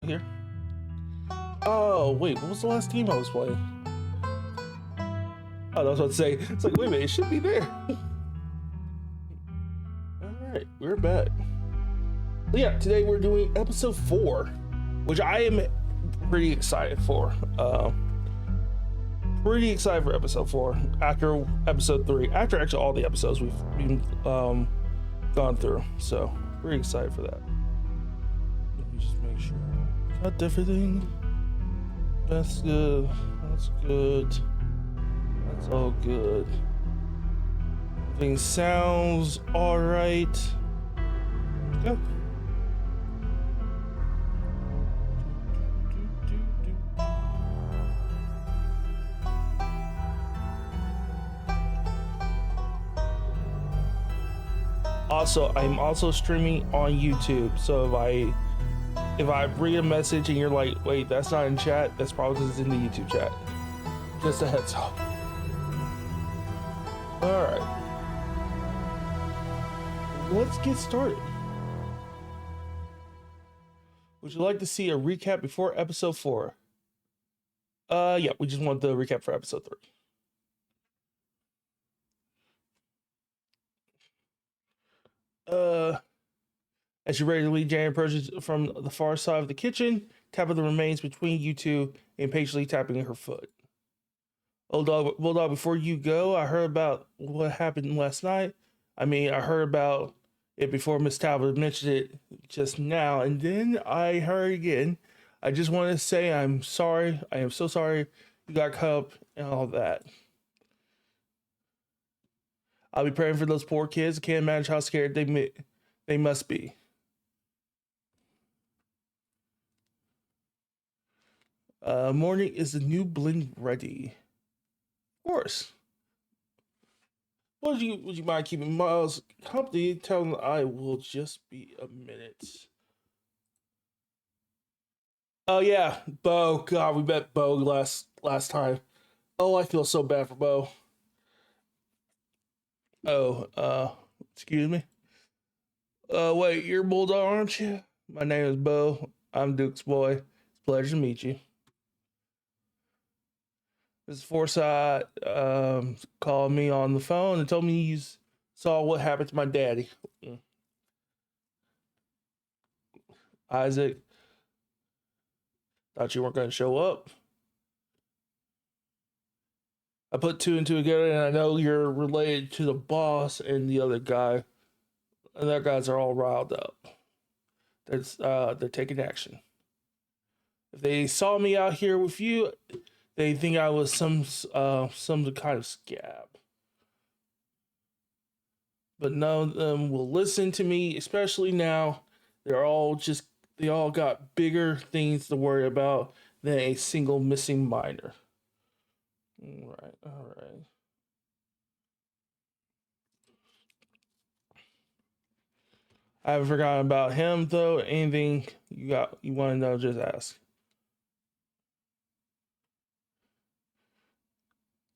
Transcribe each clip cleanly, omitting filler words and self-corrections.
here. Oh, wait, what was the last game I was playing? Oh, I was about to say, it's like, wait a minute, it should be there. Alright, we're back. But yeah, today we're doing episode 4, which I am pretty excited for. Pretty excited for episode 4 after episode 3, after actually all the episodes we've been gone through. So, pretty excited for that. Let me just make sure. Got everything. That's good. That's good. That's all good. Everything sounds alright. Okay. Also, I'm also streaming on YouTube, so if I read a message and you're like, wait, that's not in chat, that's probably because it's in the YouTube chat. Just a heads up. Alright. Let's get started. Would you like to see a recap before episode 4? Yeah, we just want the recap for episode 3. As you're ready to leave, Jane approaches from the far side of the kitchen, tapping the remains between you two, impatiently tapping her foot. Old dog, before you go, I heard about what happened last night. I heard about it before Miss Talbot mentioned it just now, and then I heard again. I just want to say I'm sorry. I am so sorry you got caught up and all that. I'll be praying for those poor kids. I can't imagine how scared they must be. Morning, is the new blend ready? Of course. Would you mind keeping Miles company? Tell him I will just be a minute. Oh yeah, Bo. God, we met Bo last time. Oh, I feel so bad for Bo. Oh, excuse me. Wait, you're Bulldog, aren't you? My name is Bo. I'm Duke's boy. It's a pleasure to meet you. Mrs. Forsyth called me on the phone and told me you saw what happened to my daddy. Isaac, thought you weren't going to show up. I put 2 and 2 together, and I know you're related to the boss and the other guy. And their guys are all riled up. They're taking action. If they saw me out here with you, they think I was some kind of scab. But none of them will listen to me, especially now. They all got bigger things to worry about than a single missing minor. All right. I haven't forgotten about him though. Anything you want to know, just ask.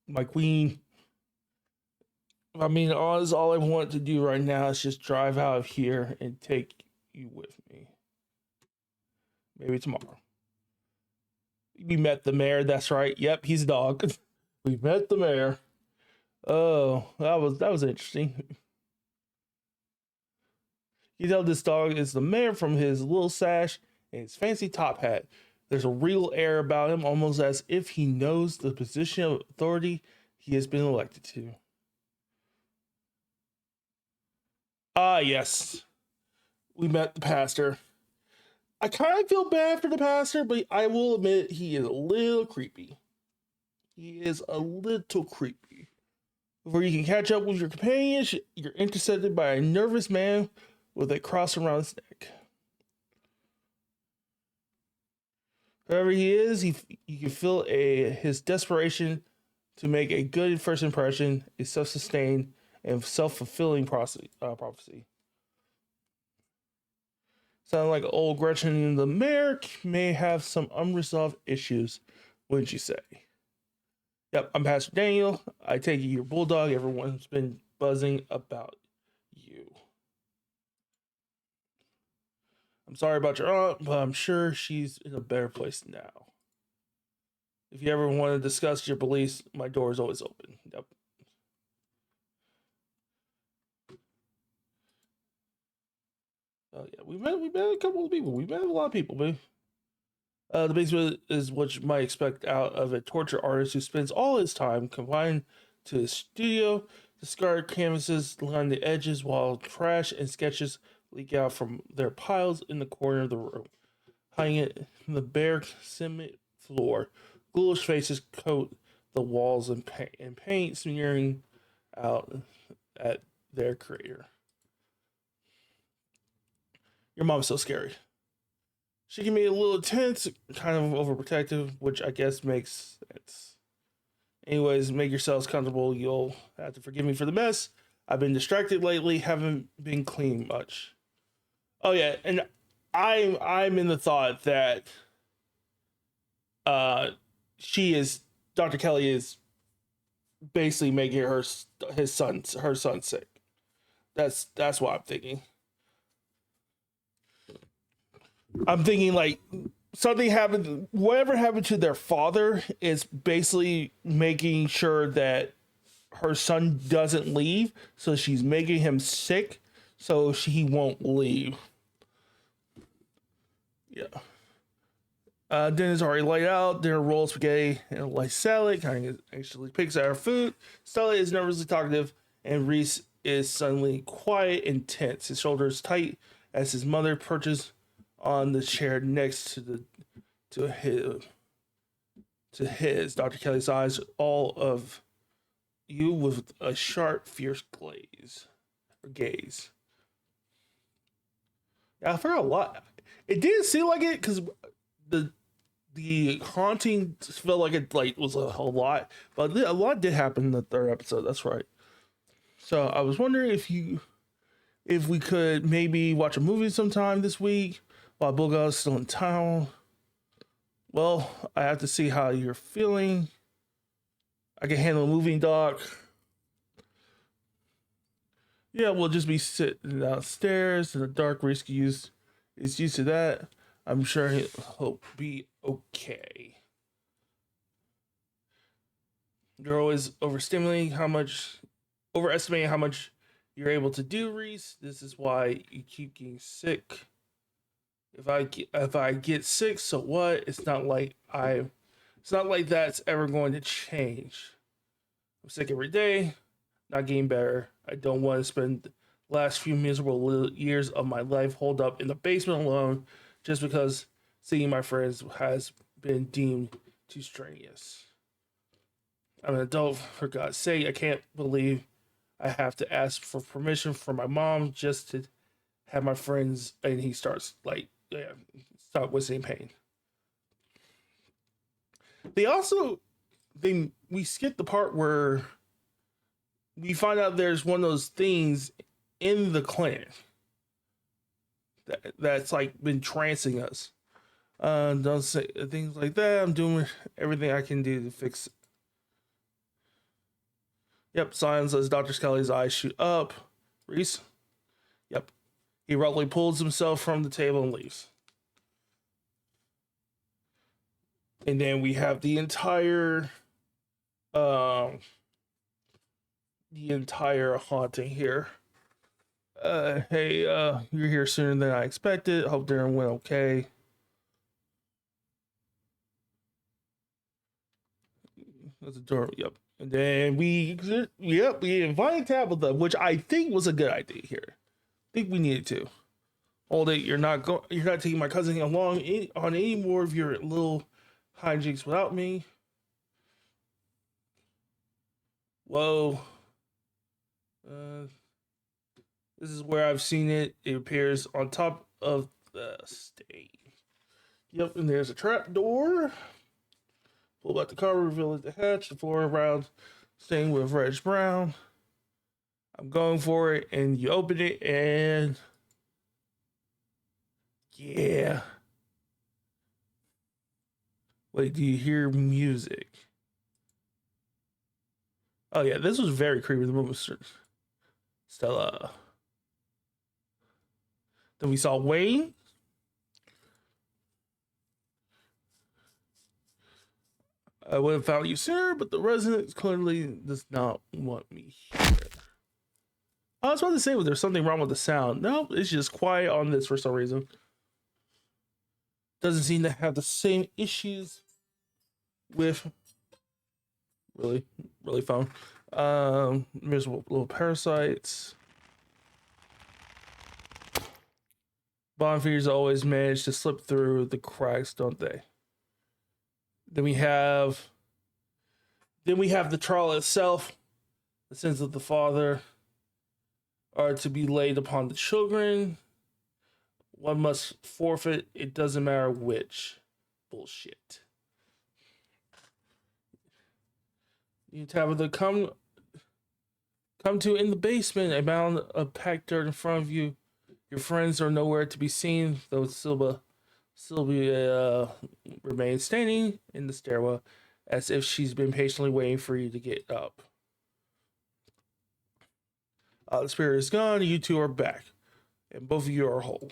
My queen. All I want to do right now is just drive out of here and take you with me. Maybe tomorrow. We met the mayor, that's right. Yep, he's a dog. We met the mayor. Oh, that was interesting. You tell this dog is the mayor from his little sash and his fancy top hat. There's a real air about him, almost as if he knows the position of authority he has been elected to. Ah, yes. We met the pastor. I kind of feel bad for the pastor, but I will admit he is a little creepy. Before you can catch up with your companions, you're intercepted by a nervous man with a cross around his neck. Whoever he is, you can feel his desperation to make a good first impression, a self-sustained and self-fulfilling prophecy. Sound like old Gretchen the mayor may have some unresolved issues, wouldn't you say? Yep, I'm Pastor Daniel. I take it you're Bulldog. Everyone's been buzzing about you. I'm sorry about your aunt, but I'm sure she's in a better place now. If you ever want to discuss your beliefs, my door is always open. Yep. Oh yeah, we met a couple of people. We met a lot of people, man. The basement is what you might expect out of a torture artist who spends all his time confined to his studio. Discarded canvases line the edges while trash and sketches leak out from their piles in the corner of the room. Hiding it in the bare cement floor, ghoulish faces coat the walls and paint smearing out at their creator. Your mom's so scary. She can be a little tense, kind of overprotective, which I guess makes sense. Anyways, make yourselves comfortable. You'll have to forgive me for the mess. I've been distracted lately, haven't been cleaning much. Oh yeah, and I'm in the thought that uh she is Dr. Kelly is basically making her son sick. That's what I'm thinking. I'm thinking like something happened, whatever happened to their father is basically making sure that her son doesn't leave. So she's making him sick so he won't leave. Yeah. Dinner's already laid out. Dinner roll spaghetti and a light salad. Kind of actually picks at her food. Stella is nervously talkative, and Reese is suddenly quiet and tense. His shoulders tight as his mother perches on the chair next to his Dr. Kelly's eyes, all of you with a sharp, fierce gaze. Yeah, I forgot a lot. It didn't seem like it because the the haunting felt like it was a lot, but a lot did happen in the third episode. That's right. So I was wondering if we could maybe watch a movie sometime this week while Bulga is still in town. Well, I have to see how you're feeling. I can handle a moving doc. Yeah, we'll just be sitting downstairs in the dark. Risky is used to that. I'm sure he'll be okay. You're always overestimating how much you're able to do, Reese. This is why you keep getting sick. If I get sick, so what? It's not like that's ever going to change. I'm sick every day, not getting better. I don't want to spend the last few miserable years of my life holed up in the basement alone just because seeing my friends has been deemed too strenuous. I'm an adult, for God's sake. I can't believe I have to ask for permission from my mom just to have my friends. And he starts stop witnessing pain. We skip the part where we find out there's one of those things in the clinic that's like been trancing us. Don't say things like that. I'm doing everything I can do to fix it. Yep, silence as Dr. Scully's eyes shoot up. Reese? Yep. He roughly pulls himself from the table and leaves. And then we have the entire haunting here. Hey, you're here sooner than I expected. Hope dinner went okay. That's a door. Yep. And then we invited Tabitha, which I think was a good idea here. I think we needed to. Hold it. You're not taking my cousin along on any more of your little hijinks without me. Whoa. This is where I've seen it. It appears on top of the stage. Yep, and there's a trap door. Pull back the cover, reveal the hatch, the floor around stained with reddish brown. I'm going for it, and you open it, and yeah. Wait, do you hear music? Oh yeah, this was very creepy. The movie Stella. Then we saw Wayne. I would have found you sooner, but the resident clearly does not want me here. I was about to say, well, there's something wrong with the sound. No, it's just quiet on this for some reason. Doesn't seem to have the same issues with really phone. Miserable little parasites. Bonfires always manage to slip through the cracks, don't they? Then we have the trial itself. The sins of the father are to be laid upon the children. One must forfeit. It doesn't matter which. Bullshit. You Tabitha, come to in the basement. A mound of packed dirt in front of you. Your friends are nowhere to be seen, though Sylvia remains standing in the stairwell as if she's been patiently waiting for you to get up. The spirit is gone, you two are back, and both of you are whole.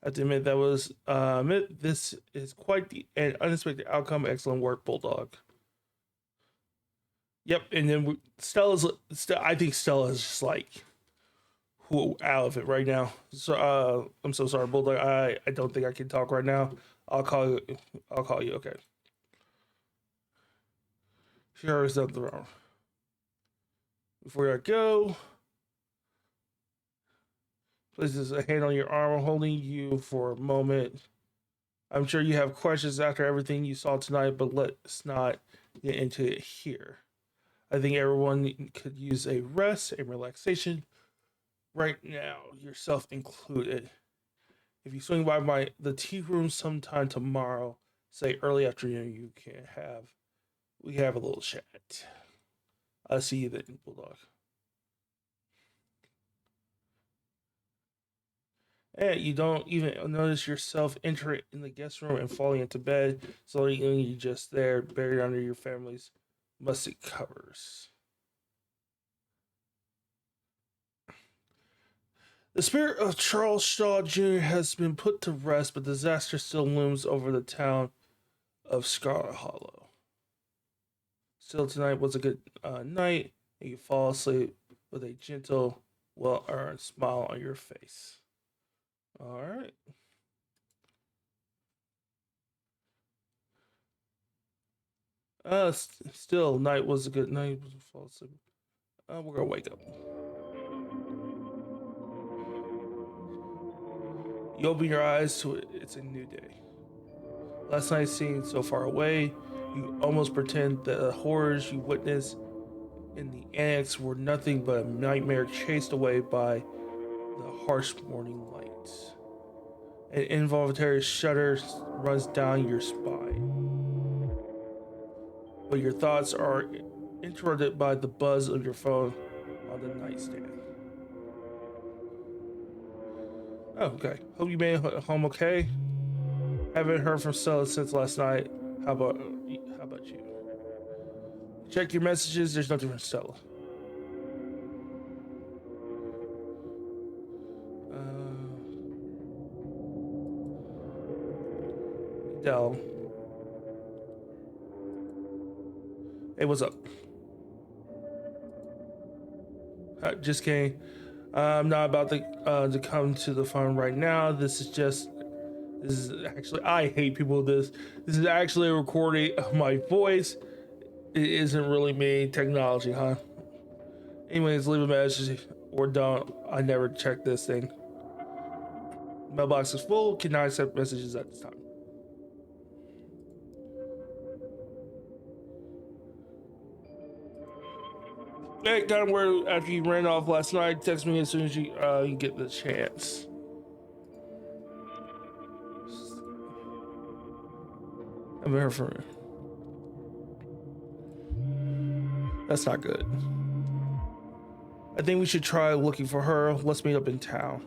I have to admit, this is quite an unexpected outcome. Excellent work, Bulldog. Yep, and then I think Stella is just like out of it right now. So I'm so sorry, Bulldog. I don't think I can talk right now. I'll call you. Okay. Sure, is nothing wrong. Before I go, places a hand on your arm, holding you for a moment. I'm sure you have questions after everything you saw tonight, but let's not get into it here. I think everyone could use a rest and relaxation right now, yourself included. If you swing by the tea room sometime tomorrow, say early afternoon, we have a little chat. I'll see you then, Bulldog. And you don't even notice yourself entering in the guest room and falling into bed, so you're just there, buried under your family's musty covers. The spirit of Charles Shaw Jr. has been put to rest, but disaster still looms over the town of Scarlet Hollow. Still, tonight was a good night, and you fall asleep with a gentle, well-earned smile on your face. All right. Still, night was a good night. Fall asleep. We're gonna wake up. You open your eyes to it. It's a new day. Last night seemed so far away, you almost pretend that the horrors you witnessed in the annex were nothing but a nightmare chased away by the harsh morning light. An involuntary shudder runs down your spine, but your thoughts are interrupted by the buzz of your phone on the nightstand. Oh, okay. Hope you made it home okay. Haven't heard from Stella since last night. How about you? Check your messages. There's nothing from Stella. Dell. Hey, what's up? Just kidding. I'm not about to come to the phone right now. This is actually, I hate people with this. This is actually a recording of my voice. It isn't really me. Technology, huh? Anyways, leave a message or don't. I never check this thing. Mailbox is full. Cannot accept messages at this time. Hey, got word after you ran off last night. Text me as soon as you get the chance. I haven't heard from her. That's not good. I think we should try looking for her. Let's meet up in town.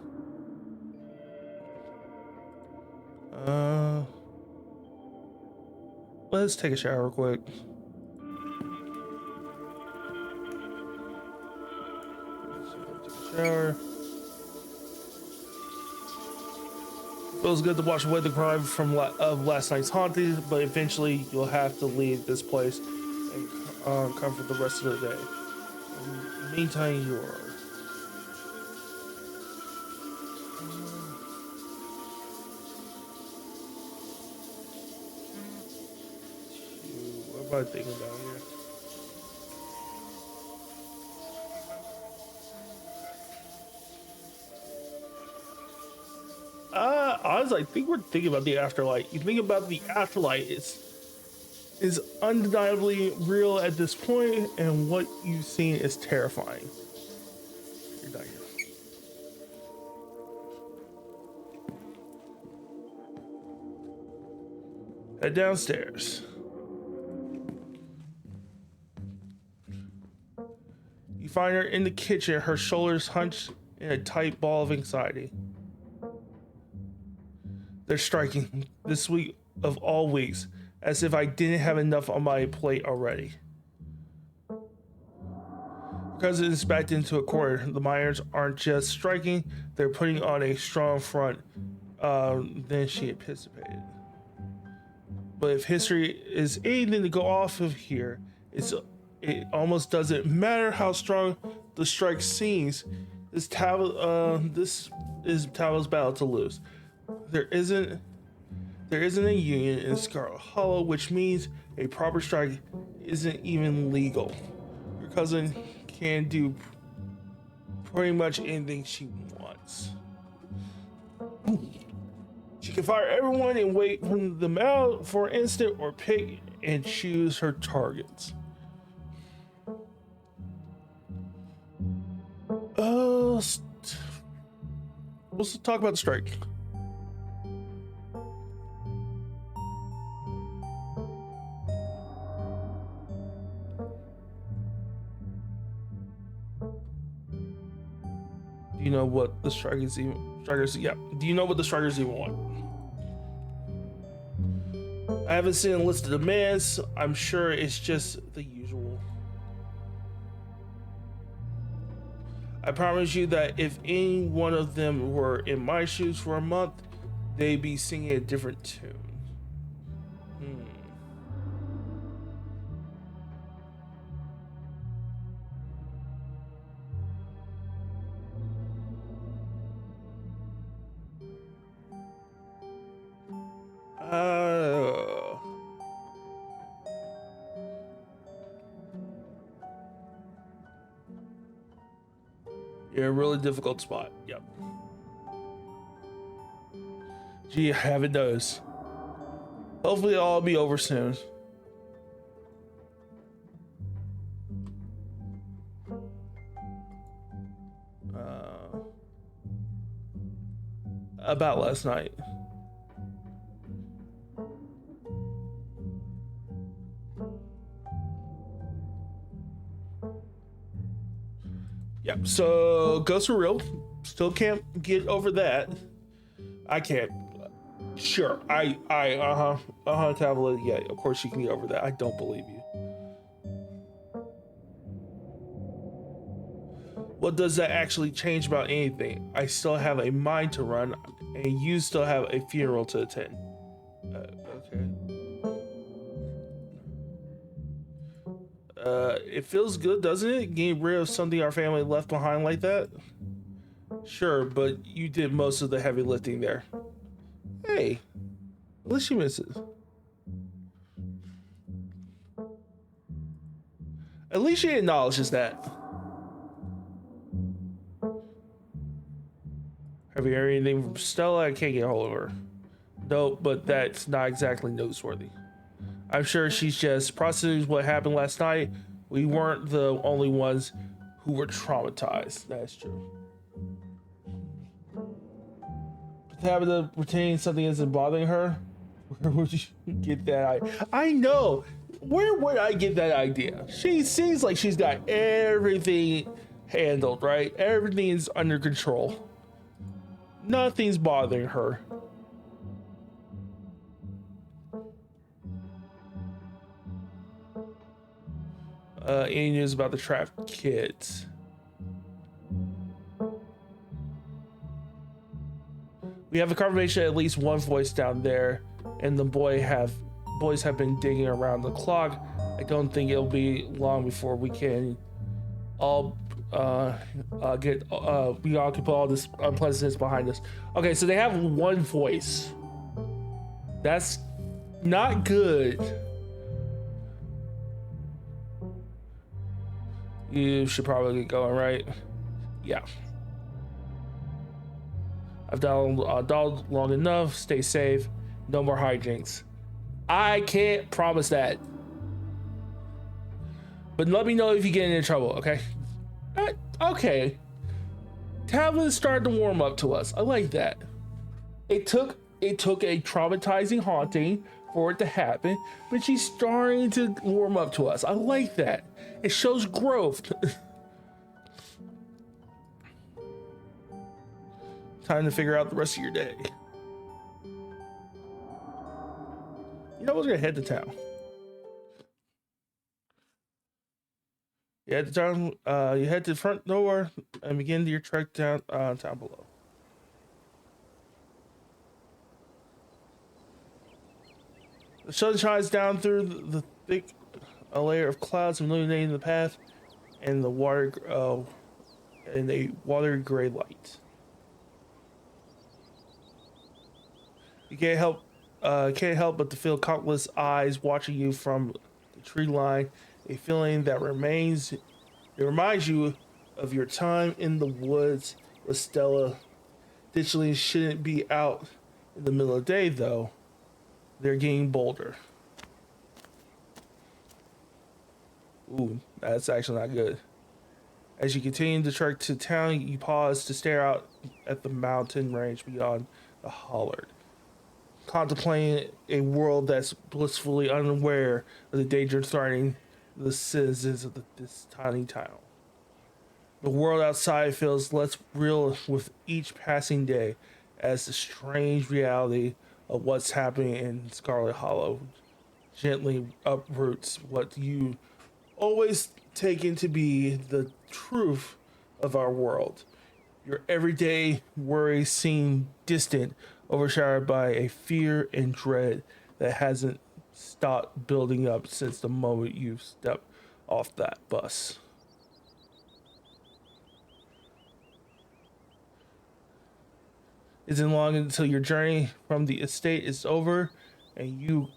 Let's take a shower real quick. Shower. feels good to wash away the crime from of last night's haunting, but eventually you'll have to leave this place and come for the rest of the day. In the meantime, you are. What am I thinking about here? Honestly, I think we're thinking about the afterlife. You think about the afterlife is undeniably real at this point, and what you've seen is terrifying. You're done here. Head downstairs. You find her in the kitchen, her shoulders hunched in a tight ball of anxiety. They're striking this week of all weeks, as if I didn't have enough on my plate already. Cousin is backed into a corner. The Myers aren't just striking, they're putting on a strong front than she anticipated. But if history is anything to go off of here, it almost doesn't matter how strong the strike seems. This is Tavil's battle to lose. There isn't a union in Scarlet Hollow, which means a proper strike isn't even legal. Your cousin can do pretty much anything she wants. She can fire everyone and wait them out for an instant, or pick and choose her targets. Let's talk about the strike. Do you know what the strikers even? Yeah. Do you know what the strikers even want? I haven't seen a list of demands. I'm sure it's just the usual. I promise you that if any one of them were in my shoes for a month, they'd be singing a different tune. You're in a really difficult spot. Yep. Gee, heaven knows. Hopefully it'll all be over soon. About last night. Yep. So ghosts are real. Still can't get over that. I can't. Sure. Tablet. Yeah, of course you can get over that. I don't believe you. What does that actually change about anything? I still have a mind to run, and you still have a funeral to attend. Okay. It feels good, doesn't it? Getting rid of something our family left behind like that? Sure, but you did most of the heavy lifting there. Hey, at least she misses. At least she acknowledges that. Have you heard anything from Stella? I can't get a hold of her. No, but that's not exactly noteworthy. I'm sure she's just processing what happened last night. We weren't the only ones who were traumatized. That's true. But Tabitha pretending something isn't bothering her? Where would you get that? I know. Where would I get that idea? She seems like she's got everything handled, right? Everything's under control. Nothing's bothering her. Any news about the trapped kids? We have a confirmation at least one voice down there, and the boys have been digging around the clock. I don't think it'll be long before we can all we all can put all this unpleasantness behind us. Okay, so they have one voice. That's not good. You should probably get going, right? Yeah. I've dogged long enough. Stay safe. No more hijinks. I can't promise that. But let me know if you get into trouble, okay? Okay. Tablet started to warm up to us. I like that. It took a traumatizing haunting for it to happen, but she's starting to warm up to us. I like that. It shows growth. Time to figure out the rest of your day. You know, we're gonna head to town. You head to town. You head to the front door and begin your trek down town below. The sun shines down through the thick layer of clouds, illuminating the path, and the water in a watery gray light. You can't help but to feel countless eyes watching you from the tree line. A feeling that reminds you of your time in the woods with Stella. Ditchling shouldn't be out in the middle of the day, though. They're getting bolder. Ooh, that's actually not good. As you continue to trek to town, you pause to stare out at the mountain range beyond the hollard, contemplating a world that's blissfully unaware of the danger threatening the citizens of this tiny town. The world outside feels less real with each passing day, as the strange reality of what's happening in Scarlet Hollow gently uproots what you always taken to be the truth of our world. Your everyday worries seem distant, overshadowed by a fear and dread that hasn't stopped building up since the moment you stepped off that bus. Isn't long until your journey from the estate is over, and you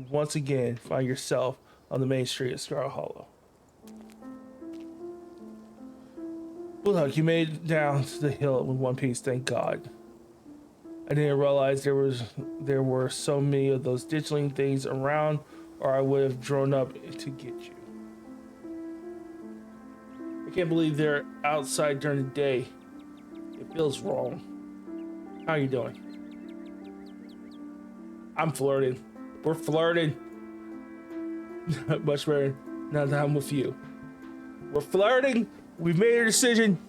once again find yourself on the main street of Scarlet Hollow. Well, look, you made it down to the hill in one piece, thank God. I didn't realize there were so many of those ditchling things around, or I would have drawn up to get you. I can't believe they're outside during the day. It feels wrong. How are you doing? I'm flirting. We're flirting. Much better now that I'm with you. We're flirting. We made a decision.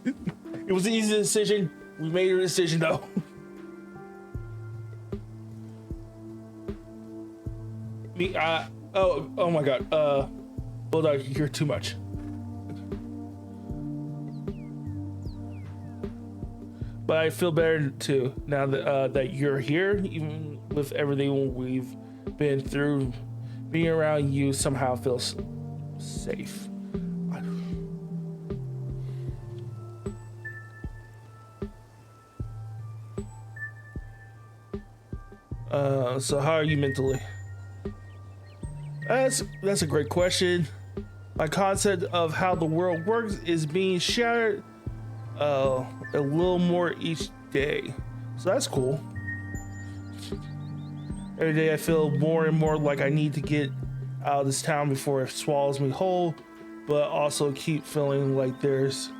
It was an easy decision. We made a decision though. Oh my God. Bulldog, you're too much. But I feel better too now that that you're here, even with everything we've been through. Being around you somehow feels safe. So how are you mentally? That's a great question. My concept of how the world works is being shattered a little more each day, so that's cool. Every day I feel more and more like I need to get out of this town before it swallows me whole, but also keep feeling like there's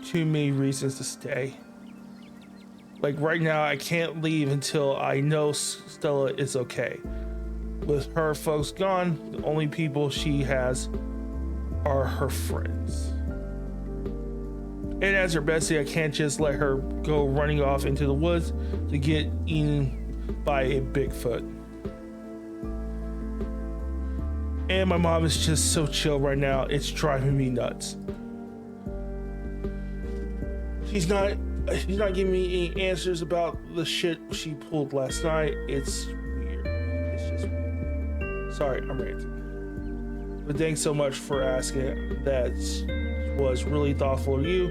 too many reasons to stay. Like right now I can't leave until I know Stella is okay. With her folks gone, the only people she has are her friends. And as her bestie, I can't just let her go running off into the woods to get eaten by a Bigfoot. And my mom is just so chill right now, it's driving me nuts. She's not She's not giving me any answers about the shit she pulled last night. It's weird. It's just weird. Sorry, I'm ranting. But thanks so much for asking. That was really thoughtful of you,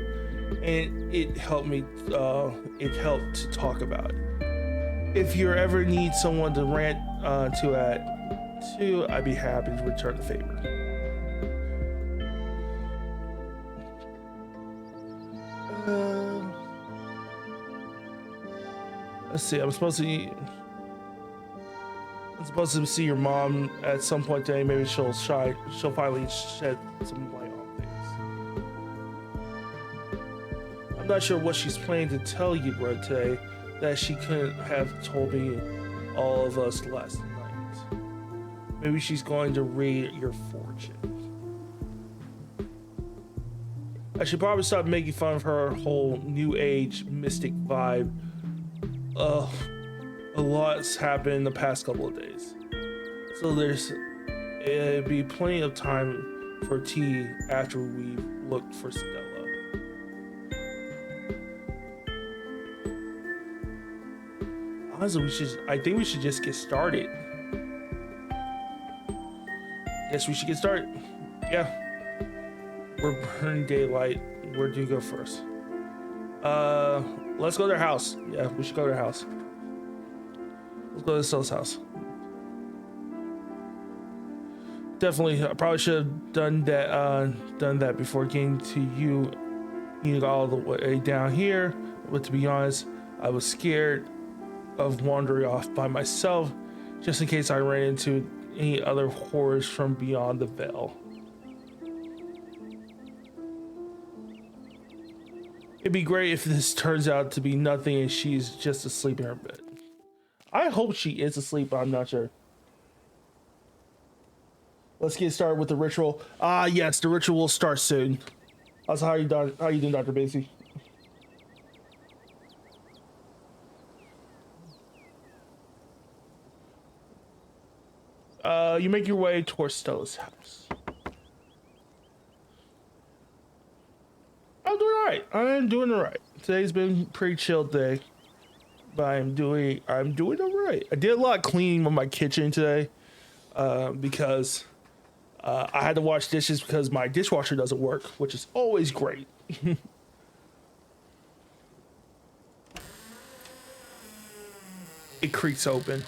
and it helped me. It helped to talk about it. If you ever need someone to rant to, I'd be happy to return the favor. Let's see. I'm supposed to see your mom at some point today. Maybe she'll finally shed some light on things. I'm not sure what she's planning to tell you right today that she couldn't have told me all of us last night. Maybe she's going to read your fortune. I should probably stop making fun of her whole new age mystic vibe. A lot's happened in the past couple of days, so it'd be plenty of time for tea after we looked for Stella. Honestly, I think we should just get started. Guess we should get started. Yeah. We're burning daylight. Where do you go first? Let's go to their house. Yeah, we should go to their house. Let's go to Stella's house. Definitely, I probably should have done that before getting to you. You got all the way down here. But to be honest, I was scared of wandering off by myself, just in case I ran into any other horrors from beyond the veil. It'd be great if this turns out to be nothing and she's just asleep in her bed. I hope she is asleep, but I'm not sure. Let's get started with the ritual. Yes, the ritual will start soon. Also, how you doing, Dr. Basie? You make your way towards Stella's house. I'm doing all right. Today's been a pretty chill day, but I'm doing all right. I did a lot of cleaning of my kitchen today, because I had to wash dishes because my dishwasher doesn't work, which is always great. It creaks open.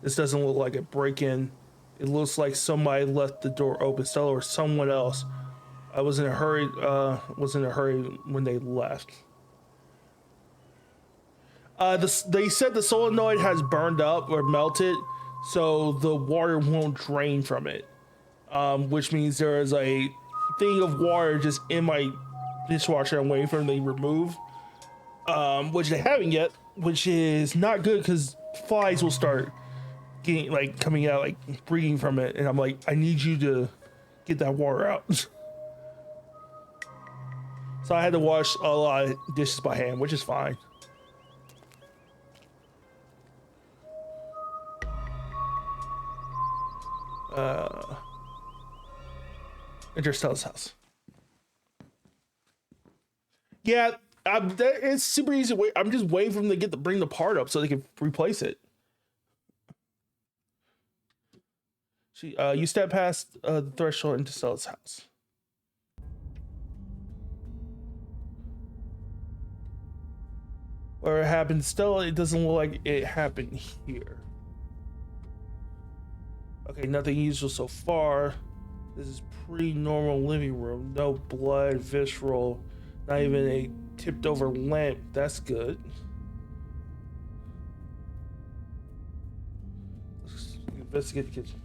This doesn't look like a break-in. It looks like somebody left the door open, Stella or someone else. I was in a hurry. When they left. They said the solenoid has burned up or melted, so the water won't drain from it. Which means there is a thing of water just in my dishwasher. I'm waiting for them to remove. Which they haven't yet, which is not good because flies will start coming out, breathing from it, and I'm like, I need you to get that water out. So I had to wash a lot of dishes by hand, which is fine. Enter Stella's house. Yeah, it's super easy. I'm just waiting for them to bring the part up so they can replace it. You step past the threshold into Stella's house. Where it happened, Stella, it doesn't look like it happened here. Okay, nothing usual so far. This is pretty normal living room. No blood, visceral, not even a tipped over lamp. That's good. Let's investigate the kitchen.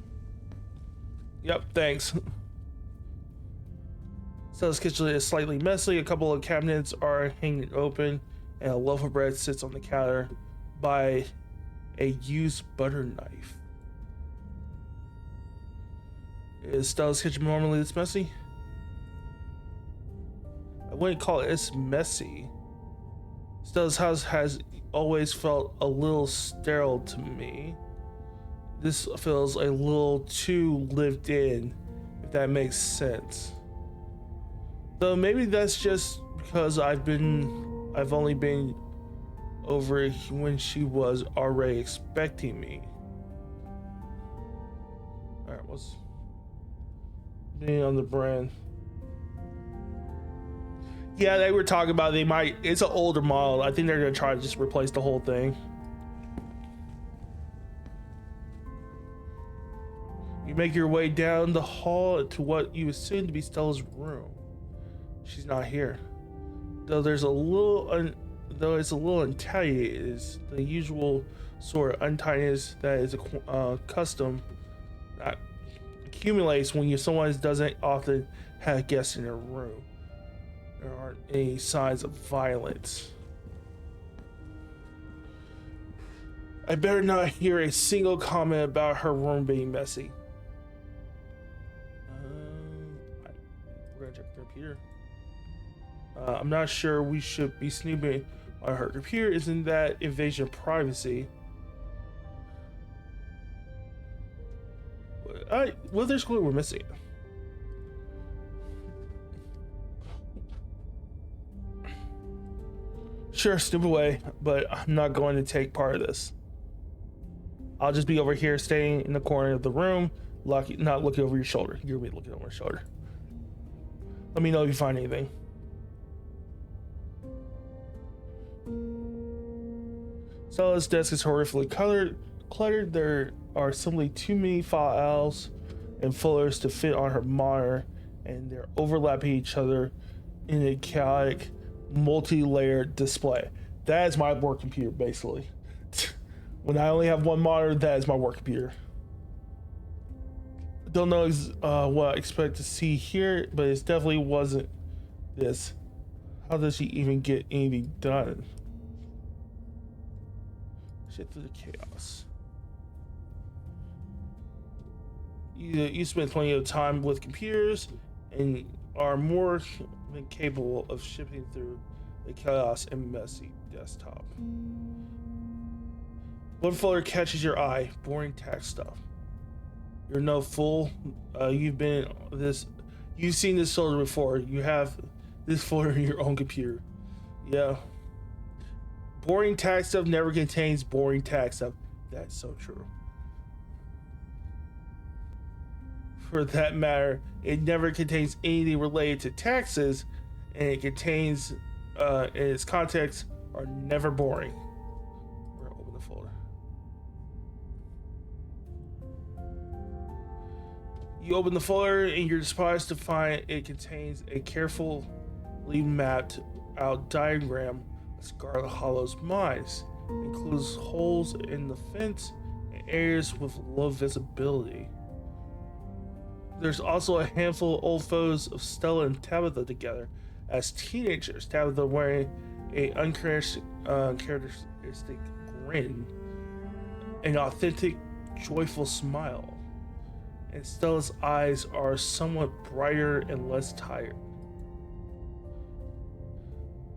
Yep, thanks. Stella's kitchen is slightly messy. A couple of cabinets are hanging open, and a loaf of bread sits on the counter by a used butter knife. Is Stella's kitchen normally this messy? I wouldn't call it as messy. Stella's house has always felt a little sterile to me. This feels a little too lived in, if that makes sense. So maybe that's just because I've only been over when she was already expecting me. All right, what's being on the brand? Yeah, they were talking about it's an older model. I think they're gonna try to just replace the whole thing. You make your way down the hall to what you assume to be Stella's room. She's not here. Though it's a little untidy, it is the usual sort of untidiness that is custom that accumulates when someone doesn't often have guests in their room. There aren't any signs of violence. I better not hear a single comment about her room being messy. We're gonna check her computer. I'm not sure we should be snooping on her computer. Isn't that invasion of privacy? Well, there's clue we're missing. Sure, snoop away, but I'm not going to take part of this. I'll just be over here staying in the corner of the room, not looking over your shoulder. You're gonna be looking over your shoulder. Let me know if you find anything. Stella's desk is horrifically cluttered. There are simply too many files and folders to fit on her monitor, and they're overlapping each other in a chaotic, multi-layered display. That is my work computer, basically. When I only have one monitor, that is my work computer. Don't know what I expect to see here, but it definitely wasn't this. How does she even get anything done? Shit through the chaos. You spend plenty of time with computers and are more than capable of shifting through the chaos and messy desktop. One folder catches your eye: boring tax stuff. You're no fool. You've seen this folder before. You have this folder in your own computer. Yeah. Boring tax stuff never contains boring tax stuff. That's so true. For that matter, it never contains anything related to taxes, and it contains, and its contexts are never boring. We're gonna open the folder. You open the folder, and you're surprised to find it contains a carefully mapped out diagram of Scarlet Hollow's mines. It includes holes in the fence and areas with low visibility. There's also a handful of old photos of Stella and Tabitha together as teenagers. Tabitha wearing a uncharacteristic grin, an authentic, joyful smile. And Stella's eyes are somewhat brighter and less tired.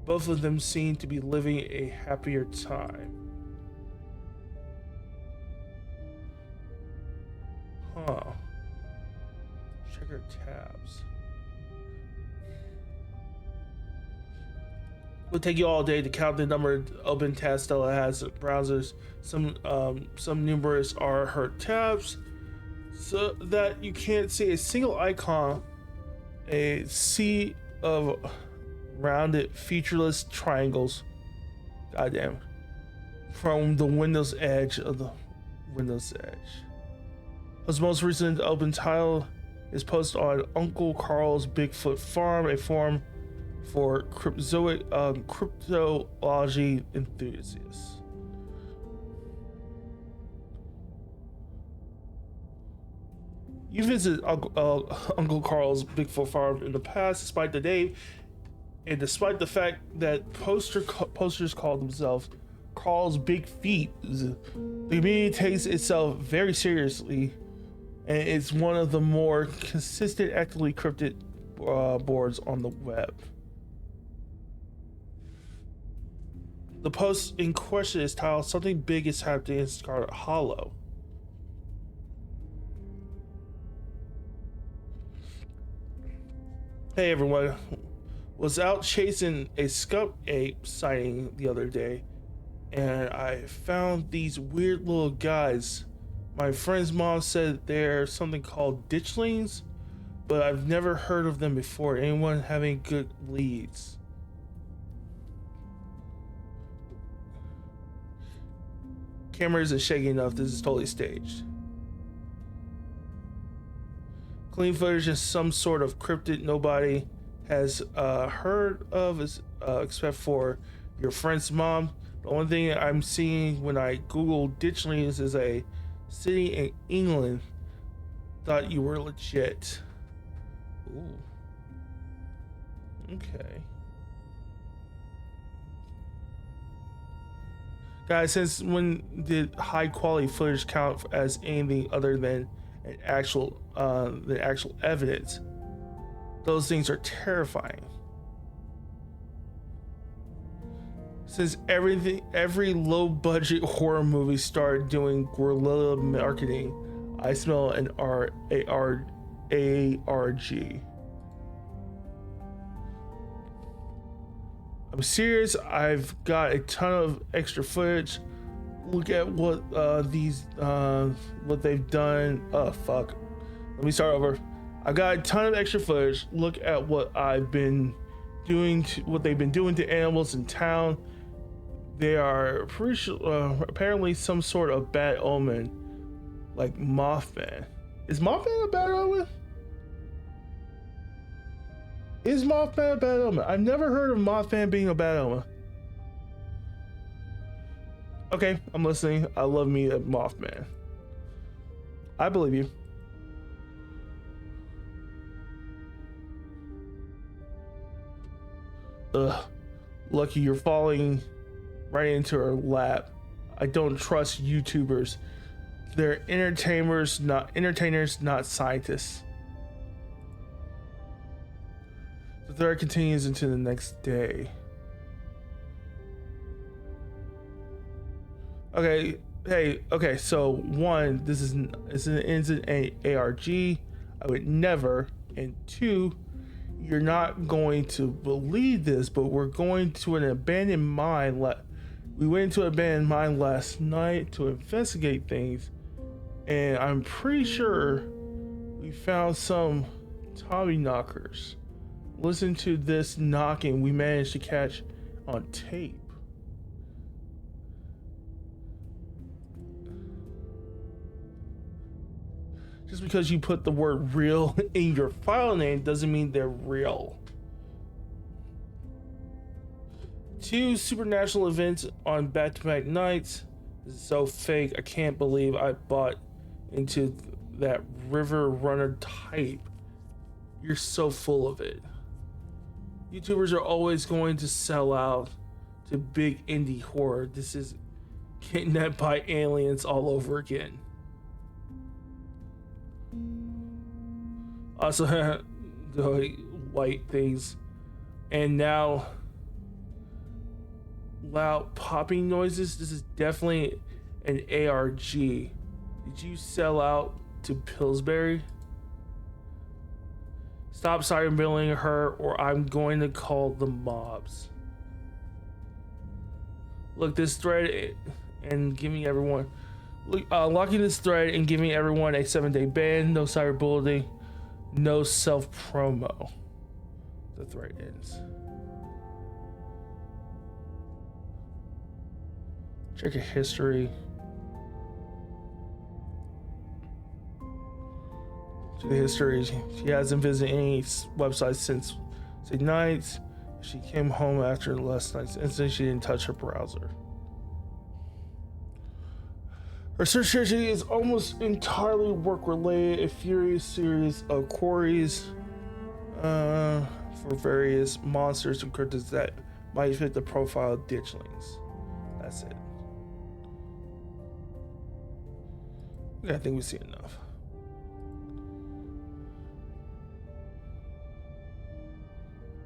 Both of them seem to be living a happier time. Huh. Check her tabs. It'll take you all day to count the number of open tabs Stella has in browsers. Some numerous are her tabs, so that you can't see a single icon. A sea of rounded, featureless triangles. Goddamn. From the Windows edge of the Windows edge. His most recent open title is posted on Uncle Carl's Bigfoot Farm, a forum for cryptozoology enthusiasts. You visited Uncle Carl's Bigfoot Farm in the past, despite the name, and despite the fact that posters call themselves Carl's Big Feet. The community takes itself very seriously, and it's one of the more consistent, actively cryptid boards on the web. The post in question is titled "Something Big is Happening in Scarlet Hollow." Hey everyone, Was out chasing a skunk ape sighting the other day, and I found these weird little guys. My friend's mom said they're something called ditchlings, but I've never heard of them before. Anyone having good leads? Camera isn't shaking enough. This is totally staged. Clean footage is some sort of cryptid nobody has heard of, except for your friend's mom. The only thing I'm seeing when I Google ditchlings is a city in England. Thought you were legit. Ooh. Okay. Guys, since when did high quality footage count as anything other than an actual evidence? Those things are terrifying. Since every low budget horror movie started doing guerrilla marketing, I smell an ARG. I'm serious. I've got a ton of extra footage. Look at what what they've done. Oh fuck. Let me start over. I got a ton of extra footage. Look at what I've been doing what they've been doing to animals in town. They are pretty sure, apparently some sort of bad omen, like Mothman. Is Mothman a bad omen? Is Mothman a bad omen? I've never heard of Mothman being a bad omen. Okay, I'm listening. I love me a Mothman. I believe you. Ugh. Lucky you're falling right into her lap. I don't trust YouTubers. They're entertainers, not scientists. The thread continues into the next day. Okay, so one, this is an ARG. I would never, and two, you're not going to believe this, but we're going to an abandoned mine. We went into an abandoned mine last night to investigate things, and I'm pretty sure we found some Tommy knockers. Listen to this knocking we managed to catch on tape. Just because you put the word real in your file name doesn't mean they're real. 2 supernatural events on back-to-back nights. This is so fake. I can't believe I bought into that river runner type. You're so full of it. YouTubers are always going to sell out to big indie horror. This is kidnapped by aliens all over again. Also, the white things, and now loud popping noises. This is definitely an ARG. Did you sell out to Pillsbury? Stop cyberbullying her, or I'm going to call the mobs. Look, this thread and giving everyone, locking this thread and giving everyone a 7-day ban. No cyberbullying, no self promo. The thread ends. Check your history. To the history, she hasn't visited any websites since Wednesday night. She came home after last night's incident. She didn't touch her browser. Her search history is almost entirely work-related. A furious series of queries for various monsters and cryptids that might fit the profile of ditchlings. That's it. I think we see enough.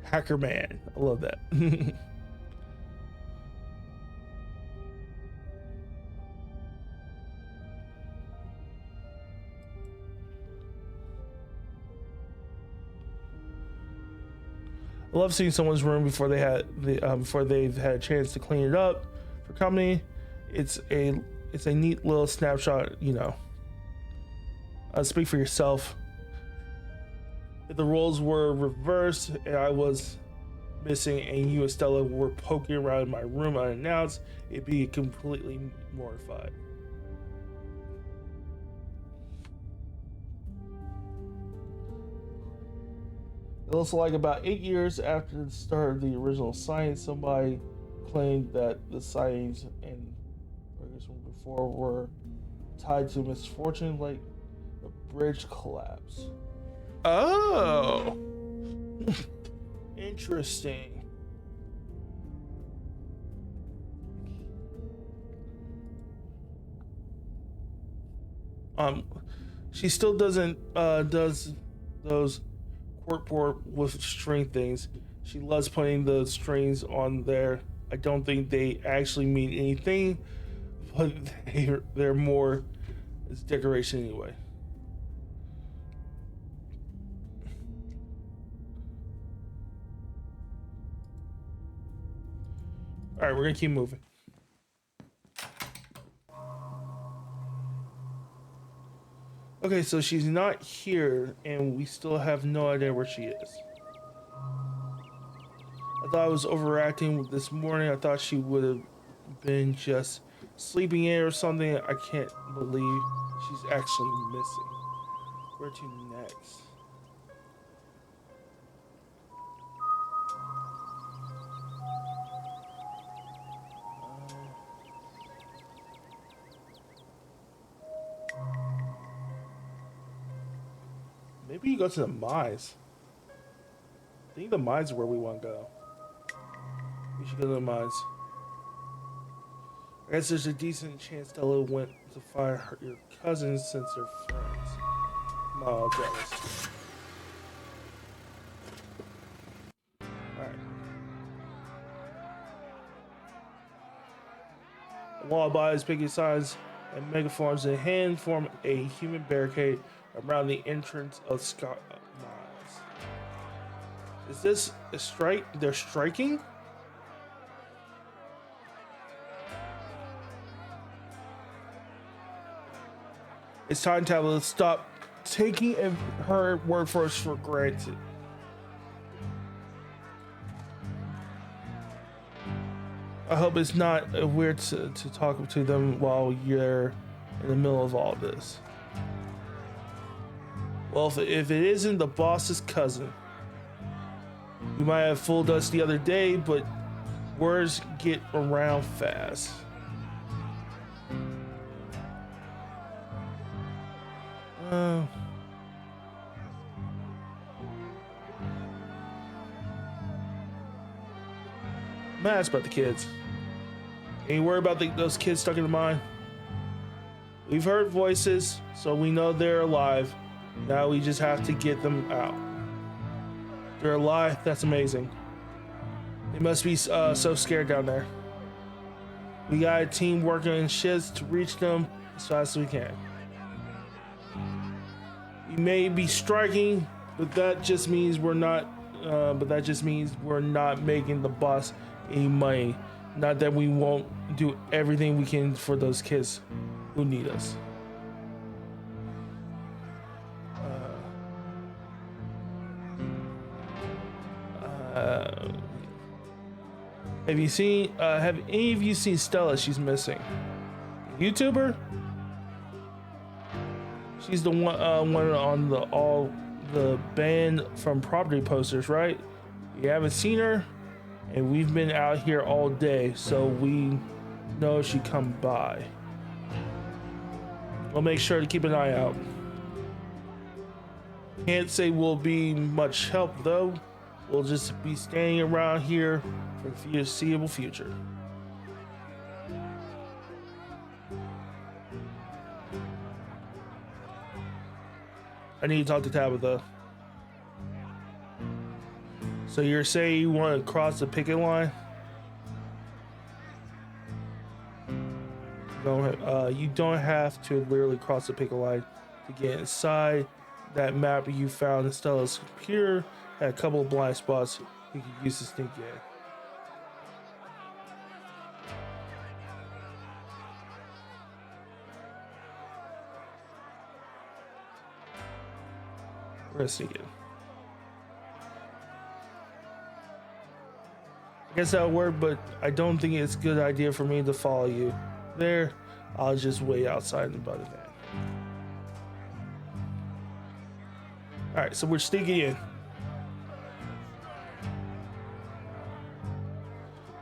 Hacker Man. I love that. I love seeing someone's room before they've had a chance to clean it up for company. It's a neat little snapshot, you know. Speak for yourself. If the roles were reversed and I was missing and you and Stella were poking around in my room unannounced, it'd be completely mortified. It looks like about 8 years after the start of the original sighting, somebody claimed that the sightings and before were tied to misfortune, like a bridge collapse. Oh, interesting. She still does those corkboard with string things. She loves putting the strings on there. I don't think they actually mean anything, but they're more as decoration anyway. All right, we're gonna keep moving. Okay, so she's not here, and we still have no idea where she is. I thought I was overacting this morning. I thought she would have been just sleeping in or something. I can't believe she's actually missing. Where to next? Maybe you go to the mines. I think the mines are where we want to go. We should go to the mines. I guess there's a decent chance Stella went to find your cousins since they're friends. Oh, jealous. Alright. Wallabies, picking signs, and megaforms in hand form a human barricade around the entrance of Scott Mines. Is this a strike? They're striking? It's time to stop taking her word for us for granted. I hope it's not weird to talk to them while you're in the middle of all this. Well, if it isn't the boss's cousin. You might have fooled us the other day, but words get around fast. I'm gonna ask about the kids. Ain't you worried about those kids stuck in the mine? We've heard voices, so we know they're alive. Now we just have to get them out. They're alive? That's amazing. They must be so scared down there. We got a team working in shifts to reach them as fast as we can. We may be striking, but that just means we're not. Making the boss any money. Not that we won't do everything we can for those kids who need us. Have any of you seen Stella? She's missing. YouTuber? She's the one on all the banned from property posters, right? You haven't seen her, and we've been out here all day, so we know she come by. We'll make sure to keep an eye out. Can't say we'll be much help though. We'll just be standing around here for the foreseeable future. I need to talk to Tabitha. So you're saying you want to cross the picket line? You don't have to literally cross the picket line to get inside. That map you found in Stella's computer had a couple of blind spots. he could use to sneak in. We're gonna sneak in. I guess that'll work, but I don't think it's a good idea for me to follow you. There, I'll just wait outside by the van. Alright, so we're sneaking in.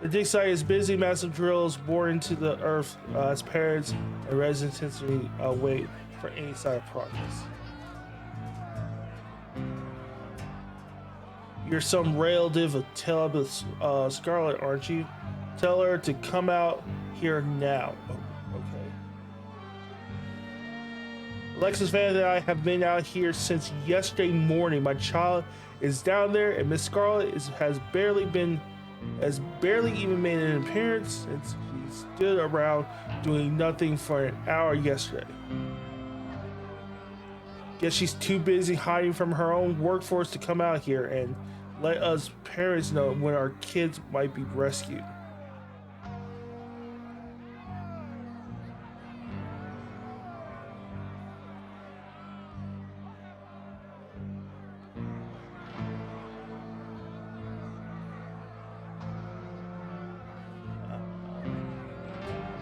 The dig site is busy. Massive drills bore into the earth as parents and residents intensely wait for any sign of progress. You're some relative of Talbot's Scarlet, aren't you? Tell her to come out here now. Oh, okay. Alexis Van and I have been out here since yesterday morning. My child is down there, and Miss Scarlet has barely even made an appearance since she stood around doing nothing for an hour yesterday. Guess she's too busy hiding from her own workforce to come out here and let us parents know when our kids might be rescued.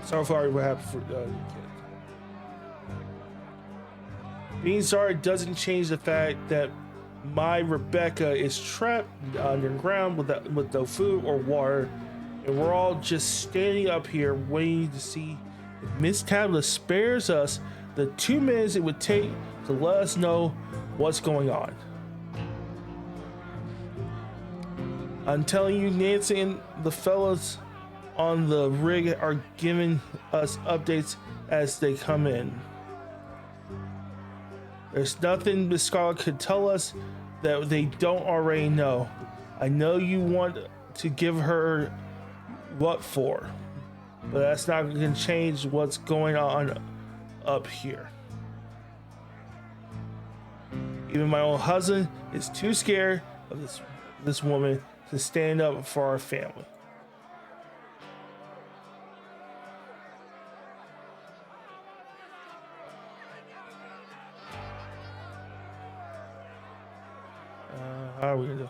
Sorry for what happened for your kids. Being sorry doesn't change the fact that my Rebecca is trapped underground with no food or water, and we're all just standing up here waiting to see if Miss Tabitha spares us the 2 minutes it would take to let us know what's going on. I'm telling you, Nancy and the fellas on the rig are giving us updates as they come in. There's nothing Miss Scarlet could tell us that they don't already know. I know you want to give her what for, but that's not going to change what's going on up here. Even my own husband is too scared of this woman to stand up for our family. How are we gonna do?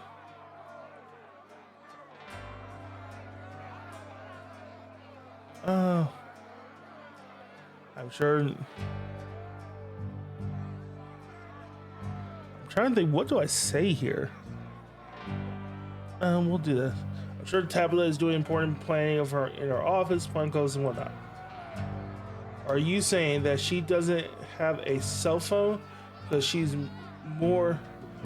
I'm sure. I'm trying to think. What do I say here? We'll do that. I'm sure Tabitha is doing important planning of her in her office, phone calls and whatnot. Are you saying that she doesn't have a cell phone because she's more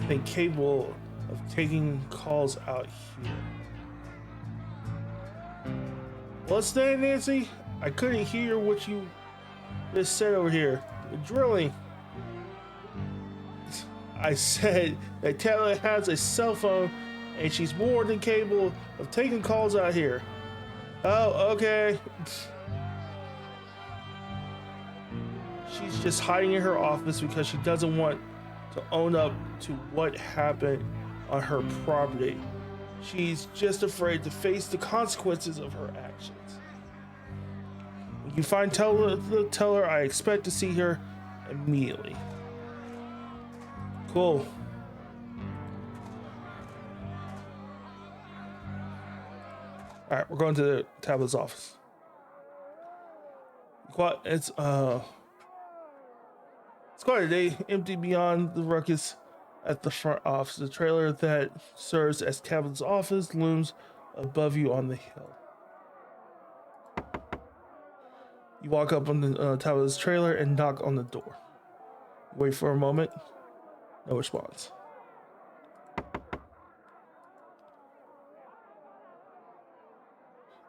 than capable of taking calls out here? What's that, Nancy? I couldn't hear what you just said over here. The drilling. I said that Taylor has a cell phone and she's more than capable of taking calls out here. Oh, okay. She's just hiding in her office because she doesn't want to own up to what happened on her property. She's just afraid to face the consequences of her actions. When you find tell her I expect to see her immediately. Cool. Alright, we're going to the Tabitha's office. It's quite a day, empty beyond the ruckus at the front office. The trailer that serves as Tabitha's office looms above you on the hill. You walk up on the Tabitha's trailer and knock on the door. Wait for a moment. No response.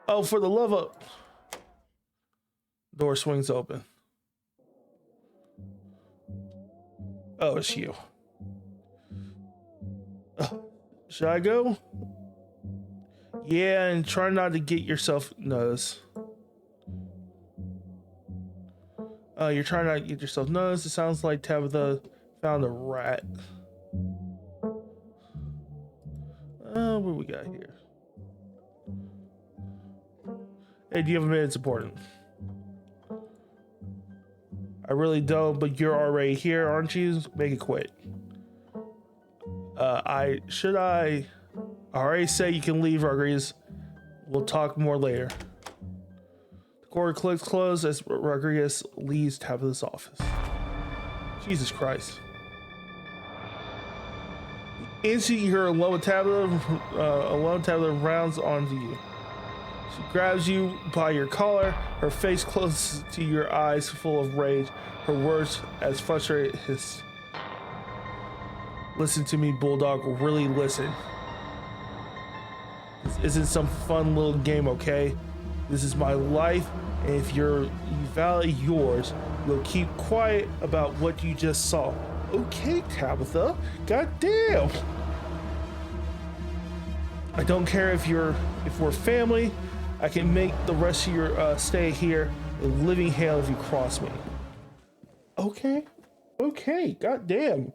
Oh, for the love of... Door swings open. Oh, it's you. Should I go? Yeah, and try not to get yourself noticed. You're trying not to get yourself noticed. It sounds like Tabitha found a rat. what we got here? Hey, do you have a minute? It's important. I really don't, but you're already here, aren't you? Make it quick. I already say you can leave, Rodriguez. We'll talk more later. The door clicks closed as Rodriguez leaves Tabitha's office. Jesus Christ. Instantly, you hear alone Tabitha rounds onto you. She grabs you by your collar, her face close to your eyes full of rage, her words as frustrated hiss. Listen to me, Bulldog, really listen. This isn't some fun little game, okay? This is my life, and if you value yours, you'll keep quiet about what you just saw. Okay, Tabitha, goddamn. I don't care if we're family. I can make the rest of your stay here a living hell if you cross me. Okay, goddamn.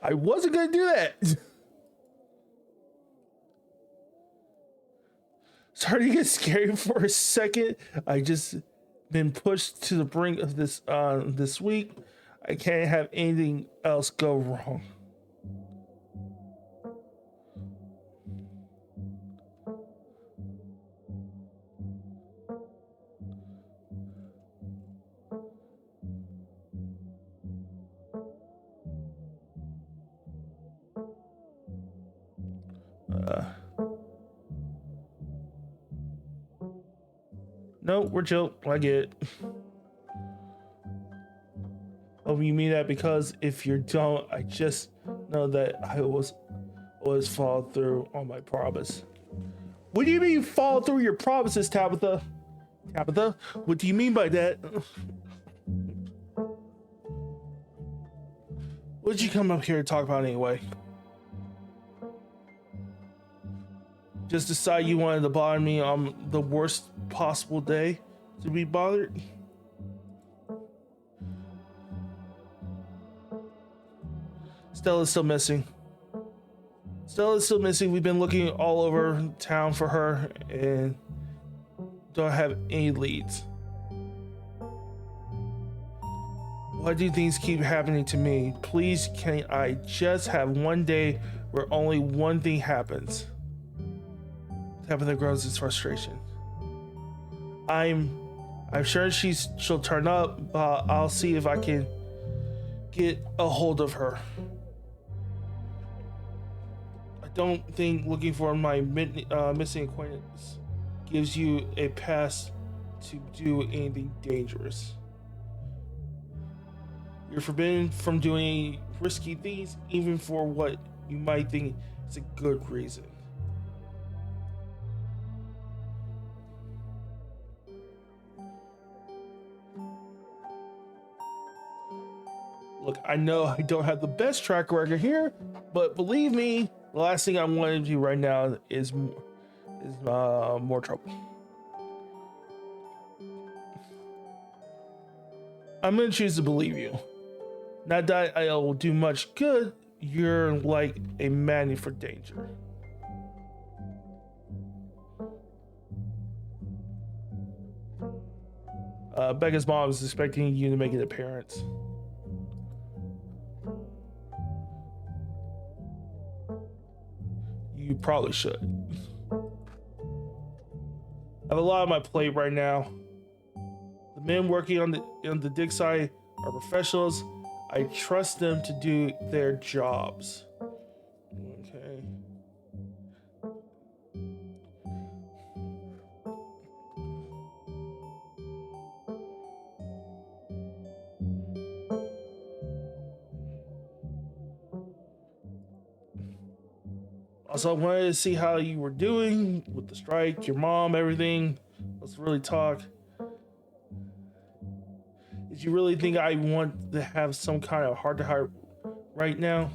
I wasn't gonna do that. Starting to get scary for a second. I just been pushed to the brink of this week. I can't have anything else go wrong. No, we're chill. I get it. Oh, you mean that because if you don't, I just know that I always follow through on my promise. What do you mean follow through your promises, Tabitha? Tabitha, what do you mean by that? What did you come up here to talk about anyway? Just decide you wanted to bother me on the worst possible day to be bothered? Stella's still missing. We've been looking all over town for her and don't have any leads. Why do things keep happening to me? Please, can I just have one day where only one thing happens? Tabitha grows its frustration. I'm sure she'll turn up, but I'll see if I can get a hold of her. I don't think looking for my missing acquaintance gives you a pass to do anything dangerous. You're forbidden from doing risky things, even for what you might think is a good reason. Look, I know I don't have the best track record here, but believe me, the last thing I want to do right now is more trouble. I'm gonna choose to believe you. Not that I will do much good. You're like a magnet for danger. Becca's mom is expecting you to make an appearance. You probably should. I have a lot on my plate right now. The men working on the dig site are professionals. I trust them to do their jobs. Okay. Also, I wanted to see how you were doing with the strike, your mom, everything. Let's really talk. Did you really think I want to have some kind of heart-to-heart right now?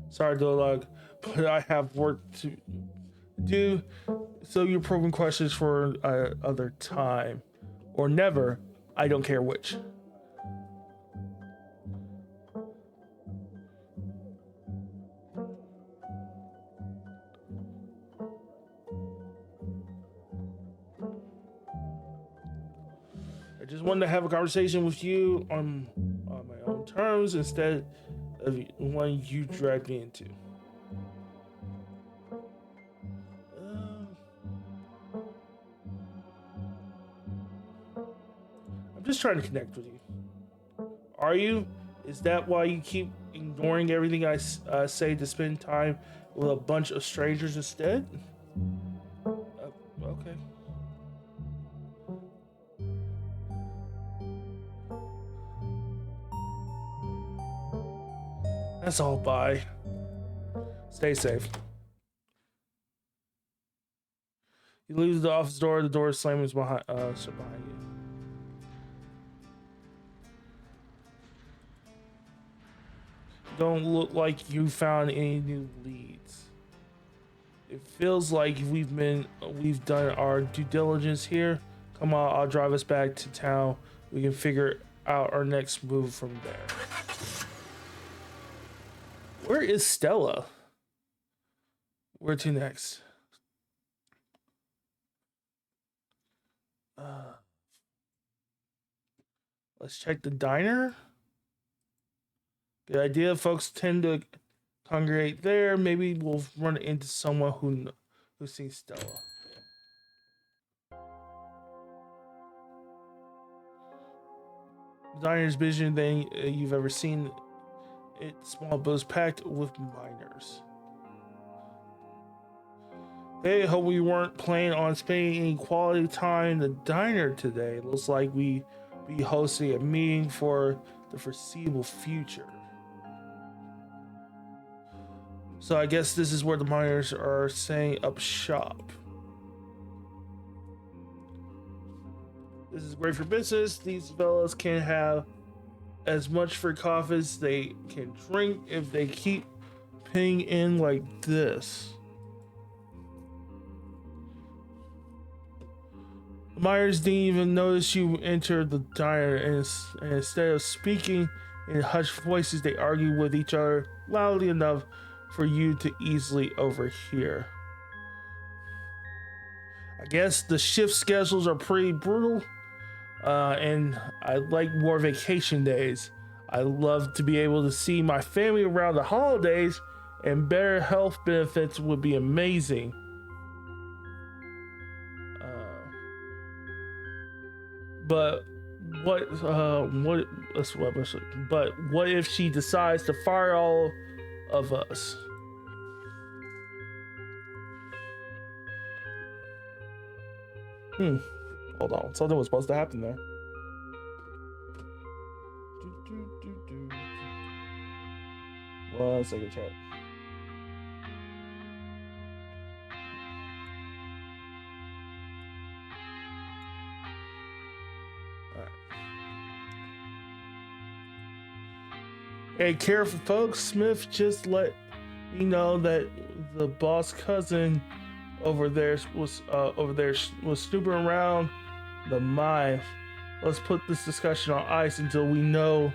Sorry, Dolog, but I have work to do. So you're probing questions for other time. Or never. I don't care which. wanted to have a conversation with you on my own terms instead of one you dragged me into. Uh, I'm just trying to connect with you. Are you? Is that why you keep ignoring everything I say to spend time with a bunch of strangers instead? Okay. That's all. Bye. Stay safe. You leave the office door. The door slams behind you. Don't look like you found any new leads. It feels like we've done our due diligence here. Come on, I'll drive us back to town. We can figure out our next move from there. Where is Stella? Where to next? Let's check the diner. Good idea. Folks tend to congregate there. Maybe we'll run into someone who's seen Stella. The diner's busier than you've ever seen. It's small but it's packed with miners. Hey, hope we weren't planning on spending any quality time in the diner today. Looks like we be hosting a meeting for the foreseeable future. So I guess this is where the miners are setting up shop. This is great for business. These fellas can have as much for coffee as they can drink if they keep paying in like this. The miners didn't even notice you entered the diner, and instead of speaking in hushed voices, they argue with each other loudly enough for you to easily overhear. I guess the shift schedules are pretty brutal, and I like more vacation days. I love to be able to see my family around the holidays, and better health benefits would be amazing. But what? But what if she decides to fire all of us? Hold on. Something was supposed to happen there. One second, chat. Hey, careful, folks. Smith just let me know that the boss cousin over there was snooping around the mine. Let's put this discussion on ice until we know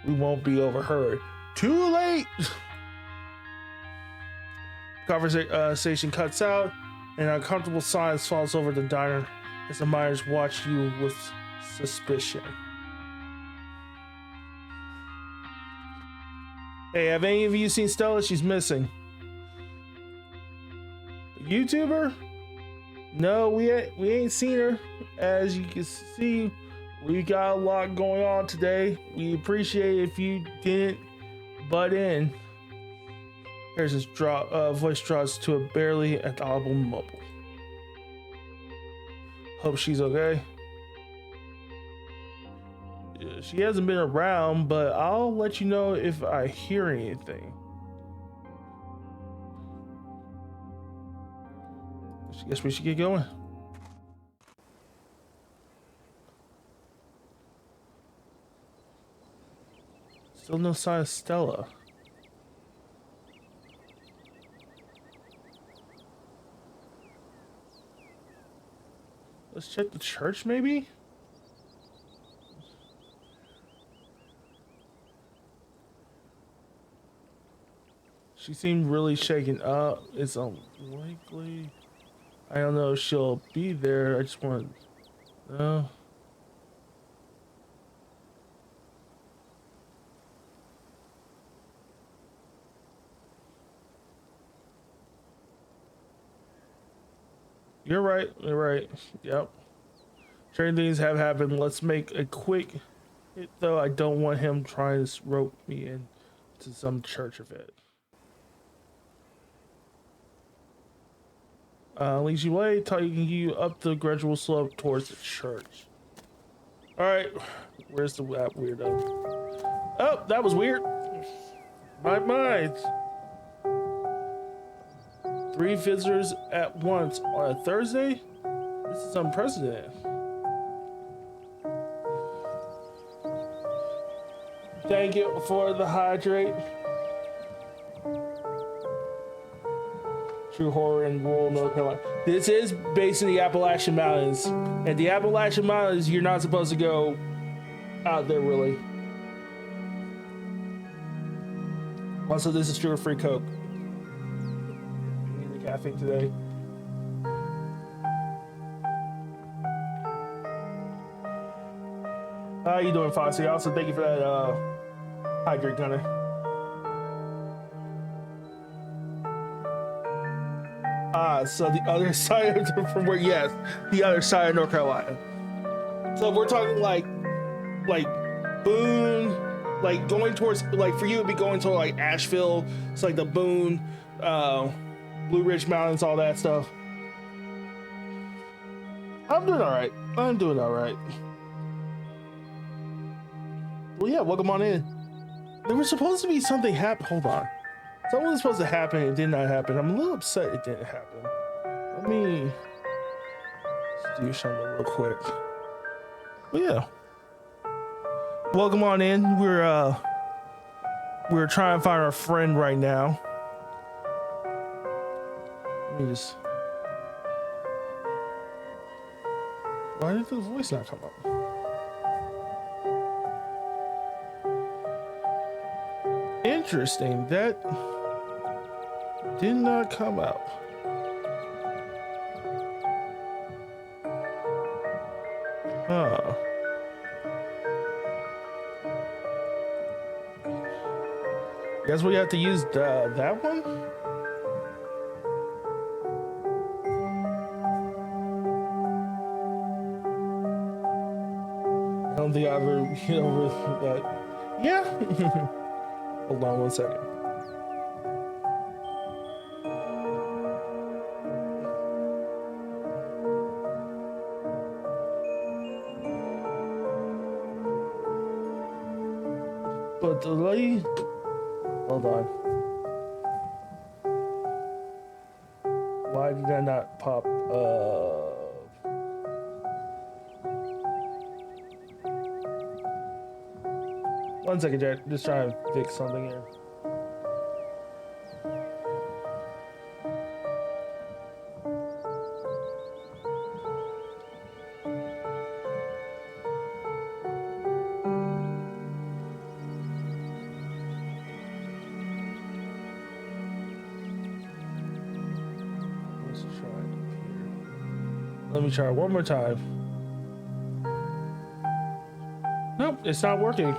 we won't be overheard. Too late. Conversation cuts out, and an uncomfortable silence falls over the diner as the miners watch you with suspicion. Hey, have any of you seen Stella? She's missing. A YouTuber? No, we ain't seen her. As you can see, we got a lot going on today. We appreciate if you didn't butt in. Here's his voice drops to a barely audible mumble. Hope she's okay. She hasn't been around, but I'll let you know if I hear anything. I guess we should get going. Still no sign of Stella. Let's check the church, maybe? She seemed really shaken up. It's unlikely. I don't know if she'll be there. I just want to know. You're right. You're right. Yep. Certain things have happened. Let's make a quick hit, though. I don't want him trying to rope me into some church event. Leads you way, taking you up the gradual slope towards the church. All right, where's the weirdo? Oh, that was weird. My mind. 3 visitors at once on a Thursday? This is unprecedented. Thank you for the hydrate. True horror in rural North Carolina. This is based in the Appalachian Mountains. And the Appalachian Mountains, you're not supposed to go out there, really. Also, this is sugar-free Coke. Need the caffeine today. How you doing, Foxy? Also, thank you for that hydrate, Gunner. So the other side of from where, yes, the other side of North Carolina. So we're talking like Boone, like going towards, like for you it'd be going to like Asheville. It's like the Boone, Blue Ridge Mountains, all that stuff. I'm doing all right. I'm doing all right. Well, yeah, welcome on in. There was supposed to be something happen. Hold on. Something was supposed to happen. It did not happen. I'm a little upset it didn't happen. Let me do something real quick. But yeah, welcome on in. We're trying to find our friend right now. Let me just. Why did the voice not come up? Interesting. That did not come out. Huh. Guess we have to use that one? I don't think I ever get over that. Yeah. Hold on 1 second. But the lady, hold on. Why did that not pop up? One second, Jack. Just trying to fix something here. Let's try it here. Let me try one more time. Nope, it's not working.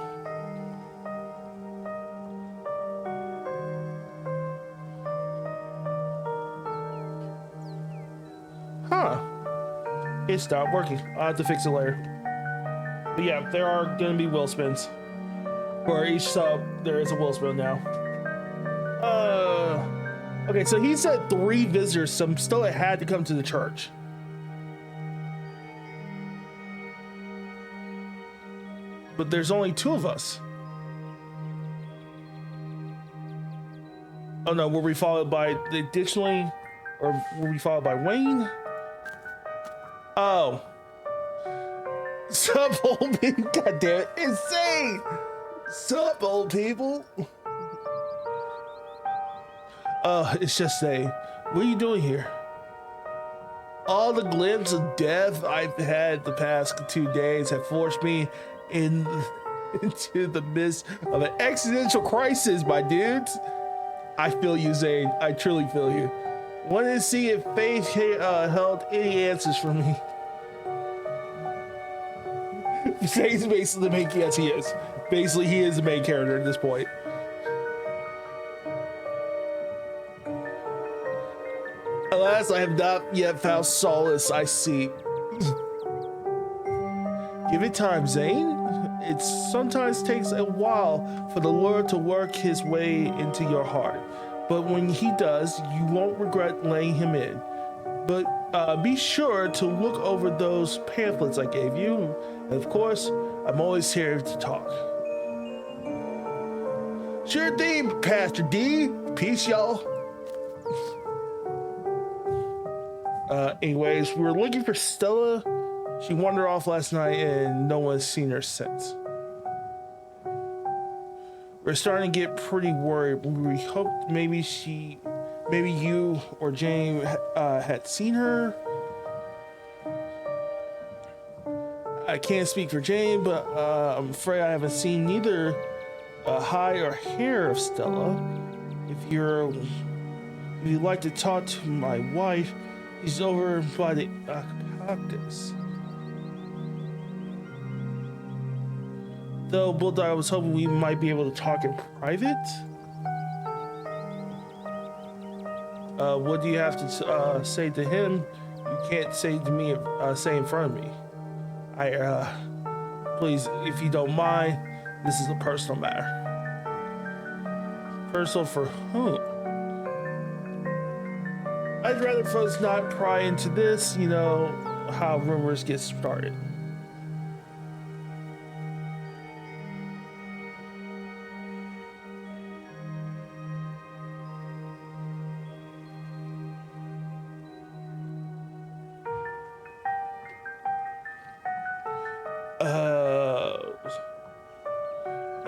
It stopped working. I'll have to fix it later. But yeah, there are gonna be wheel spins. For each sub, there is a wheel spin now. Okay, so he said 3 visitors, so still it had to come to the church. But there's only 2 of us. Oh no, were we followed by additionally, or were we followed by Wayne? Oh. Sup, old people? God damn it. Insane. Sup, old people? It's just saying, what are you doing here? All the glimpses of death I've had the past 2 days have forced me into the midst of an existential crisis, my dudes. I feel you, Zane. I truly feel you. Wanted to see if faith held any answers for me. Zane's basically the main, yes, he is. Basically, he is the main character at this point. Alas, I have not yet found solace, I see. Give it time, Zane. It sometimes takes a while for the Lord to work his way into your heart. But when he does, you won't regret laying him in. But be sure to look over those pamphlets I gave you. And of course, I'm always here to talk. Sure thing, Pastor D. Peace, y'all. Anyways, we were looking for Stella. She wandered off last night and no one's seen her since. We're starting to get pretty worried. We hoped maybe you or Jane had seen her. I can't speak for Jane, but I'm afraid I haven't seen neither hide or hair of Stella. If you'd like to talk to my wife, she's over by the alpacas. Though, Bulldog, I was hoping we might be able to talk in private. What do you have to say to him? You can't say to me, say in front of me. Please, if you don't mind, this is a personal matter. Personal for whom? I'd rather folks not pry into this, you know, how rumors get started.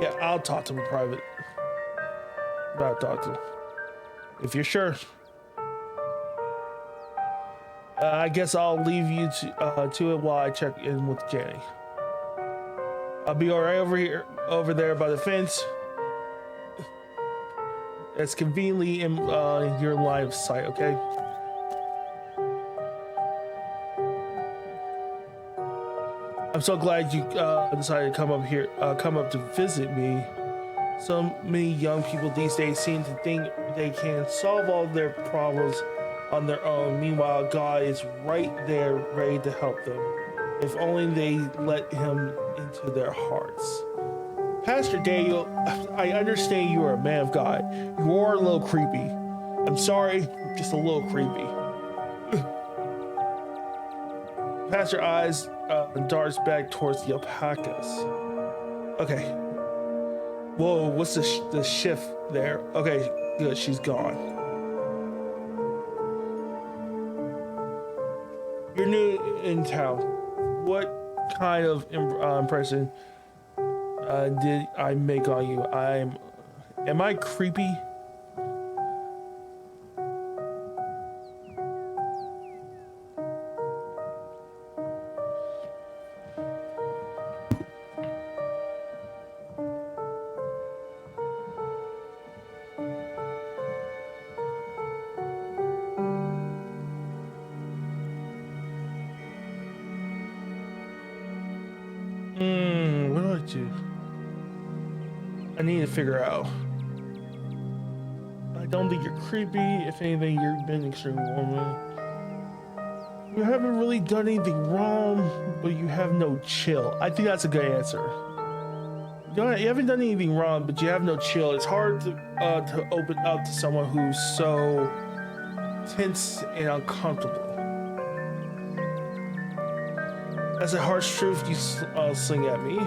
Yeah, I'll talk to him in private. I'll talk to him. If you're sure. I guess I'll leave you to it while I check in with Jenny. I'll be alright over there by the fence. That's conveniently in your line of sight, okay? I'm so glad you decided to come up to visit me. So many young people these days seem to think they can solve all their problems on their own. Meanwhile, God is right there ready to help them, if only they let him into their hearts. Pastor Daniel, I understand you are a man of God. You are a little creepy. I'm sorry, just a little creepy. Pastor eyes darts back towards the alpacas. Okay. Whoa, what's the shift there? Okay, good, she's gone. You're new in town. What kind of impression did I make on you? Am I creepy? What do I do? I need to figure out. I don't think you're creepy. If anything, you've been extremely warm. You haven't really done anything wrong, but you have no chill. I think that's a good answer. You haven't done anything wrong, but you have no chill. It's hard to open up to someone who's so tense and uncomfortable. That's a harsh truth you sling at me.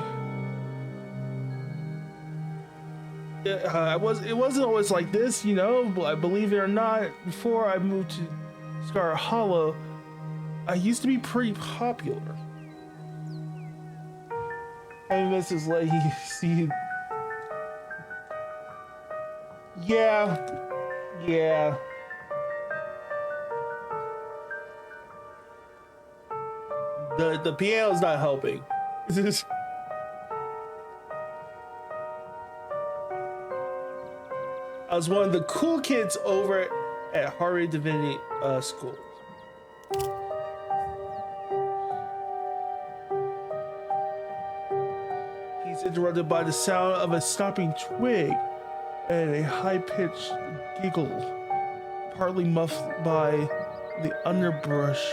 It wasn't always like this, you know, but believe it or not, before I moved to Scarlet Hollow, I used to be pretty popular. I miss his lady, see. Yeah. The piano's not helping. I was one of the cool kids over at Harvard Divinity School. He's interrupted by the sound of a snapping twig and a high-pitched giggle, partly muffled by The underbrush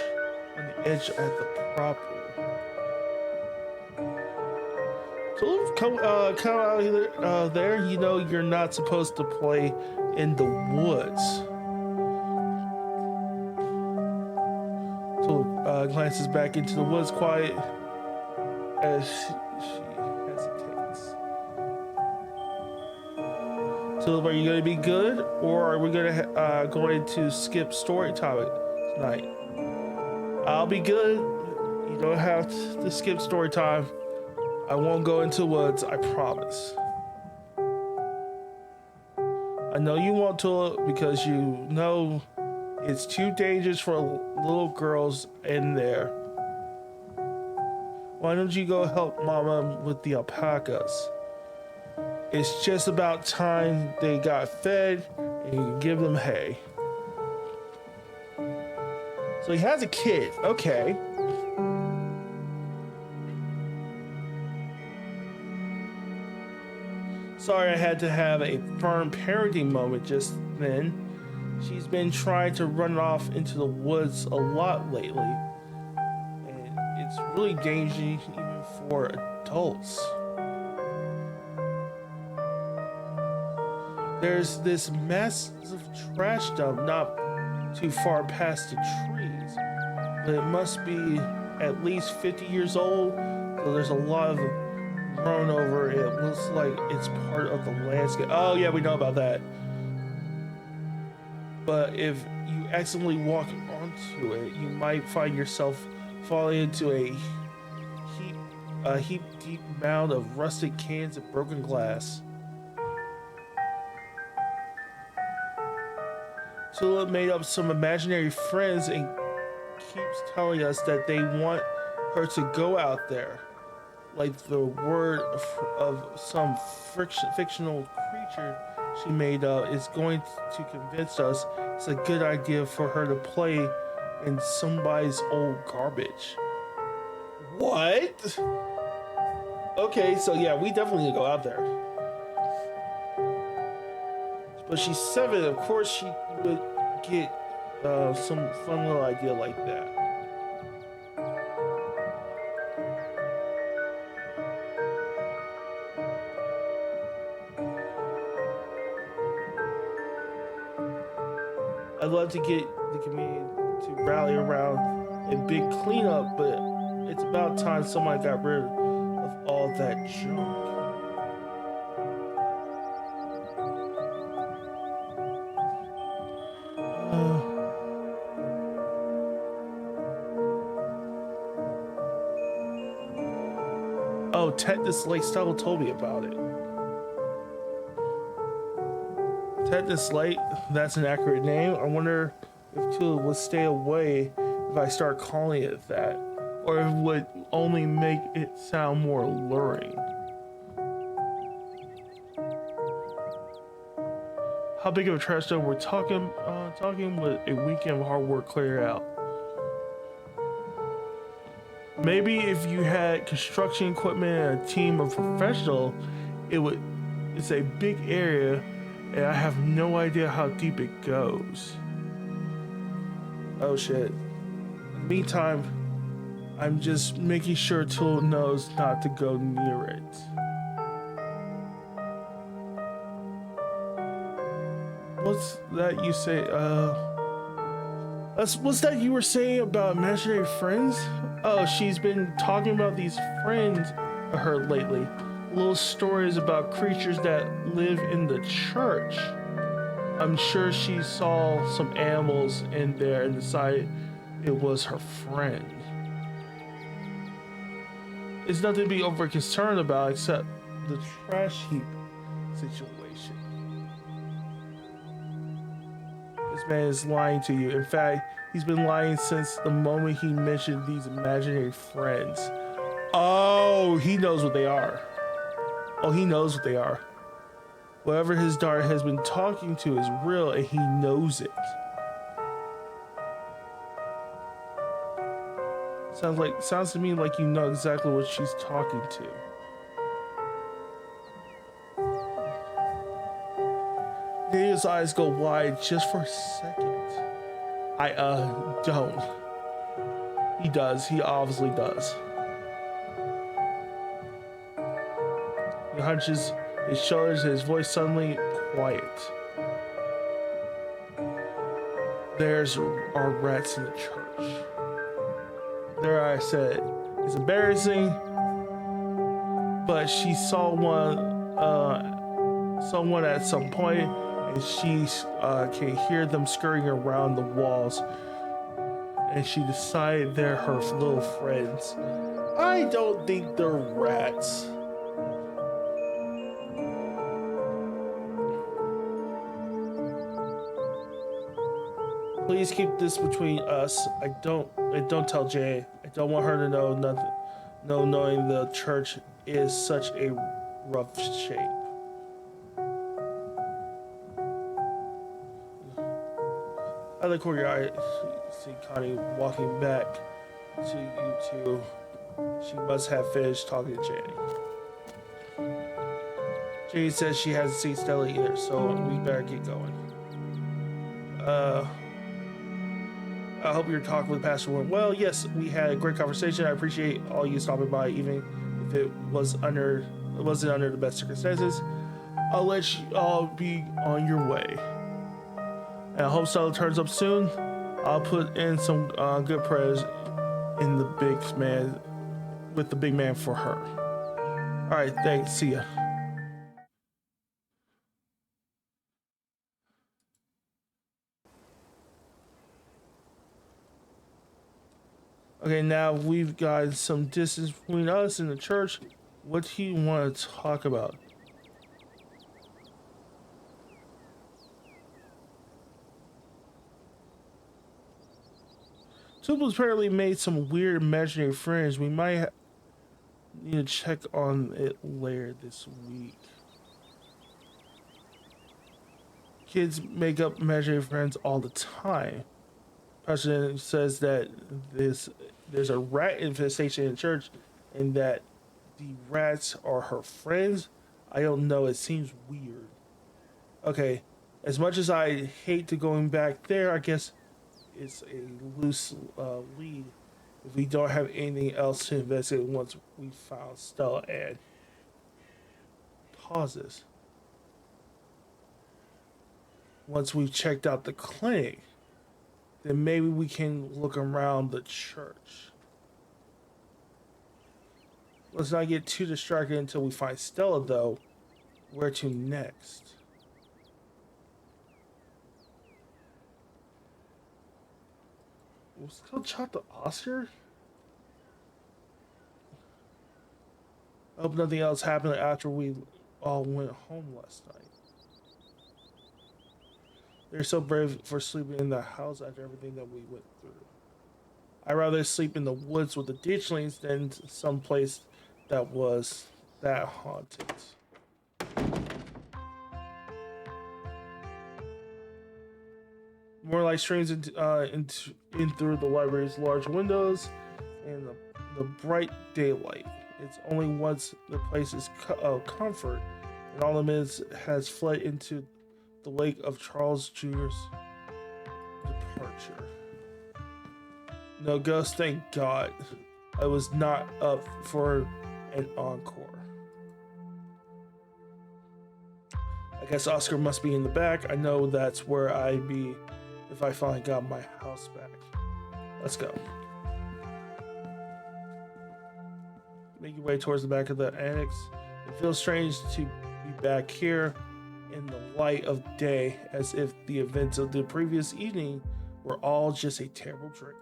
on the edge at the property. So come out there. You know you're not supposed to play in the woods. So glances back into the woods, quiet as she hesitates. So, are you going to be good, or are we going to skip story time tonight? I'll be good. You don't have to skip story time. I won't go into the woods, I promise. I know you want to because you know it's too dangerous for little girls in there. Why don't you go help Mama with the alpacas? It's just about time they got fed and you can give them hay. So he has a kid, okay. Sorry I had to have a firm parenting moment just then. She's been trying to run off into the woods a lot lately. And it's really dangerous even for adults. There's this massive trash dump not too far past the trees. But it must be at least 50 years old. So there's a lot of grown over. It looks like it's part of the landscape. Oh yeah, we know about that. But if you accidentally walk onto it, you might find yourself falling into a heap deep mound of rusted cans and broken glass. Tula made up some imaginary friends and keeps telling us that they want her to go out there. Like the word of some fictional creature she made up is going to convince us it's a good idea for her to play in somebody's old garbage. What? Okay, so yeah, we definitely need to go out there. But she's 7, of course she would get some fun little idea like that. I'd love to get the community to rally around a big cleanup, but it's about time somebody got rid of all that junk. Oh, Tetanus Lake Stubble told me about it. Tetanus Lake, that's an accurate name. I wonder if Tula would stay away if I start calling it that, or if it would only make it sound more alluring. How big of a trash dump we're talking with a weekend of hard work clear out. Maybe if you had construction equipment and a team of professionals, it's a big area and I have no idea how deep it goes. Oh shit. In the meantime, I'm just making sure Tool knows not to go near it. What's that you say? What's that you were saying about imaginary friends? Oh, she's been talking about these friends of her lately. Little stories about creatures that live in the church. I'm sure she saw some animals in there and decided it was her friend. It's nothing to be over concerned about except the trash heap situation. This man is lying to you. In fact, he's been lying since the moment he mentioned these imaginary friends. Oh, he knows what they are. Oh, he knows what they are. Whatever his daughter has been talking to is real and he knows it. Sounds to me like you know exactly what she's talking to. Daniel's eyes go wide just for a second. I don't. He does. He obviously does. He hunches his shoulders, his voice suddenly quiet. There's our rats in the church. There I said, it's embarrassing, but she saw someone at some point, and she can hear them scurrying around the walls, and she decided they're her little friends. I don't think they're rats. Please keep this between us. I don't tell Jay. I don't want her to know nothing. No, knowing the church is such a rough shape. Out of the courtyard, you see Connie walking back to you two. She must have finished talking to Jay. Jay says she hasn't seen Stella either, so we better get going. I hope your talk with Pastor went well. Yes, we had a great conversation. I appreciate all you stopping by, even if it wasn't under the best circumstances. I'll let you all be on your way. And I hope Stella turns up soon. I'll put in some good prayers in the big man for her. All right, thanks. See ya. Okay, now we've got some distance between us and the church. What do you want to talk about? Tuples apparently made some weird imaginary friends. We might need to check on it later this week. Kids make up imaginary friends all the time. President says that there's a rat infestation in church and that the rats are her friends. I don't know, it seems weird. Okay, as much as I hate to going back there, I guess it's a loose lead if we don't have anything else to investigate once we found Stella and pauses. Once we've checked out the clinic, then maybe we can look around the church. Let's not get too distracted until we find Stella, though. Where to next? We'll still chat to Oscar? I hope nothing else happened after we all went home last night. They're so brave for sleeping in the house after everything that we went through. I'd rather sleep in the woods with the ditchlings than someplace that was that haunted. More light streams in through the library's large windows and the bright daylight. It's only once the place is comfort and all the minutes has fled into the wake of Charles Jr.'s departure. No ghost, thank God. I was not up for an encore. I guess Oscar must be in the back. I know that's where I'd be if I finally got my house back. Let's go. Make your way towards the back of the annex. It feels strange to be back here in the light of day, as if the events of the previous evening were all just a terrible dream.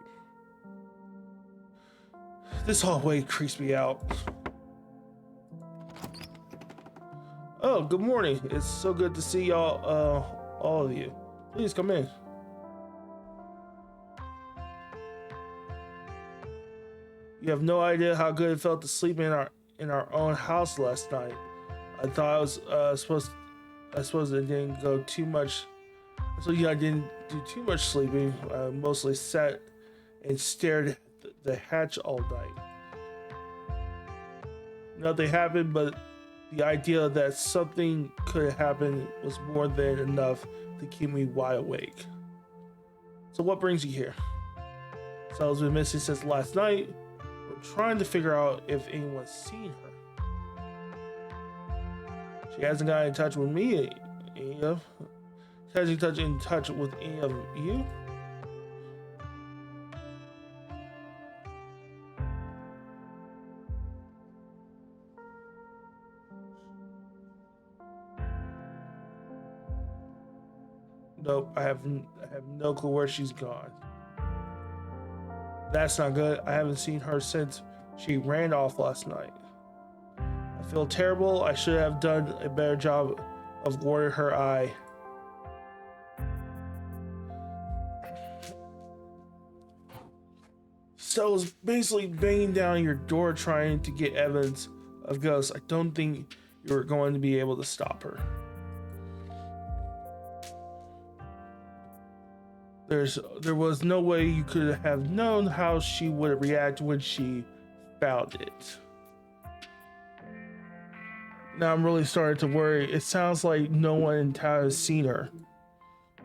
This hallway creeps me out. Oh, good morning. It's so good to see y'all, all of you. Please come in. You have no idea how good it felt to sleep in our own house last night. I thought I was I suppose I didn't go too much. So yeah, I didn't do too much sleeping. I mostly sat and stared at the hatch all night. Nothing happened, but the idea that something could happen was more than enough to keep me wide awake. So what brings you here? Sal's been missing since last night. We're trying to figure out if anyone's seen her. She hasn't got in touch with me. She hasn't got in touch with any of you. Nope, I have no clue where she's gone. That's not good. I haven't seen her since she ran off last night. I feel terrible. I should have done a better job of guarding her eye. Stella's basically banging down your door trying to get evidence of ghosts. I don't think you're going to be able to stop her. There was no way you could have known how she would react when she found it. Now I'm really starting to worry. It sounds like no one in town has seen her.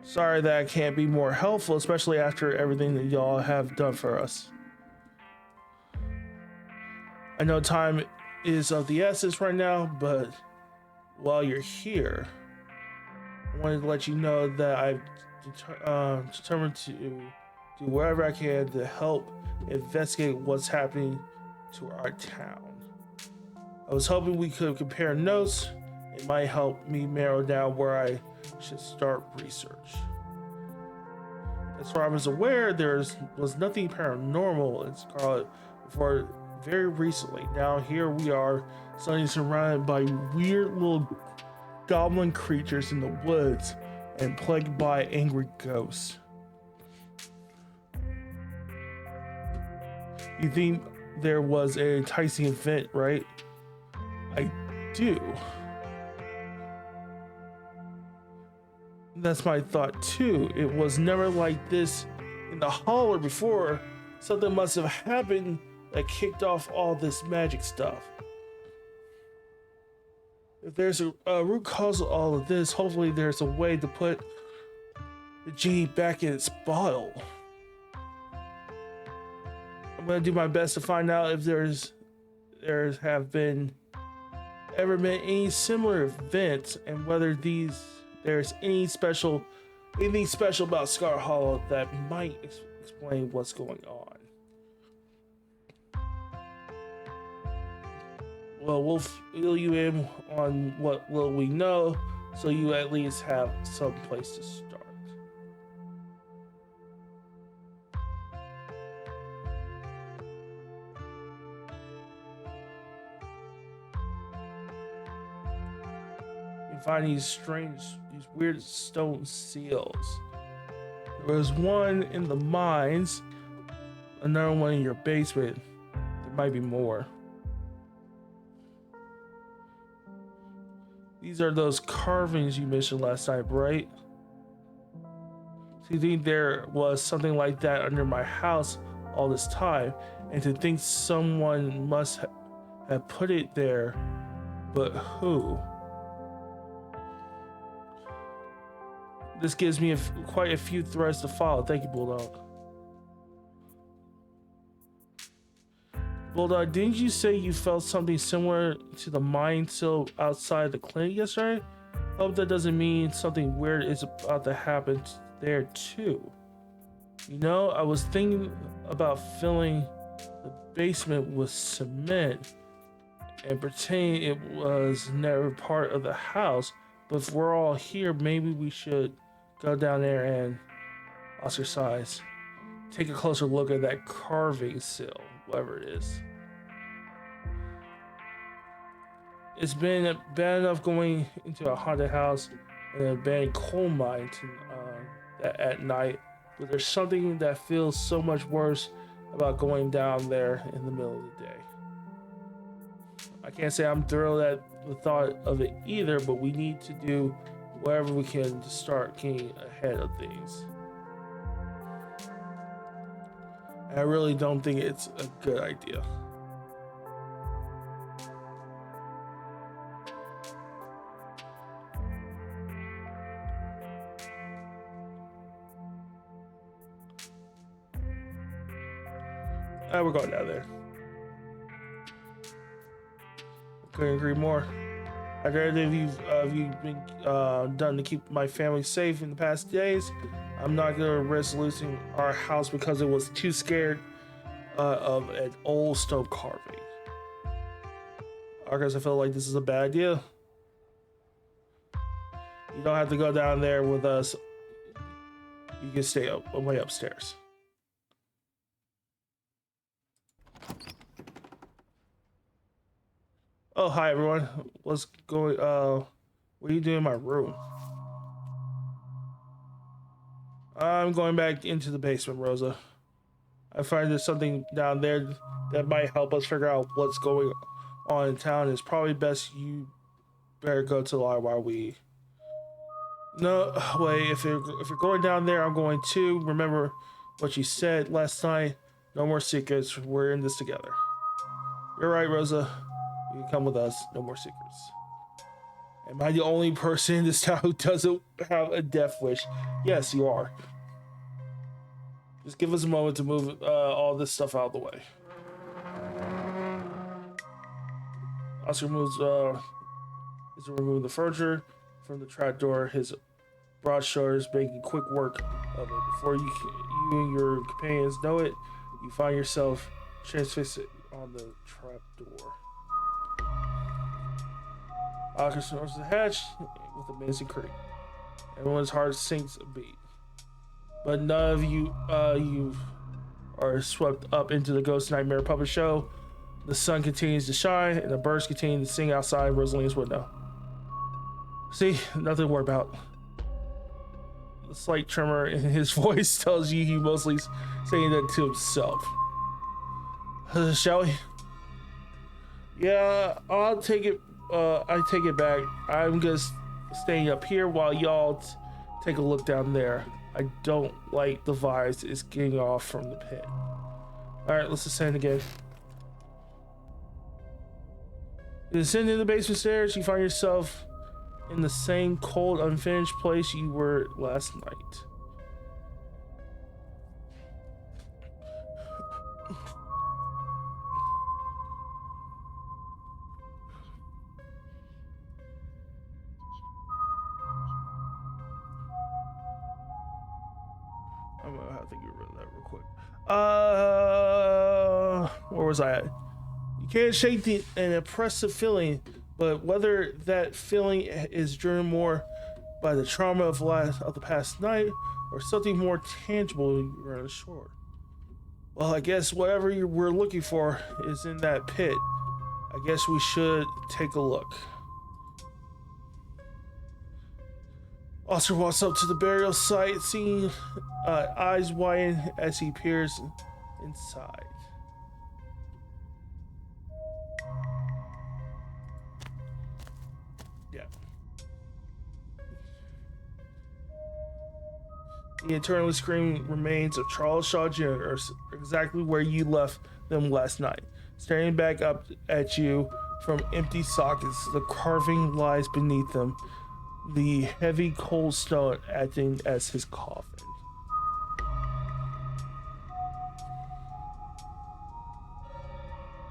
Sorry that I can't be more helpful, especially after everything that y'all have done for us. I know time is of the essence right now, but while you're here, I wanted to let you know that I've determined to do whatever I can to help investigate what's happening to our town. I was hoping we could compare notes. It might help me narrow down where I should start research. As far as I was aware, there was nothing paranormal in Scarlet before very recently. Now here we are, suddenly surrounded by weird little goblin creatures in the woods and plagued by angry ghosts. You think there was an enticing event, right? I do. That's my thought too. It was never like this in the holler before. Something must have happened that kicked off all this magic stuff. If there's a root cause of all of this, hopefully there's a way to put the genie back in its bottle. I'm gonna do my best to find out if there have been ever been any similar events and whether there's anything special about Scarlet Hollow that might explain what's going on. Well, we'll fill you in on what little we know, so you at least have some place to start. You find these weird stone seals. There was one in the mines, another one in your basement. There might be more. These are those carvings you mentioned last night, right? So you think there was something like that under my house all this time, and to think someone must have put it there, but who? This gives me quite a few threads to follow. Thank you, Bulldog. Bulldog, didn't you say you felt something similar to the mine sill outside the clinic yesterday? Hope that doesn't mean something weird is about to happen there too. You know, I was thinking about filling the basement with cement and pretending it was never part of the house, but if we're all here, maybe we should go down there and ostracize. Take a closer look at that carving sill, whatever it is. It's been bad enough going into a haunted house and an abandoned coal mine at night, but there's something that feels so much worse about going down there in the middle of the day. I can't say I'm thrilled at the thought of it either, but we need to do whatever we can to start getting ahead of things. I really don't think it's a good idea. We're going down there. Couldn't agree more. After everything you've been done to keep my family safe in the past days, I'm not gonna risk losing our house because it was too scared of an old stone carving. I guess I feel like this is a bad idea. You don't have to go down there with us. You can stay way upstairs. Oh, hi everyone. What's going? What are you doing in my room? I'm going back into the basement, Rosa. I find there's something down there that might help us figure out what's going on in town. It's probably best you better go to the library while we. No, wait. If you're going down there, I'm going too. Remember what you said last night. No more secrets. We're in this together. You're right, Rosa. You can come with us. No more secrets. Am I the only person in this town who doesn't have a death wish? Yes, you are. Just give us a moment to move all this stuff out of the way. Oscar moves is removing the furniture from the trapdoor. His broad shoulders making quick work of it. Before you and your companions know it, you find yourself transfixed on the trapdoor. Oscar snores the hatch with a menacing creak. Everyone's heart sinks a beat. But none of you are swept up into the Ghost Nightmare puppet show. The sun continues to shine, and the birds continue to sing outside Rosalina's window. See, nothing to worry about. The slight tremor in his voice tells you he mostly saying that to himself. Shall we? Yeah, I'll take it. I take it back. I'm just staying up here while y'all take a look down there. I don't like the vibes it's getting off from the pit. Alright, let's ascend again. You descend in the basement stairs, you find yourself in the same cold, unfinished place you were last night. I'm gonna have to get rid of that real quick. Where was I at? You can't shake an oppressive feeling, but whether that feeling is driven more by the trauma of the past night or something more tangible, you're unsure. Well, I guess whatever we're looking for is in that pit. I guess we should take a look. Oscar walks up to the burial site, seeing eyes widen as he peers inside. Yeah. The eternally screaming remains of Charles Shaw Jr. are exactly where you left them last night, staring back up at you from empty sockets. The carving lies beneath them, the heavy cold stone acting as his coffin.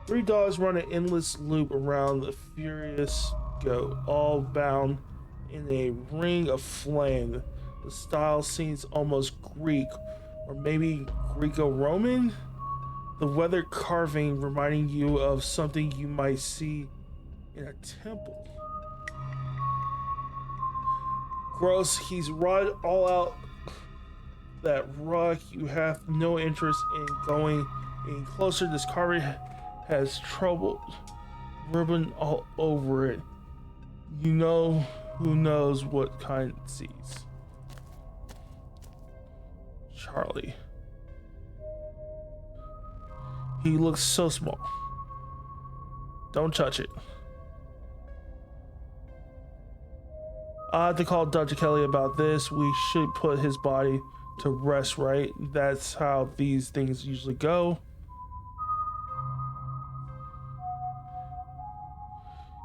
Three dogs run an endless loop around the furious goat, all bound in a ring of flame. The style seems almost Greek, or maybe Greco-Roman. The weathered carving reminding you of something you might see in a temple. Gross, he's rotted all out that rock. You have no interest in going any closer. This carving has troubled ribbon all over it. You know who knows what kind sees. Charlie. He looks so small. Don't touch it. I have to call Dr. Kelly about this. We should put his body to rest, right? That's how these things usually go.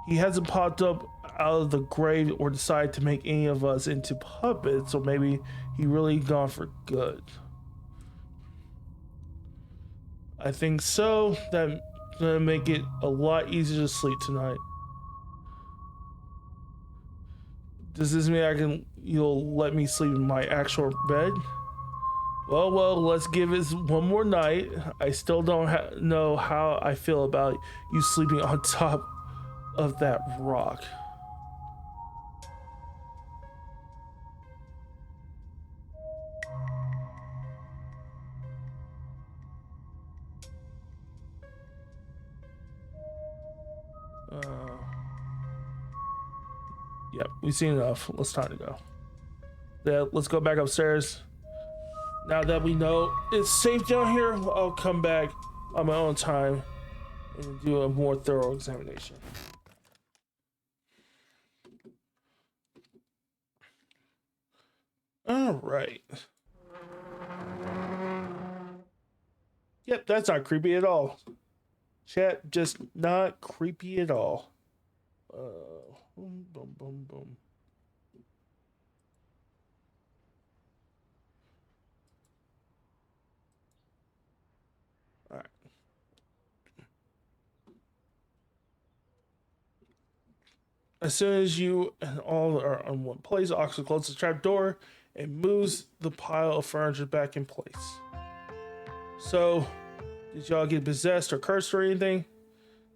He hasn't popped up out of the grave or decided to make any of us into puppets, or maybe he really gone for good. I think so. That's gonna make it a lot easier to sleep tonight. Does this mean you'll let me sleep in my actual bed? Well, let's give it one more night. I still don't know how I feel about you sleeping on top of that rock. Yep, we've seen enough. It's time to go. Yeah, let's go back upstairs. Now that we know it's safe down here, I'll come back on my own time and do a more thorough examination. All right. Yep, that's not creepy at all. Chat, just not creepy at all. Boom, boom, boom, boom. All right. As soon as you and all are on one place, Oxford closes the trap door and moves the pile of furniture back in place. So, did y'all get possessed or cursed or anything?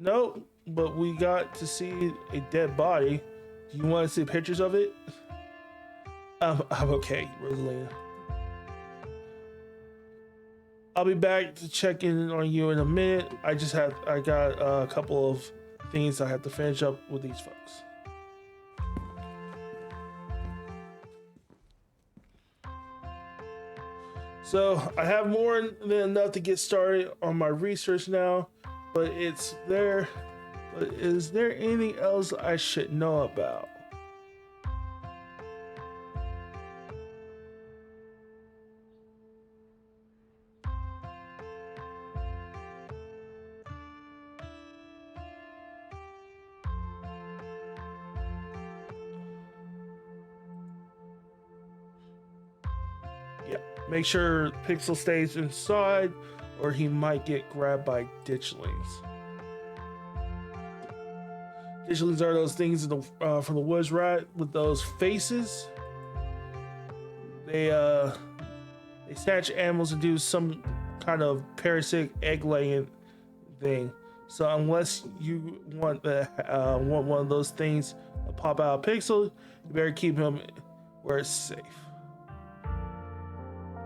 No, but we got to see a dead body. Do you want to see pictures of it? I'm okay, Rosalina. I'll be back to check in on you in a minute. I got a couple of things I have to finish up with these folks. So I have more than enough to get started on my research now, but it's there. But is there anything else I should know about? Yeah, make sure Pixel stays inside or he might get grabbed by ditchlings. Ditchlings are those things from the woods, right? With those faces. They snatch animals and do some kind of parasitic egg laying thing. So unless you want one of those things to pop out of Pixel, you better keep him where it's safe.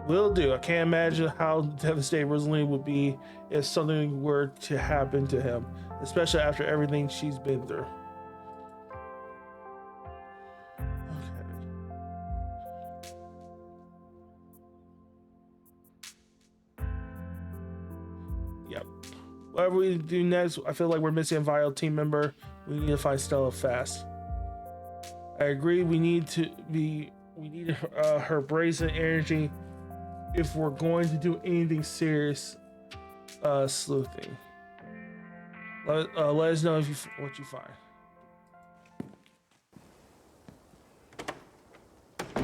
Will do. I can't imagine how devastated Rosaline would be if something were to happen to him, especially after everything she's been through. Yep. Whatever we do next, I feel like we're missing a vital team member. We need to find Stella fast. I agree. We need her brazen energy if we're going to do anything serious sleuthing. Let us know what you find.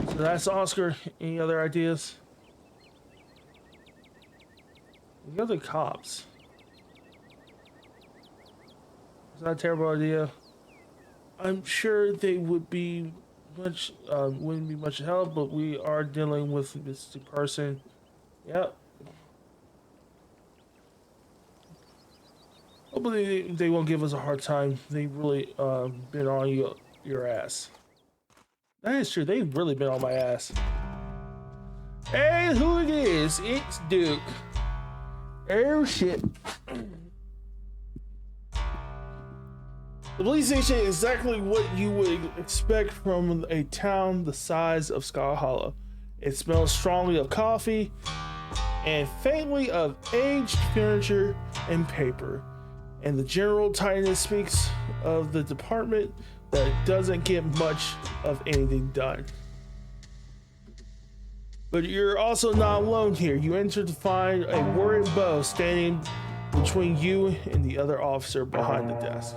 So that's Oscar. Any other ideas? The other cops. Is that a terrible idea? I'm sure they wouldn't be much help, but we are dealing with this person. Yep. Hopefully they won't give us a hard time. They really been on your ass. That is true. They've really been on my ass. Hey, who it is? It's Duke. Oh shit. The police station is exactly what you would expect from a town the size of Scarlet Hollow. It smells strongly of coffee and faintly of aged furniture and paper. And the general tidiness speaks of the department that doesn't get much of anything done. But you're also not alone here. You enter to find a worried Bo standing between you and the other officer behind the desk.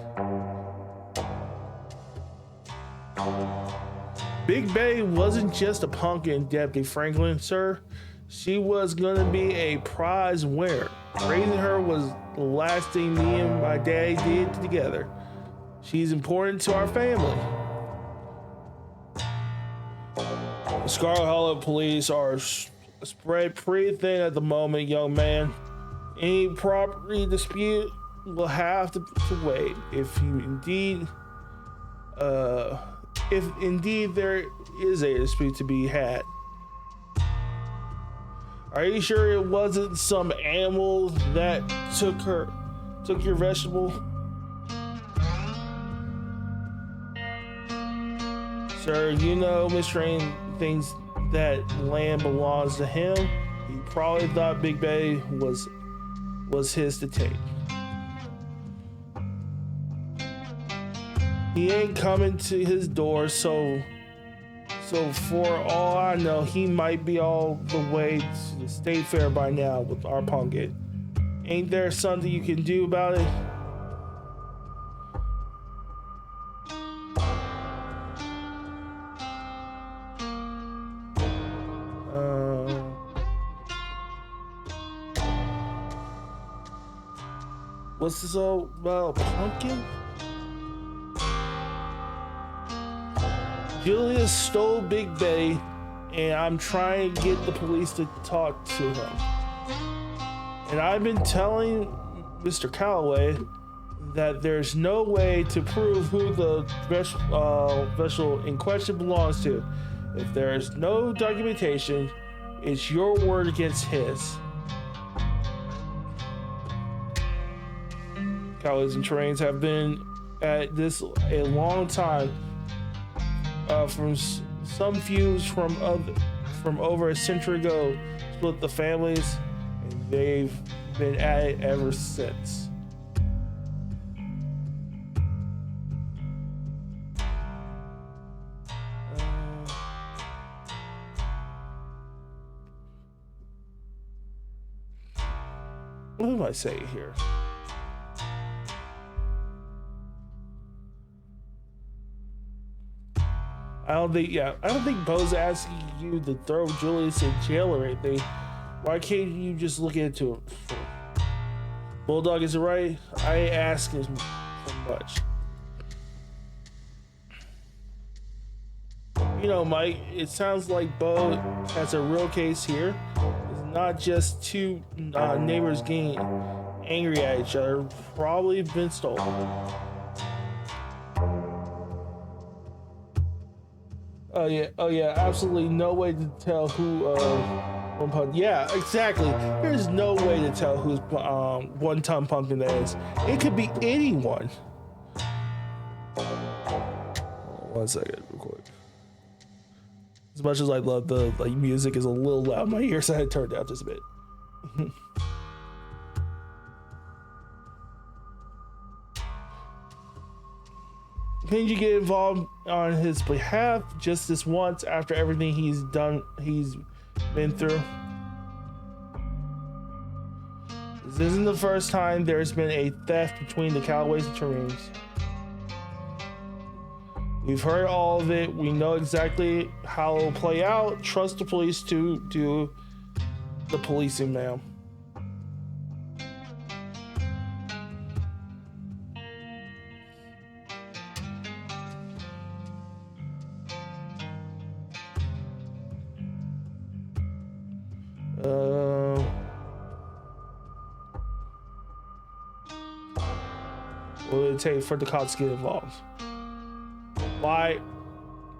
Big Bay wasn't just a punk and Deputy Franklin, sir. She was gonna be a prize winner. Raising her was the last thing me and my dad did together. She's important to our family. The Scarlet Hollow police are spread pretty thin at the moment, young man. Any property dispute will have to wait. If indeed there is a dispute to be had. Are you sure it wasn't some animal that took your vegetable? Sir, you know Mr. Rain thinks that land belongs to him. He probably thought Big Bay was his to take. He ain't coming to his door, so for all I know, he might be all the way to the state fair by now with our pumpkin. Ain't there something you can do about it? What's this all about, pumpkin? Julius stole Big Bay, and I'm trying to get the police to talk to him. And I've been telling Mr. Calloway that there's no way to prove who the vessel in question belongs to. If there is no documentation, it's your word against his. Cowboys and trains have been at this a long time. From some feuds from over a century ago split the families, and they've been at it ever since. What do I say here? I don't think Bo's asking you to throw Julius in jail or anything. Why can't you just look into him? Bulldog, is it right? I ain't asking so much. You know, Mike, it sounds like Bo has a real case here. It's not just two neighbors getting angry at each other. Probably been stolen. Oh yeah, absolutely no way to tell who yeah, exactly. There's no way to tell who's one-ton pumpkin that is. It could be anyone. 1 second, real quick. As much as I love the music is a little loud in my ears, I had turned down just a bit. Can you get involved on his behalf just this once after everything he's been through? This isn't the first time there's been a theft between the Callaways and Terrains. We've heard all of it. We know exactly how it'll play out. Trust the police to do the policing, ma'am. What would it take for the cops to get involved? Why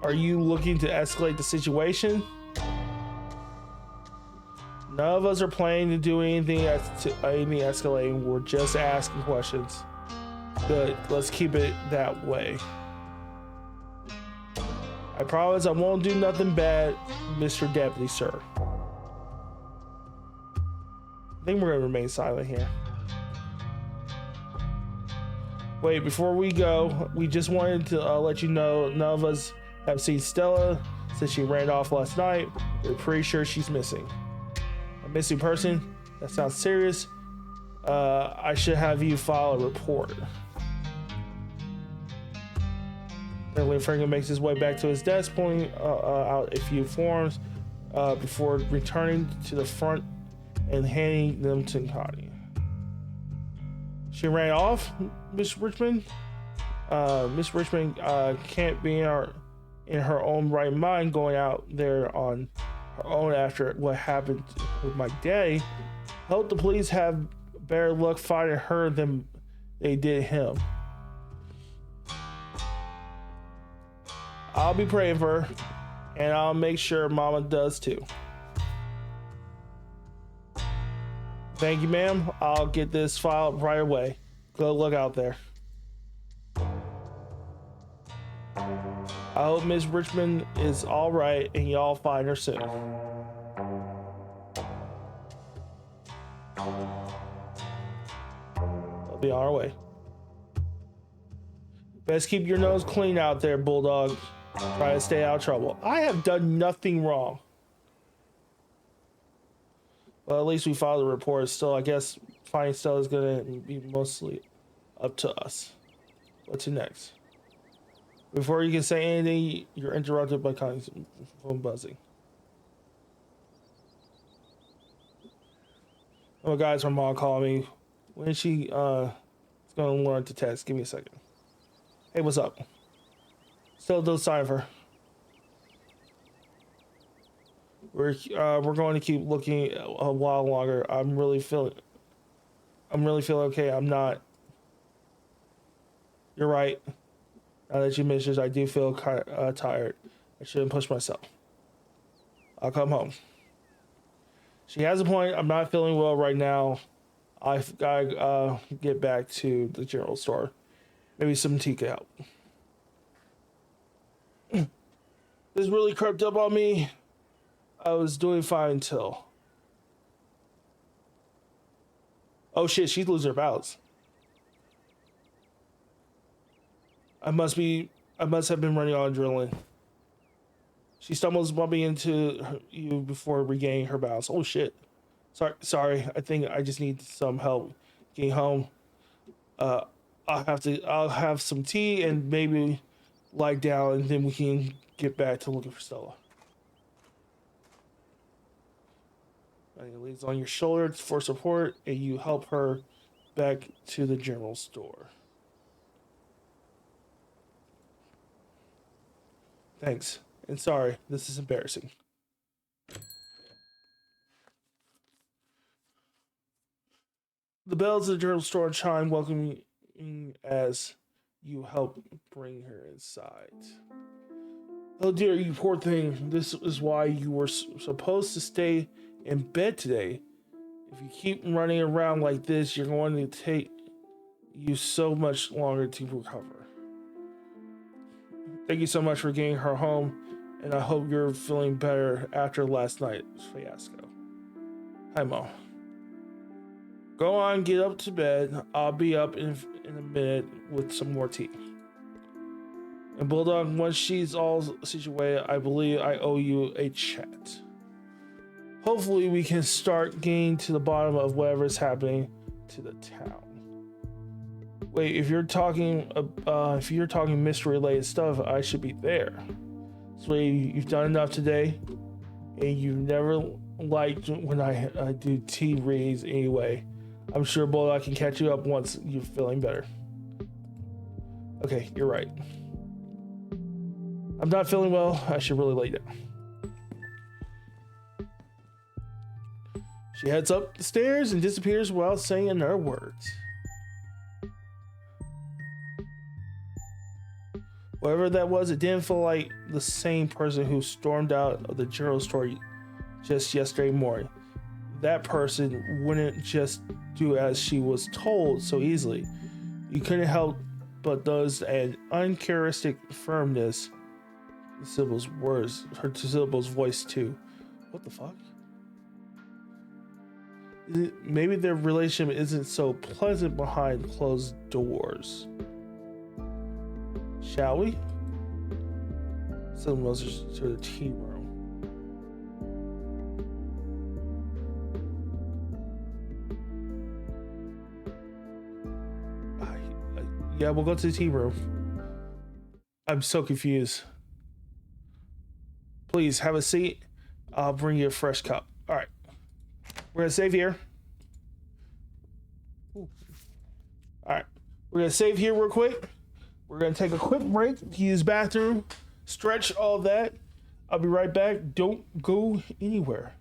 are you looking to escalate the situation? None of us are planning to do anything escalating. We're just asking questions. Good, let's keep it that way. I promise I won't do nothing bad, Mr. Deputy, sir. I think we're gonna remain silent here. Wait, before we go, we just wanted to let you know none of us have seen Stella since she ran off last night. We're pretty sure she's missing. A missing person? That sounds serious. I should have you file a report. Then Franklin makes his way back to his desk, pulling out a few forms before returning to the front and handing them to Connie. She ran off, Miss Richmond. Miss Richmond can't be in her own right mind going out there on her own after what happened with my daddy. Hope the police have better luck finding her than they did him. I'll be praying for her, and I'll make sure Mama does too. Thank you, ma'am. I'll get this filed right away. Good luck out there. I hope Miss Richmond is all right and y'all find her soon. I'll be on our way. Best keep your nose clean out there, Bulldog. Try to stay out of trouble. I have done nothing wrong. Well, at least we filed a report. Still, I guess finding Stella is going to be mostly up to us. What's next? Before you can say anything, you're interrupted by Connie's phone buzzing. Oh, guys, my mom called me. When is she going to learn to text? Give me a second. Hey, what's up? Still no sign of her. We're going to keep looking a while longer. I'm really feeling okay. I'm not. You're right. Now that you mentioned, I do feel kind of tired. I shouldn't push myself. I'll come home. She has a point. I'm not feeling well right now. I've got to get back to the general store. Maybe some tea could help. This really crept up on me. I was doing fine until. Oh shit, she's losing her balance. I must have been running on adrenaline. She stumbles, bumping into you before regaining her balance. Oh shit. Sorry. I think I just need some help getting home. I'll have some tea and maybe lie down, and then we can get back to looking for Stella. He leans on your shoulder for support, and you help her back to the general store. Thanks, and sorry, this is embarrassing. The bells of the general store chime, welcoming as you help bring her inside. Oh dear, you poor thing. This is why you were supposed to stay in bed today. If you keep running around like this, you're going to take you so much longer to recover. Thank you so much for getting her home, and I hope you're feeling better after last night's fiasco. Hi, Mom. Go on, get up to bed. I'll be up in a minute with some more tea. And Bulldog, once she's all situated, I believe I owe you a chat. Hopefully we can start getting to the bottom of whatever's happening to the town. Wait, if you're talking mystery-related stuff, I should be there. So you've done enough today, and you've never liked when I do tea reads anyway. I'm sure, Bulldog, I can catch you up once you're feeling better. Okay, you're right. I'm not feeling well. I should really lay down. She heads up the stairs and disappears without saying another word. Whatever that was, it didn't feel like the same person who stormed out of the general store just yesterday morning. That person wouldn't just do as she was told so easily. You couldn't help but notice an uncharacteristic firmness in Sybil's words, her Sybil's voice too. What the fuck? Maybe their relationship isn't so pleasant behind closed doors. Shall we? Sybil moves to the tea room. Yeah, we'll go to the tea room. I'm so confused. Please have a seat. I'll bring you a fresh cup. All right. We're gonna save here. Ooh. We're gonna save here real quick. We're gonna take a quick break, use bathroom, stretch, all that. I'll be right back. Don't go anywhere.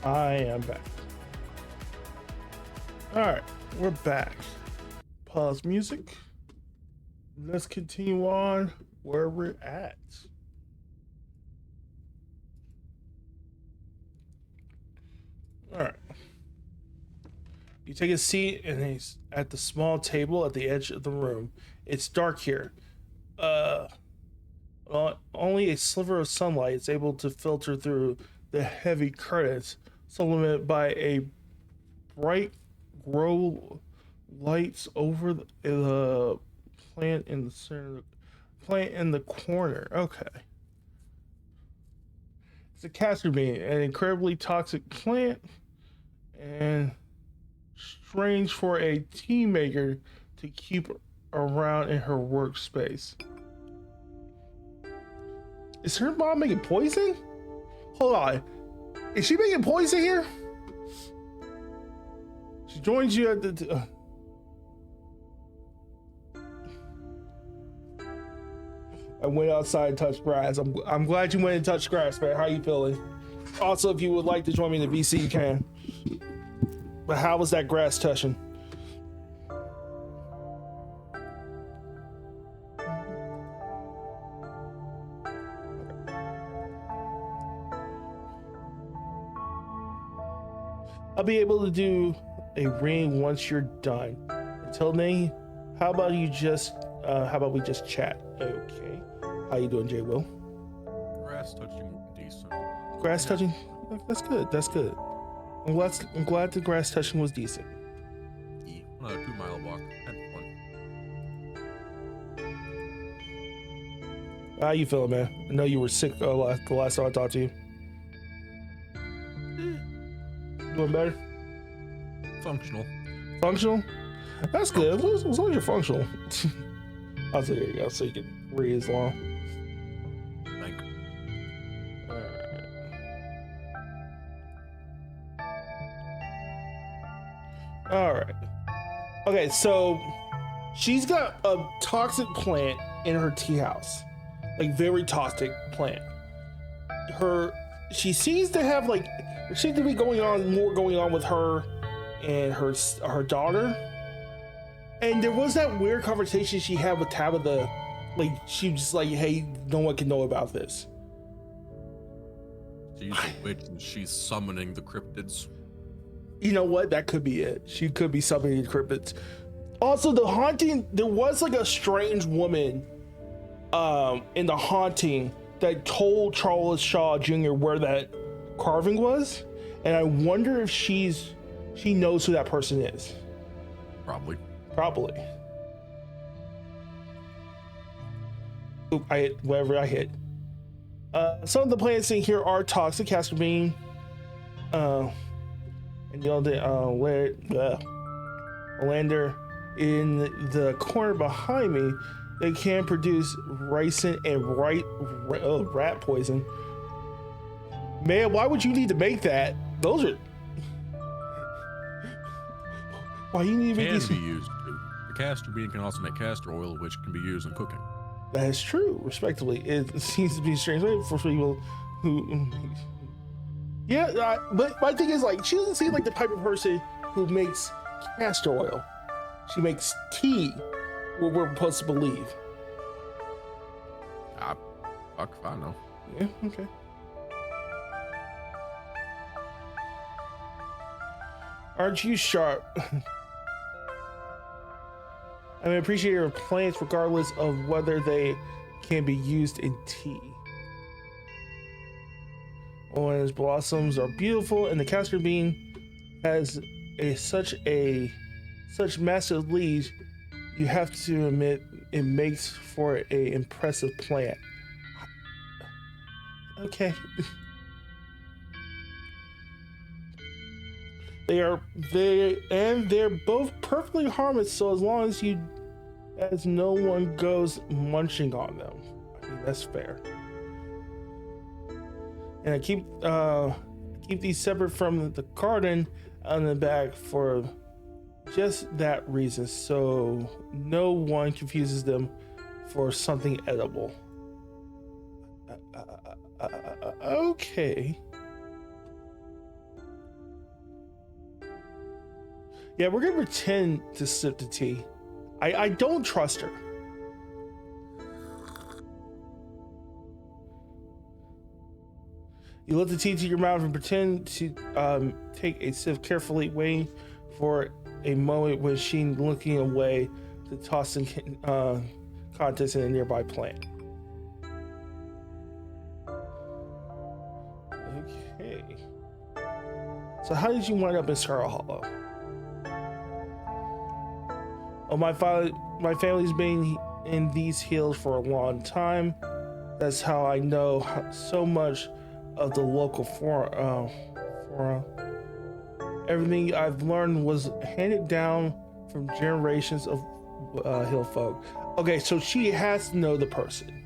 I am back. All right, we're back. Pause music. Let's continue on where we're at. All right. You take a seat and he's at the small table at the edge of the room. It's dark here. Uh, Only a sliver of sunlight is able to filter through the heavy curtains, supplemented by a bright grow lights over the plant in the center. Plant in the corner. Okay. It's a castor bean, an incredibly toxic plant, and strange for a tea maker to keep around in her workspace. Is her mom making poison? Hold on. Is she making poison here? She joins you at the... I went outside and touched grass. I'm glad you went and touched grass, man. How you feeling? Also, if you would like to join me in the VC, you can. But how was that grass touching? I'll be able to do a ring once you're done. Until then, how about we just chat? Okay. How you doing, J. Will? Grass touching decent. Grass touching? That's good. That's good. I'm glad the grass touching was decent. Yeah, on a 2-mile walk. Had fun. How you feeling, man? I know you were sick the last time I talked to you. Doing better? Functional. Functional? That's good. As long as you're functional. I'll say there you go, so you can breathe as long. Thank you. All right. Okay, so she's got a toxic plant in her tea house, like very toxic plant. She seems to have like there seems to be going on with her and her daughter. And there was that weird conversation she had with Tabitha, like she was just like, "Hey, no one can know about this." She's a witch and she's summoning the cryptids. You know what? That could be it. She could be summoning the cryptids. Also, the haunting, there was like a strange woman in the haunting that told Charles Shaw Jr. where that carving was. And I wonder if she knows who that person is. Probably. Oop, I hit whatever I hit. Some of the plants in here are toxic. Castor bean. And you know the Lander in the corner behind me, they can produce ricin and rat poison. Man, why would you need to make that? Those are why you need to make these. Can be used too. The castor bean can also make castor oil, which can be used in cooking. That is true. Respectively, it seems to be a strange way for people who. Yeah, but my thing is, like, she doesn't seem like the type of person who makes castor oil. She makes tea, what we're supposed to believe. Fuck if I know. Yeah, okay. Aren't you sharp? I mean, appreciate your plants regardless of whether they can be used in tea. Orange blossoms are beautiful, and the castor bean has such massive leaves. You have to admit, it makes for a impressive plant. Okay. They're both perfectly harmless, so as long as no one goes munching on them. I mean, that's fair. And I keep these separate from the carton on the back for just that reason, so no one confuses them for something edible. Okay. Yeah, we're gonna pretend to sip the tea. I don't trust her. You let the tea to your mouth and pretend to take a sip carefully, waiting for a moment when she's looking away to toss some contents in a nearby plant. Okay. So how did you wind up in Scarlet Hollow? Oh, my family's been in these hills for a long time. That's how I know so much of the local flora. Everything I've learned was handed down from generations of hill folk. Okay, so she has to know the person.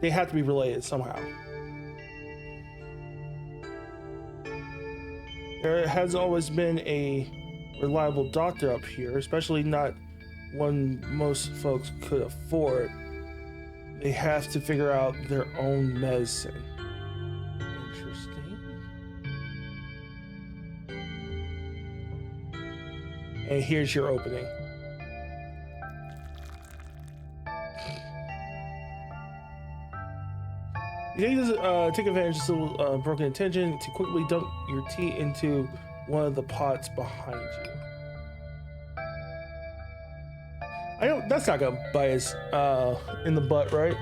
They have to be related somehow. There has always been a reliable doctor up here, especially not one most folks could afford. They have to figure out their own medicine. Interesting. And here's your opening. Take advantage of the broken attention to quickly dump your tea into one of the pots behind you. That's not gonna bite us in the butt, right?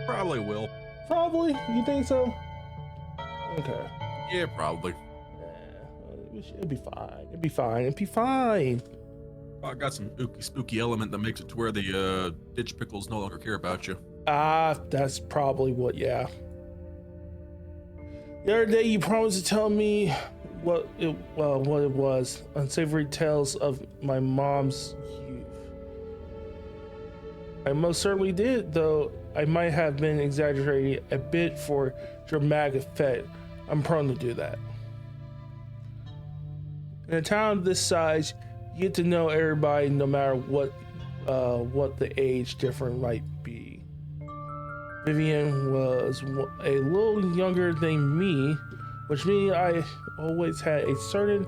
Probably will. Probably. You think so? Okay. Yeah, probably. It'd be fine. It'd be fine. It'd be fine. I got some spooky element that makes it to where the ditch pickles no longer care about you. That's probably what, yeah. The other day you promised to tell me what it was. Unsavory tales of my mom's youth. I most certainly did, though I might have been exaggerating a bit for dramatic effect. I'm prone to do that. In a town this size, you get to know everybody no matter what the age difference might be. Vivian was a little younger than me, which means I always had a certain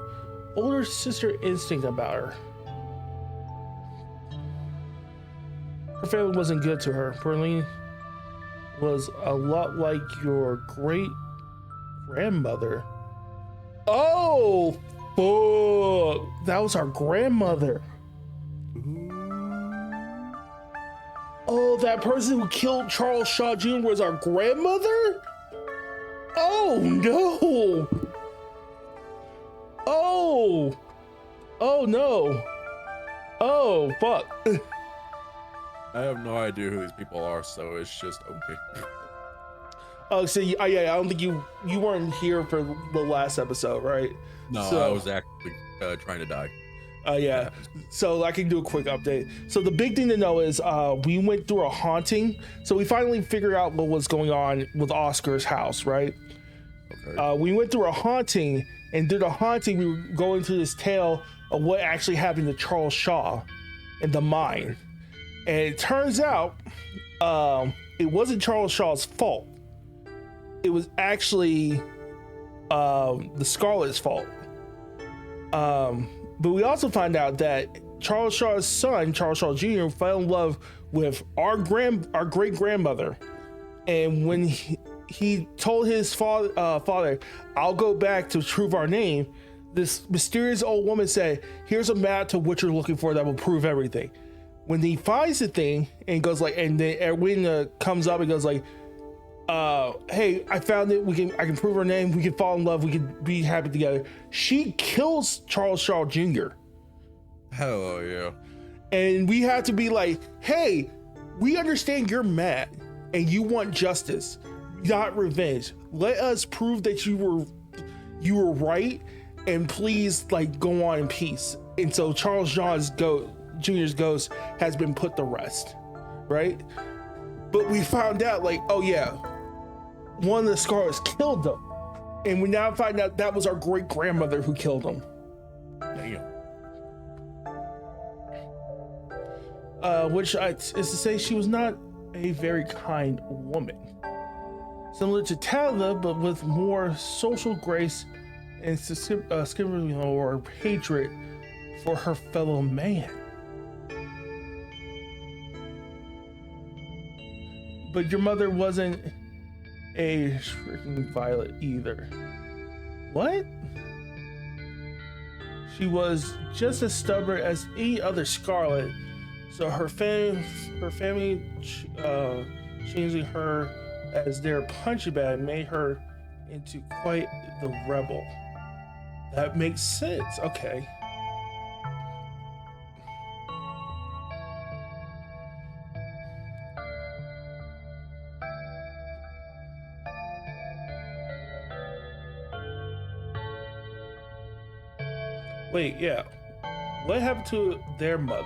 older sister instinct about her. Her family wasn't good to her. Berlin was a lot like your great grandmother. Oh, fuck. That was our grandmother. Oh, that person who killed Charles Shaw Jr. was our grandmother? Oh, no. Oh. Oh, no. Oh, fuck. I have no idea who these people are, so it's just okay. Oh, so yeah, I don't think you weren't here for the last episode, right? No, so, I was actually trying to die. Yeah. So I can do a quick update. So the big thing to know is we went through a haunting. So we finally figured out what was going on with Oscar's house, right? Okay. We went through a haunting, and through the haunting, we were going through this tale of what actually happened to Charles Shaw in the mine. And it turns out it wasn't Charles Shaw's fault. It was actually the Scarlet's fault. But we also find out that Charles Shaw's son, Charles Shaw Jr., fell in love with our great grandmother, and when he told his father, "I'll go back to prove our name," this mysterious old woman said, "Here's a map to what you're looking for that will prove everything." When he finds the thing and goes like, and then Erwin comes up and goes like, "Hey, I found it. I can prove her name. We can fall in love. We can be happy together." She kills Charles Shaw Jr. Hell yeah. And we have to be like, "Hey, we understand you're mad and you want justice, not revenge. Let us prove that you were right, and please, like, go on in peace." And so Charles Jr.'s ghost has been put to rest, right? But we found out, like, oh yeah, one of the Scarlets killed them, and we now find out that was our great grandmother who killed them. Damn. Which is to say, she was not a very kind woman, similar to Tala, but with more social grace and or hatred for her fellow man. But your mother wasn't a freaking violet either. What? She was just as stubborn as any other Scarlet, so her family choosing her as their punching bag made her into quite the rebel. That makes sense. Okay. Wait, yeah. What happened to their mother?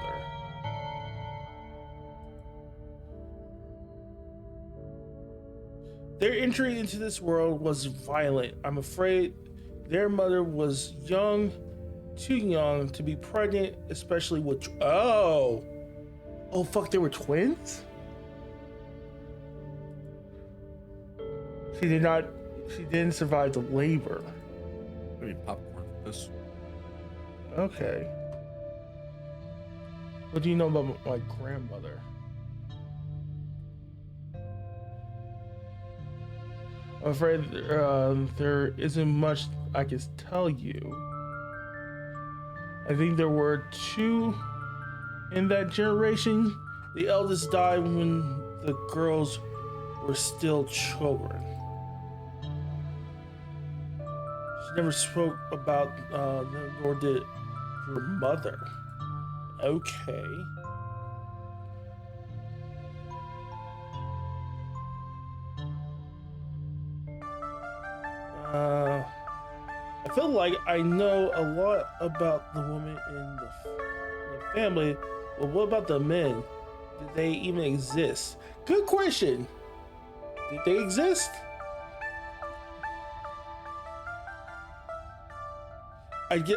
Their entry into this world was violent. I'm afraid their mother was young, too young to be pregnant, especially with. Oh fuck, they were twins? She didn't survive the labor. I mean, popcorn for this. Okay. What do you know about my grandmother? I'm afraid there isn't much I can tell you. I think there were two in that generation. The eldest died when the girls were still children. She never spoke about them, nor did your mother. Okay. I feel like I know a lot about the woman in the family, but what about the men? Did they even exist? Good question. Did they exist?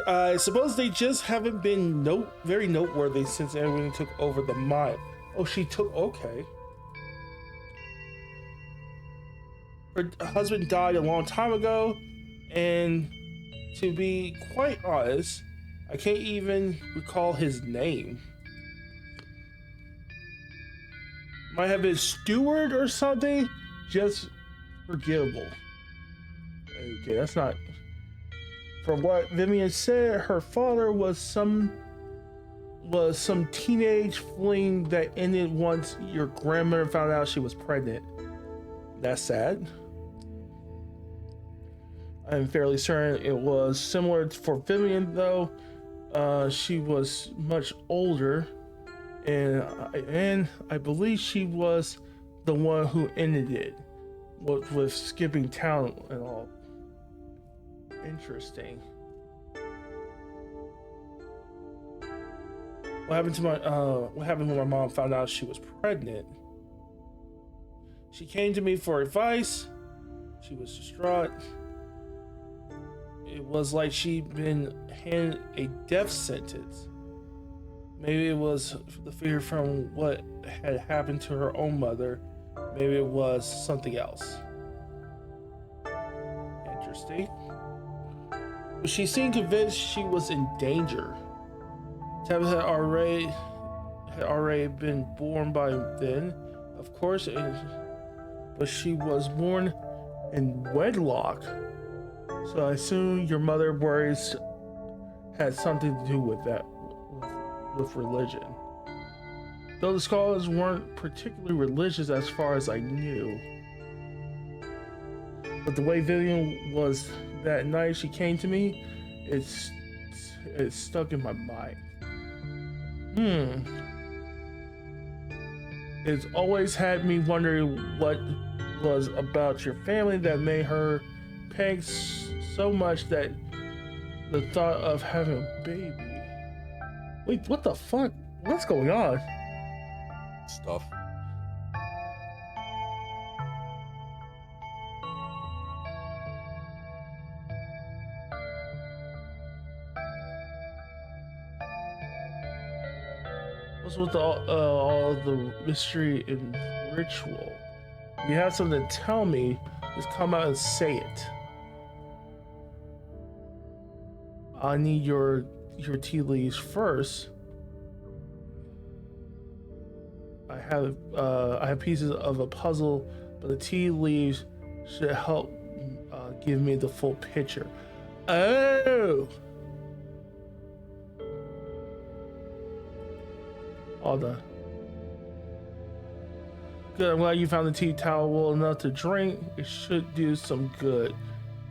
I suppose they just haven't been very noteworthy since everyone took over the mine. Oh, she took. Okay. Her husband died a long time ago, and to be quite honest, I can't even recall his name. Might have been Stewart or something. Just forgivable. Okay, that's not. From what Vivian said, her father was some teenage fling that ended once your grandmother found out she was pregnant. That's sad. I'm fairly certain it was similar for Vivian, though. She was much older, and I believe she was the one who ended it with skipping town and all. Interesting. What happened when my mom found out she was pregnant? She came to me for advice. She was distraught. It was like she'd been handed a death sentence. Maybe it was the fear from what had happened to her own mother. Maybe it was something else. Interesting. But she seemed convinced she was in danger. Tabitha had already been born by then, of course, but she was born in wedlock. So I assume your mother worries had something to do with that, with religion. Though the scholars weren't particularly religious as far as I knew. But the way Vivian was that night she came to me, it's stuck in my mind. It's always had me wondering what was about your family that made her panic so much that the thought of having a baby. Wait, what the fuck? What's going on? Stuff. What's with all the mystery and ritual? If you have something to tell me, just come out and say it. I need your tea leaves first. I have pieces of a puzzle, but the tea leaves should help give me the full picture. Oh, all the good. I'm glad you found the tea towel well enough to drink. It should do some good.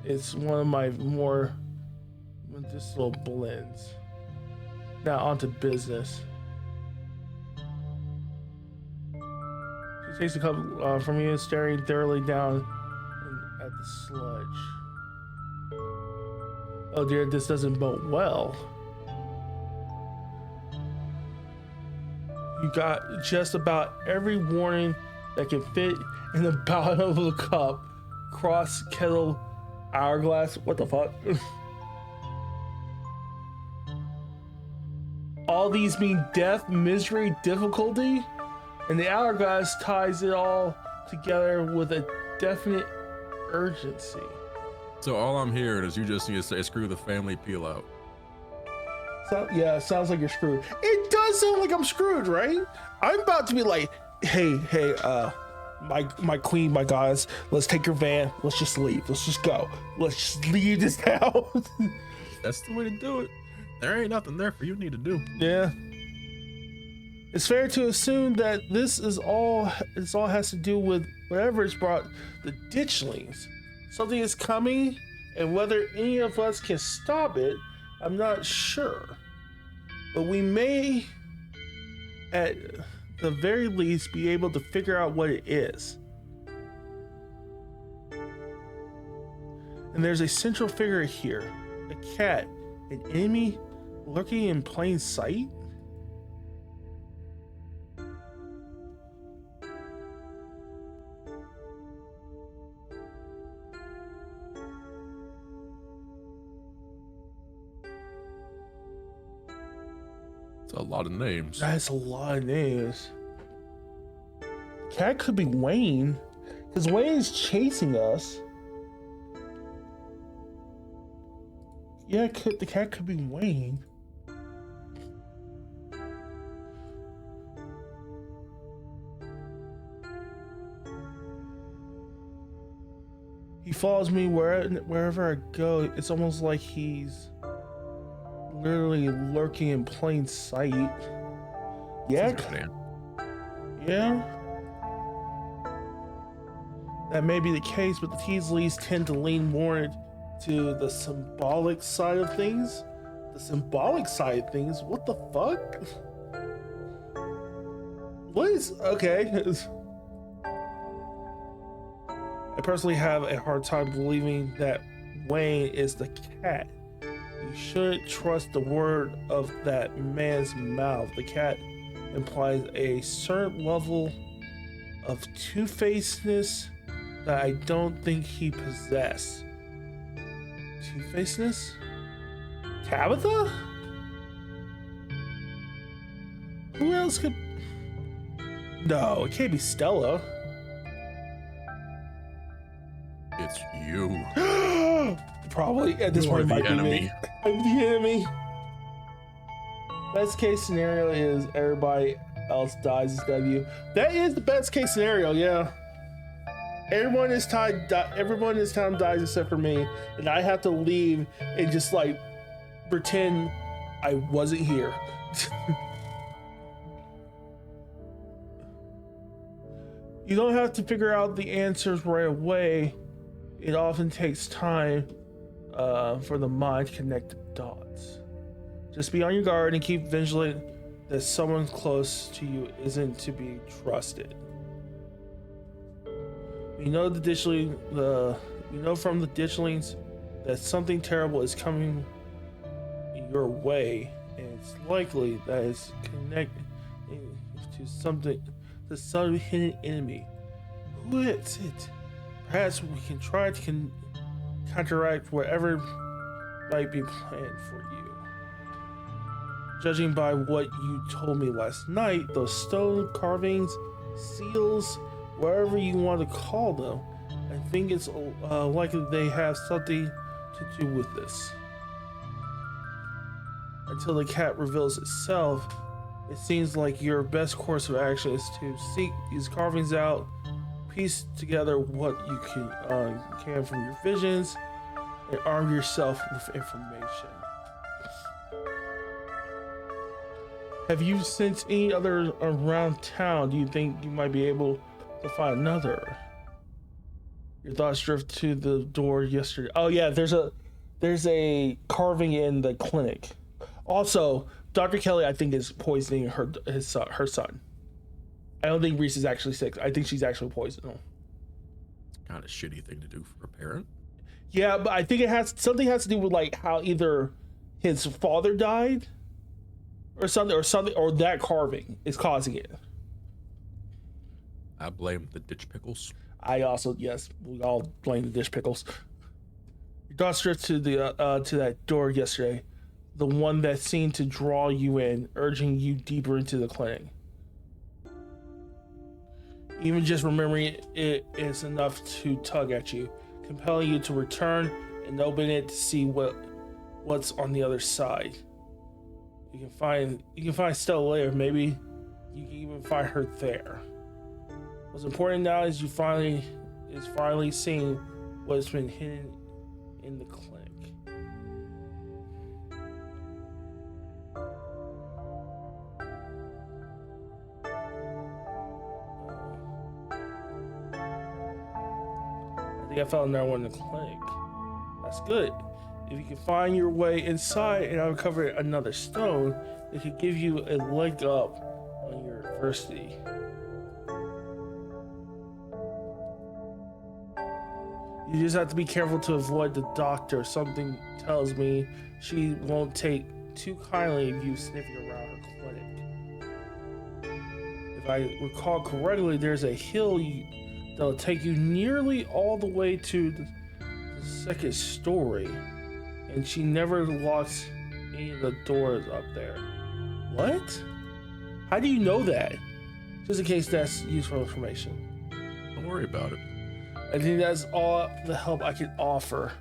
It's one of my more medicinal blends. Now on to business. She takes a cup from you, staring thoroughly down at the sludge. Oh dear, this doesn't bode well. You got just about every warning that can fit in the bottom of a cup. Cross, kettle, hourglass. What the fuck? All these mean death, misery, difficulty, and the hourglass ties it all together with a definite urgency. So all I'm hearing is you just need to say, screw the family, peel out. So, yeah, it sounds like you're screwed. It does sound like I'm screwed, right? I'm about to be like, hey, my queen, my goddess, let's take your van, let's just leave, let's just go, let's just leave this town. That's the way to do it. There ain't nothing there for you need to do. Yeah. It's fair to assume that this all has to do with whatever has brought the ditchlings. Something is coming, and whether any of us can stop it, I'm not sure. But we may, at the very least, be able to figure out what it is. And there's a central figure here, a cat, an enemy lurking in plain sight. It's a lot of names. That's a lot of names. Cat could be Wayne, because Wayne's chasing us. Yeah, the cat could be Wayne. He follows me wherever I go. It's almost like he's literally lurking in plain sight. Yeah. Yeah. That may be the case, but the Teasleys tend to lean more to the symbolic side of things. The symbolic side of things? What the fuck? What is... Okay. I personally have a hard time believing that Wayne is the cat. You shouldn't trust the word of that man's mouth. The cat implies a certain level of two-facedness that I don't think he possessed. Two-facedness? Tabitha? Who else could... No, it can't be Stella. It's you. Probably at this point might be me. I'm the enemy. Best case scenario is everybody else dies instead of you. That is the best case scenario, yeah. Everyone in this town dies except for me, and I have to leave and just like pretend I wasn't here. You don't have to figure out the answers right away. It often takes time for the mind to connect the dots. Just be on your guard and keep vigilant that someone close to you isn't to be trusted. We know from the ditchlings that something terrible is coming your way, and it's likely that it's connected to some hidden enemy. Who is it? Perhaps we can try to counteract whatever might be planned for you. Judging by what you told me last night, those stone carvings, seals, whatever you want to call them, I think it's likely they have something to do with this. until the cat reveals itself. It seems like your best course of action is to seek these carvings out, piece together what you can from your visions, and arm yourself with information. Have you sensed any other around town? Do you think you might be able to find another? Your thoughts drift to the door yesterday. Oh yeah, there's a carving in the clinic. Also, Dr. Kelly, I think, is poisoning her son. I don't think Reese is actually sick. I think she's actually poisoning him. Kind of shitty thing to do for a parent. Yeah, but I think something has to do with like how either his father died, or something, or that carving is causing it. I blame the ditch pickles. I also, yes, we all blame the dish pickles. Your thoughts drift to that door yesterday, the one that seemed to draw you in, urging you deeper into the clinic. Even just remembering it is enough to tug at you, compelling you to return and open it to see what's on the other side. You can find Stella later. Maybe you can even find her there. What's important now is finally seeing what's been hidden in the clinic. I think I found another one in the clinic. That's good. If you can find your way inside and uncover another stone, it could give you a leg up on your adversity. You just have to be careful to avoid the doctor. Something tells me she won't take too kindly of you sniffing around her clinic. If I recall correctly, there's a hill that'll take you nearly all the way to the second story, and she never locks any of the doors up there. What? How do you know that? Just in case that's useful information. Don't worry about it. I think that's all the help I can offer.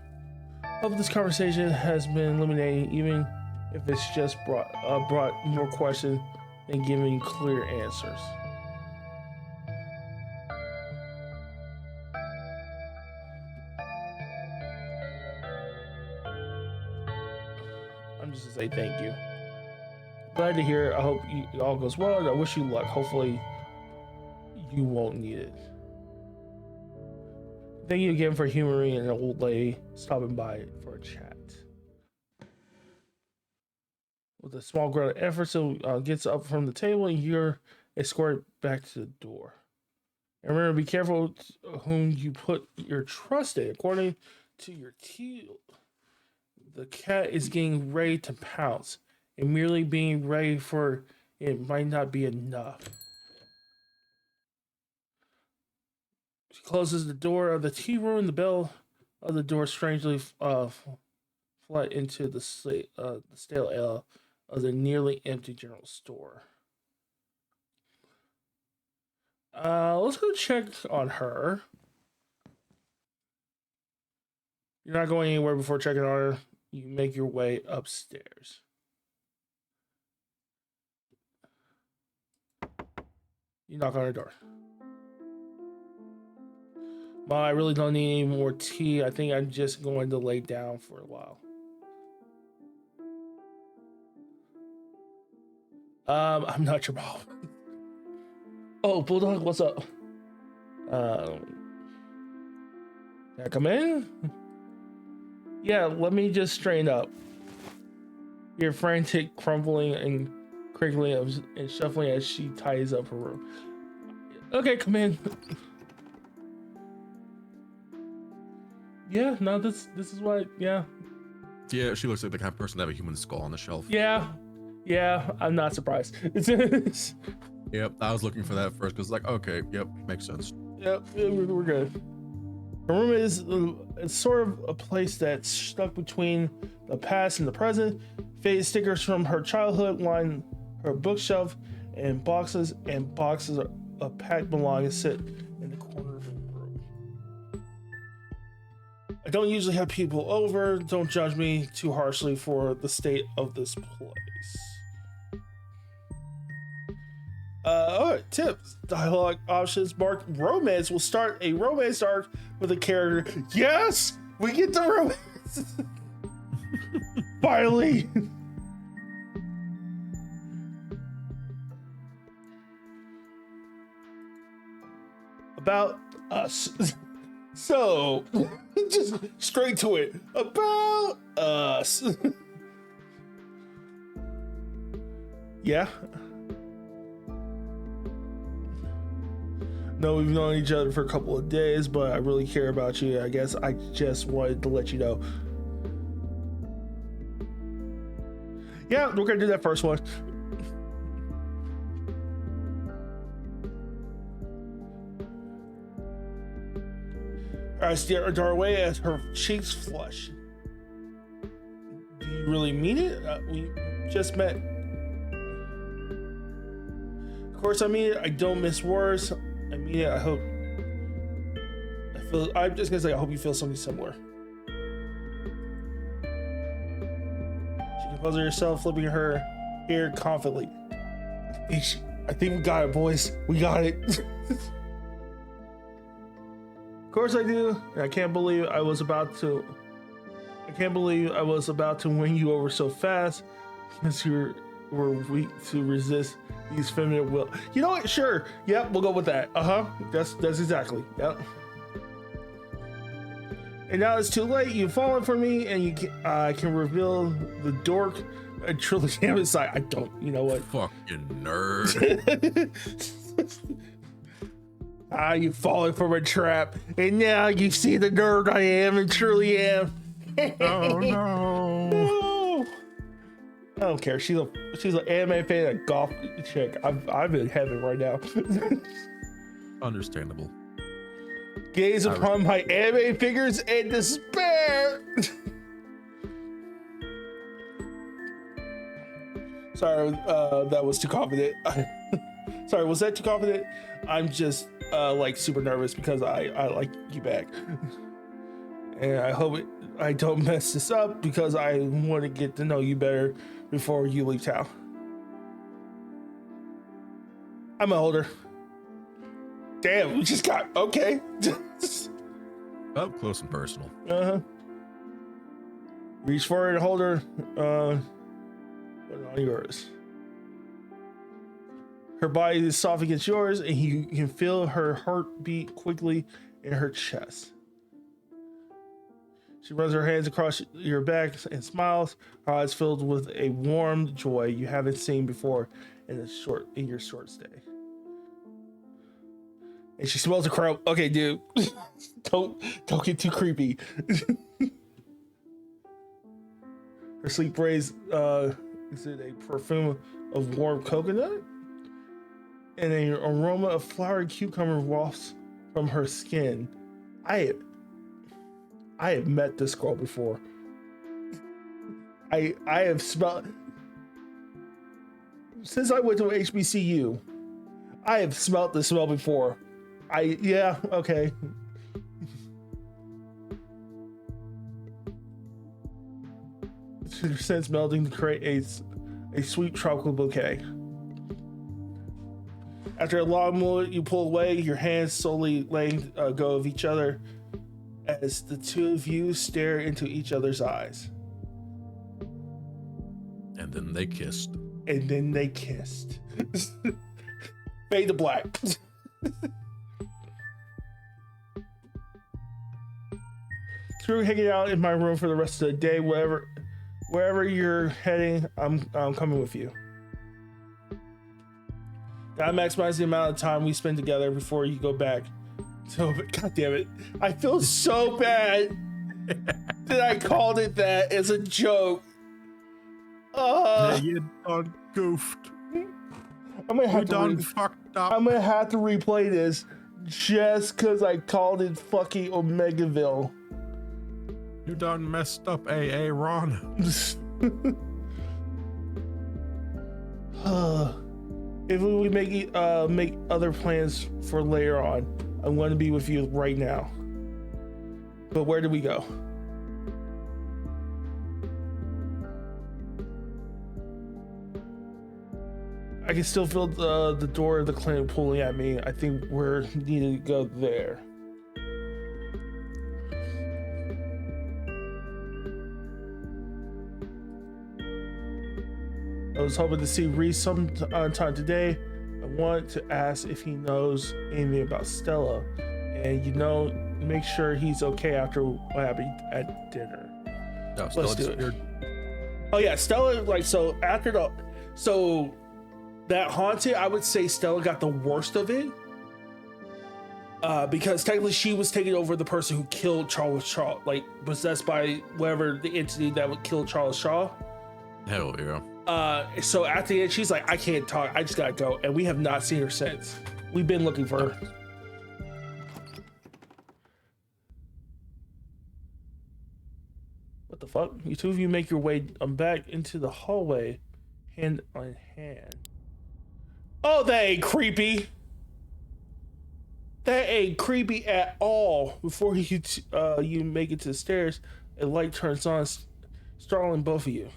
Hope this conversation has been illuminating, even if it's just brought more questions than giving clear answers. I'm just gonna say thank you. Glad to hear it. I hope it all goes well, and I wish you luck. Hopefully, you won't need it. Thank you again for humoring an old lady stopping by for a chat. With a small grunt of effort, so gets up from the table and you're escorted back to the door. And remember, be careful whom you put your trust in. According to your teal, the cat is getting ready to pounce, and merely being ready for it might not be enough. She closes the door of the tea room. The bell of the door strangely flood into the stale ale of the nearly empty general store. Let's go check on her. You're not going anywhere before checking on her. You make your way upstairs. You knock on her door. Mom, I really don't need any more tea. I think I'm just going to lay down for a while. I'm not your mom. Oh, Bulldog, what's up? Can I come in? Yeah, let me just straighten up. Your frantic crumbling and crinkling and shuffling as she ties up her room. Okay, come in. Yeah, no, this is what, yeah. Yeah, she looks like the kind of person to have a human skull on the shelf. Yeah, I'm not surprised. Yep, I was looking for that first because, like, okay, yep, makes sense. Yep, we're good. Her room is it's sort of a place that's stuck between the past and the present. Faded stickers from her childhood line her bookshelf, and boxes of packed belongings sit in the corner of the room. I don't usually have people over. Don't judge me too harshly for the state of this place. All right, tips. Dialogue options. Mark romance. Will start a romance arc with a character. Yes! We get the romance! Finally! About us. So, just straight to it. About us. Yeah. No, we've known each other for a couple of days, but I really care about you. I guess I just wanted to let you know. Yeah, we're gonna do that first one. I stare at her away as her cheeks flush. Do you really mean it? We just met. Of course I mean it. I don't miss words. I mean it. I hope. I'm just gonna say I hope you feel something similar. She composes herself, flipping her hair confidently. I think we got it, boys. We got it. Of course I do. I can't believe I was about to win you over so fast because you were weak to resist these feminine will. You know what? Sure. Yep, we'll go with that. That's exactly. Yep. And now it's too late. You've fallen for me, and you can reveal the dork. I truly am inside. I don't. You know what? Fucking nerd. You've fallen from a trap, and now you see the nerd I am and truly am. Oh no. No. I don't care. She's an anime fan, a golf chick. I'm in heaven right now. Understandable. Gaze upon my anime figures in despair. Sorry, that was too confident. Sorry, was that too confident? I'm just like super nervous because I like you back. And I hope I don't mess this up because I want to get to know you better before you leave town. I'm older. Damn, we just got okay. Up close and personal. Reach forward and hold her. Put it on yours. Her body is soft against yours, and you can feel her heart beat quickly in her chest. She runs her hands across your back and smiles, her eyes filled with a warm joy you haven't seen before in your short stay. And she smells a crow. Okay, dude, don't get too creepy. Her sleep sprays, is it a perfume of warm coconut? And an aroma of flowery cucumber wafts from her skin. I have met this girl before. I have smelled, since I went to HBCU, I have smelled this smell before. Yeah, okay. Her scents melding to create a sweet tropical bouquet. After a long moment, you pull away, your hands slowly letting go of each other as the two of you stare into each other's eyes. And then they kissed. Fade to black. Screw hanging out in my room for the rest of the day. Wherever you're heading, I'm coming with you. Gotta maximize the amount of time we spend together before you go back. So, God damn it. I feel so bad that I called it that as a joke. You done goofed. I'm gonna have You done fucked up. I'm gonna have to replay this just because I called it fucking Omegaville. You done messed up, AA Ron. If we make other plans for later on, I'm going to be with you right now. But where do we go? I can still feel the door of the clinic pulling at me. I think we're needing to go there. I was hoping to see Reese sometime today. I want to ask if he knows anything about Stella, and make sure he's okay after what happened at dinner. No, Let's do it. Oh yeah, Stella. That haunted, I would say Stella got the worst of it, because technically she was taking over the person who killed Charles Shaw, like possessed by whatever the entity that would kill Charles Shaw. Hell yeah. So at the end, she's like, I can't talk, I just gotta go. And we have not seen her since. We've been looking for her. What the fuck? You two of you make your way back into the hallway, hand on hand. Oh, that ain't creepy. That ain't creepy at all. Before you make it to the stairs, a light turns on, startling both of you.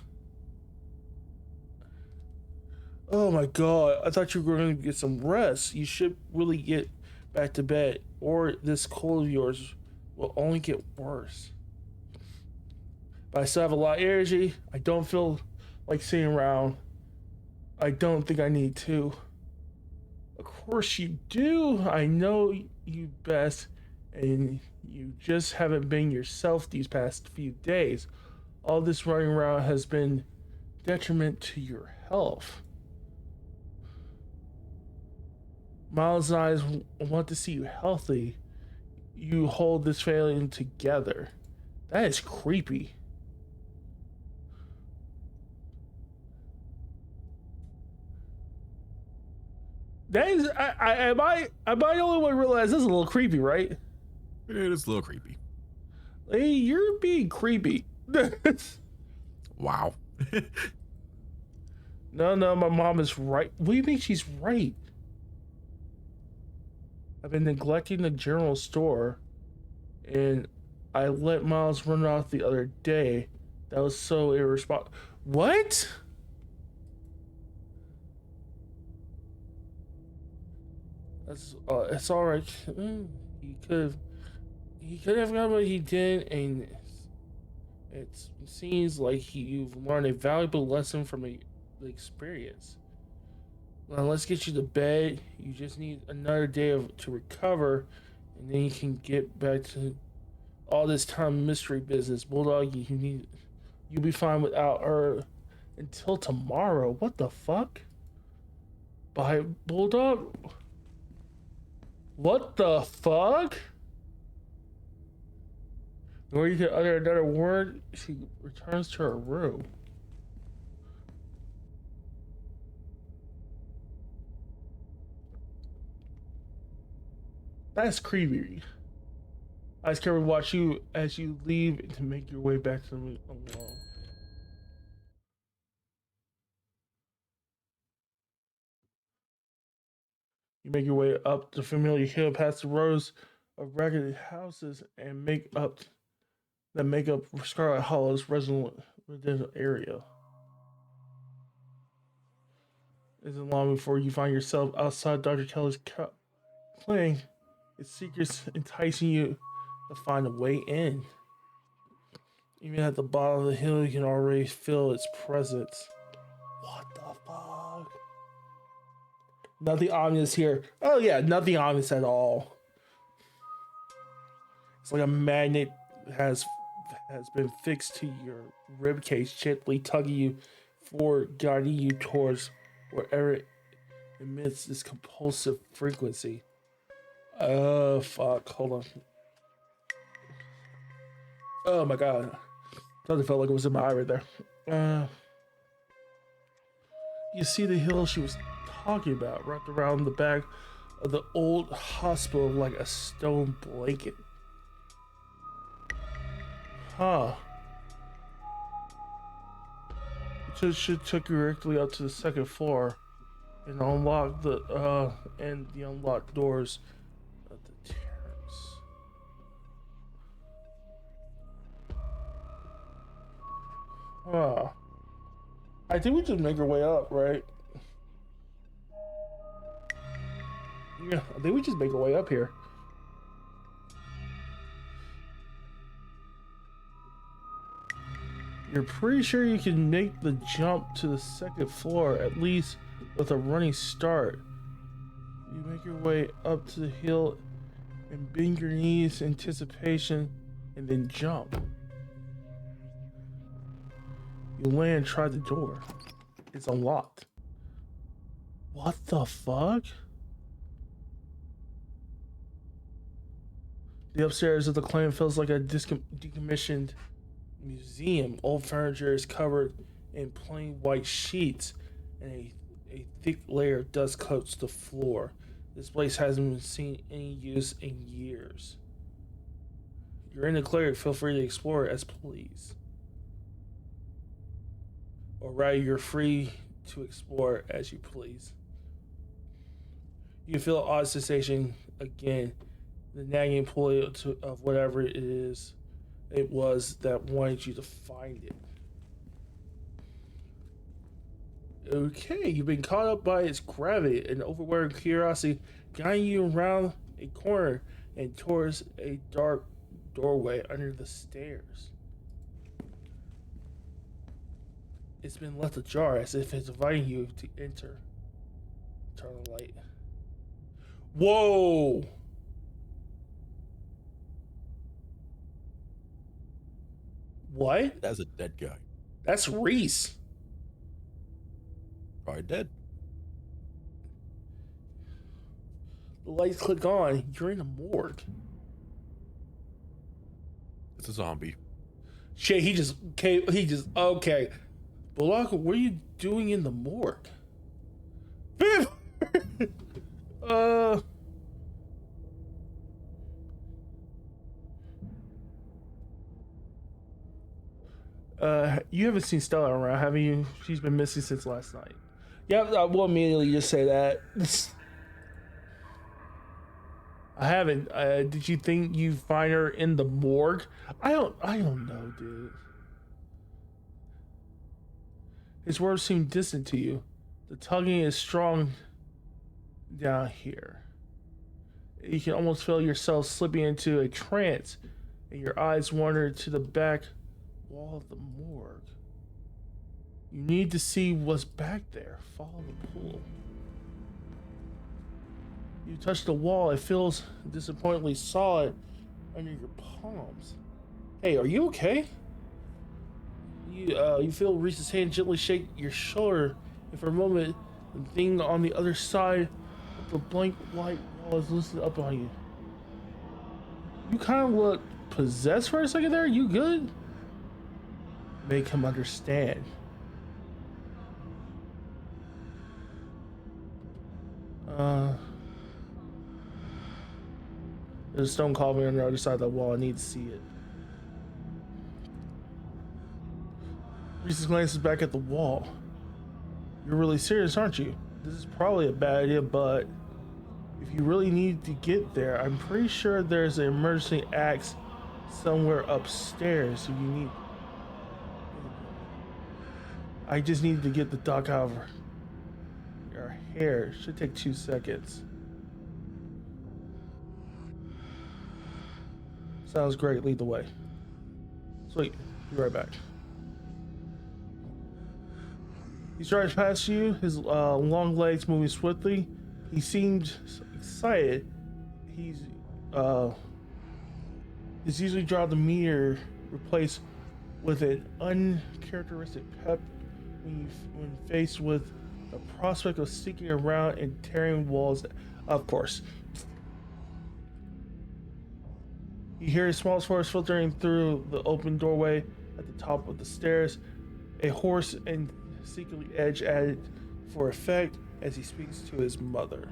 Oh my god, I thought you were going to get some rest. You should really get back to bed, or this cold of yours will only get worse. But I still have a lot of energy. I don't feel like sitting around. I don't think I need to. Of course you do. I know you best, and you just haven't been yourself these past few days. All this running around has been detriment to your health. Miles and I want to see you healthy. You hold this family together. That is creepy. That is, am I the only one who realized this is a little creepy, right? It is a little creepy. Hey, you're being creepy. Wow. No, my mom is right. What do you mean she's right? I've been neglecting the general store, and I let Miles run off the other day. That was so irresponsible. What? It's all right. He could have done what he did, and it seems like you've learned a valuable lesson from the experience. Now let's get you to bed. You just need another day to recover, and then you can get back to all this time mystery business. Bulldog, you'll be fine without her until tomorrow. What the fuck? Bye, Bulldog. What the fuck? Before you can utter another word, she returns to her room. That's creepy. I just can't watch you as you leave to make your way back to the room alone. You make your way up the familiar hill past the rows of ragged houses and make up Scarlet Hollow's residential area. It isn't long before you find yourself outside Dr. Kelly's clinic. Its secrets enticing you to find a way in. Even at the bottom of the hill, you can already feel its presence. What the fuck? Nothing ominous here. Oh yeah, nothing ominous at all. It's like a magnet has been fixed to your ribcage, gently tugging you forward, guiding you towards wherever it emits this compulsive frequency. Oh fuck, hold on. Oh my god. Something felt like it was in my eye right there. You see the hill she was talking about, wrapped around the back of the old hospital like a stone blanket. Huh. It should took you directly up to the second floor and unlock the unlocked doors of the terrace. Huh. I think we just make our way up, right? Yeah, I think we just make our way up here. You're pretty sure you can make the jump to the second floor, at least with a running start. You make your way up to the hill and bend your knees in anticipation and then jump. You land and try the door. It's unlocked. What the fuck? The upstairs of the clan feels like a decommissioned museum. Old furniture is covered in plain white sheets, and a thick layer of dust coats the floor. This place hasn't been seen any use in years. You're in the cleric, feel free to explore as please. Or rather, you're free to explore as you please. You feel an odd sensation again, the nagging pull of whatever it was that wanted you to find it. Okay, you've been caught up by its gravity and overwhelming curiosity, guiding you around a corner and towards a dark doorway under the stairs. It's been left ajar as if it's inviting you to enter. Turn the light. Whoa! What? That's a dead guy. That's Reese. Probably dead. The lights click on. You're in a morgue. It's a zombie. Shit, he just came. Okay. Balaka, what are you doing in the morgue? You haven't seen Stella around, have you? She's been missing since last night. Yeah, I will immediately just say that. I haven't. Did you think you'd find her in the morgue? I don't know, dude. His words seem distant to you. The tugging is strong down here. You can almost feel yourself slipping into a trance, and your eyes wander to the back wall of the morgue. You need to see what's back there. Follow the pool. You touch the wall. It feels disappointingly solid under your palms. Hey, are you okay? You feel Reese's hand gently shake your shoulder, and for a moment, the thing on the other side of the blank white wall is lifted up on you. You kind of look possessed for a second there. You good? Make him understand. There's a stone carving on the other side of the wall. I need to see it. Reese glances back at the wall. You're really serious, aren't you? This is probably a bad idea, but if you really need to get there, I'm pretty sure there's an emergency axe somewhere upstairs if you need. I just need to get the doc out of your hair. It should take 2 seconds. Sounds great. Lead the way. Sweet. Be right back. He strides past you, his long legs moving swiftly. He seems excited. His usually draw the meter replaced with an uncharacteristic pep when faced with the prospect of sticking around and tearing walls. Of course. You hear a small voice filtering through the open doorway at the top of the stairs, a hoarse and secretly edge added for effect as he speaks to his mother.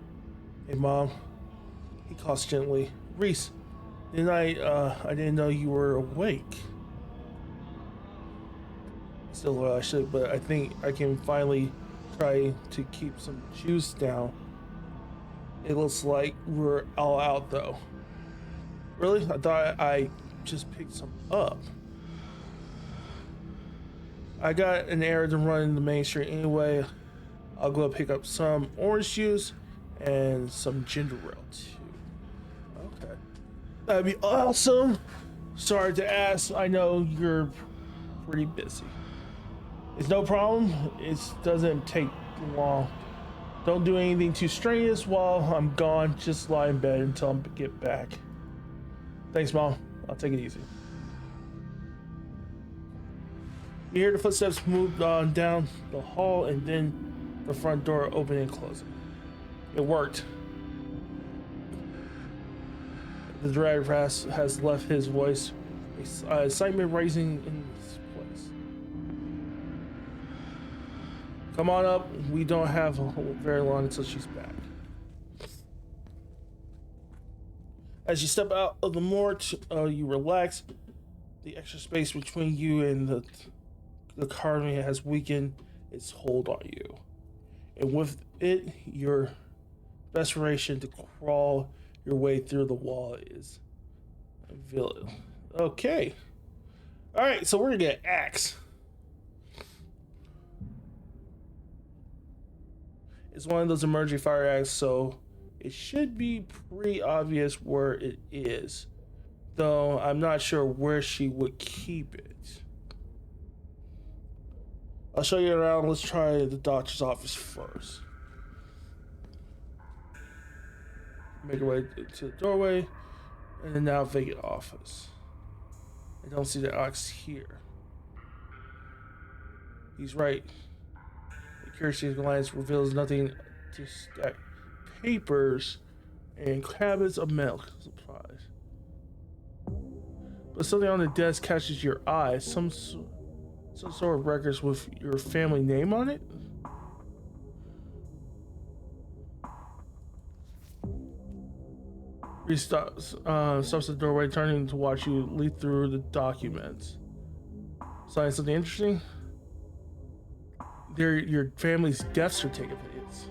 Hey, Mom. He calls gently. Reese, I didn't know you were awake. Still, I should, but I think I can finally try to keep some juice down. It looks like we're all out, though. Really? I thought I just picked some up. I got an errand to run in the main street anyway. I'll go pick up some orange juice and some ginger ale too. Okay. That'd be awesome. Sorry to ask. I know you're pretty busy. It's no problem. It doesn't take long. Don't do anything too strenuous while I'm gone. Just lie in bed until I get back. Thanks, Mom. I'll take it easy. You hear the footsteps move on down the hall and then the front door opening and closing. It worked. The driver has left his voice, excitement rising in his place. Come on up. We don't have very long until she's back. As you step out of the morgue, you relax. The extra space between you and the carving has weakened its hold on you. And with it, your desperation to crawl your way through the wall is villain. Okay. Alright, so we're gonna get axe. It's one of those emergency fire axes, so it should be pretty obvious where it is. Though I'm not sure where she would keep it. I'll show you around. Let's try the doctor's office first. Make our way to the doorway, and then now vacant office. I don't see the axe here. He's right. The cursory glance reveals nothing to stack papers and cabinets of medical supplies. But something on the desk catches your eye. Some sort of records with your family name on it. He stops at the doorway, turning to watch you lead through the documents. Sign something interesting? They're your family's death certificates.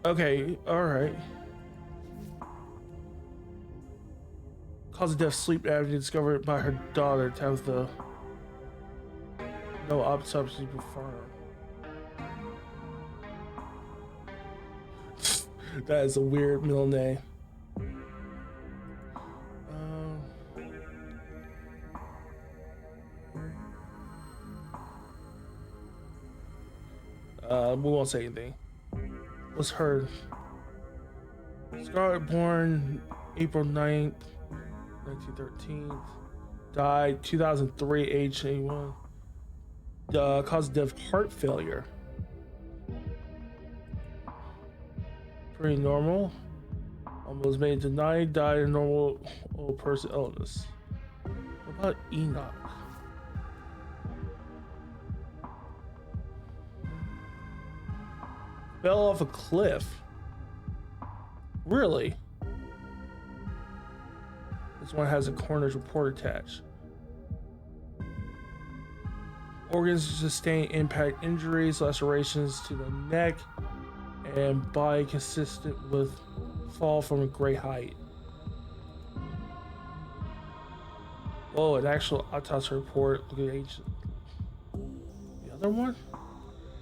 Okay, alright. Cause of death, sleep apnea, discovered by her daughter, Tabitha. No autopsy performed. That is a weird middle name. We won't say anything. What's her? Scarlet, born April 9th, 1913. Died 2003, age 81. Cause of death, heart failure. Pretty normal. Was made to 90, died a normal old person illness. What about Enoch? Fell off a cliff. Really? This one has a coroner's report attached. Organs sustain impact injuries, lacerations to the neck, and body consistent with fall from a great height. Oh, an actual autopsy report. Look at age. The other one?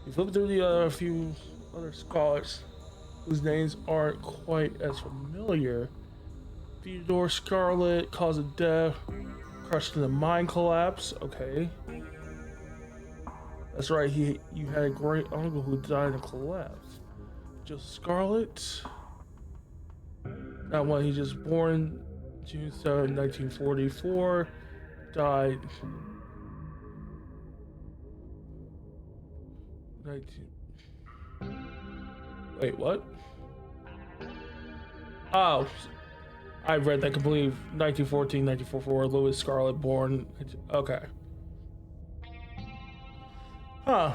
You flip through the few other scholars whose names aren't quite as familiar. Theodore Scarlet, cause of death, crushed in a mine collapse. Okay. That's right, you had a great uncle who died in a collapse. Joseph Scarlet. That one, he just born June 7, 1944. Died 19. Wait, what? Oh, I read that completely. 1914, 1944. Louis Scarlet, born. Okay. Huh.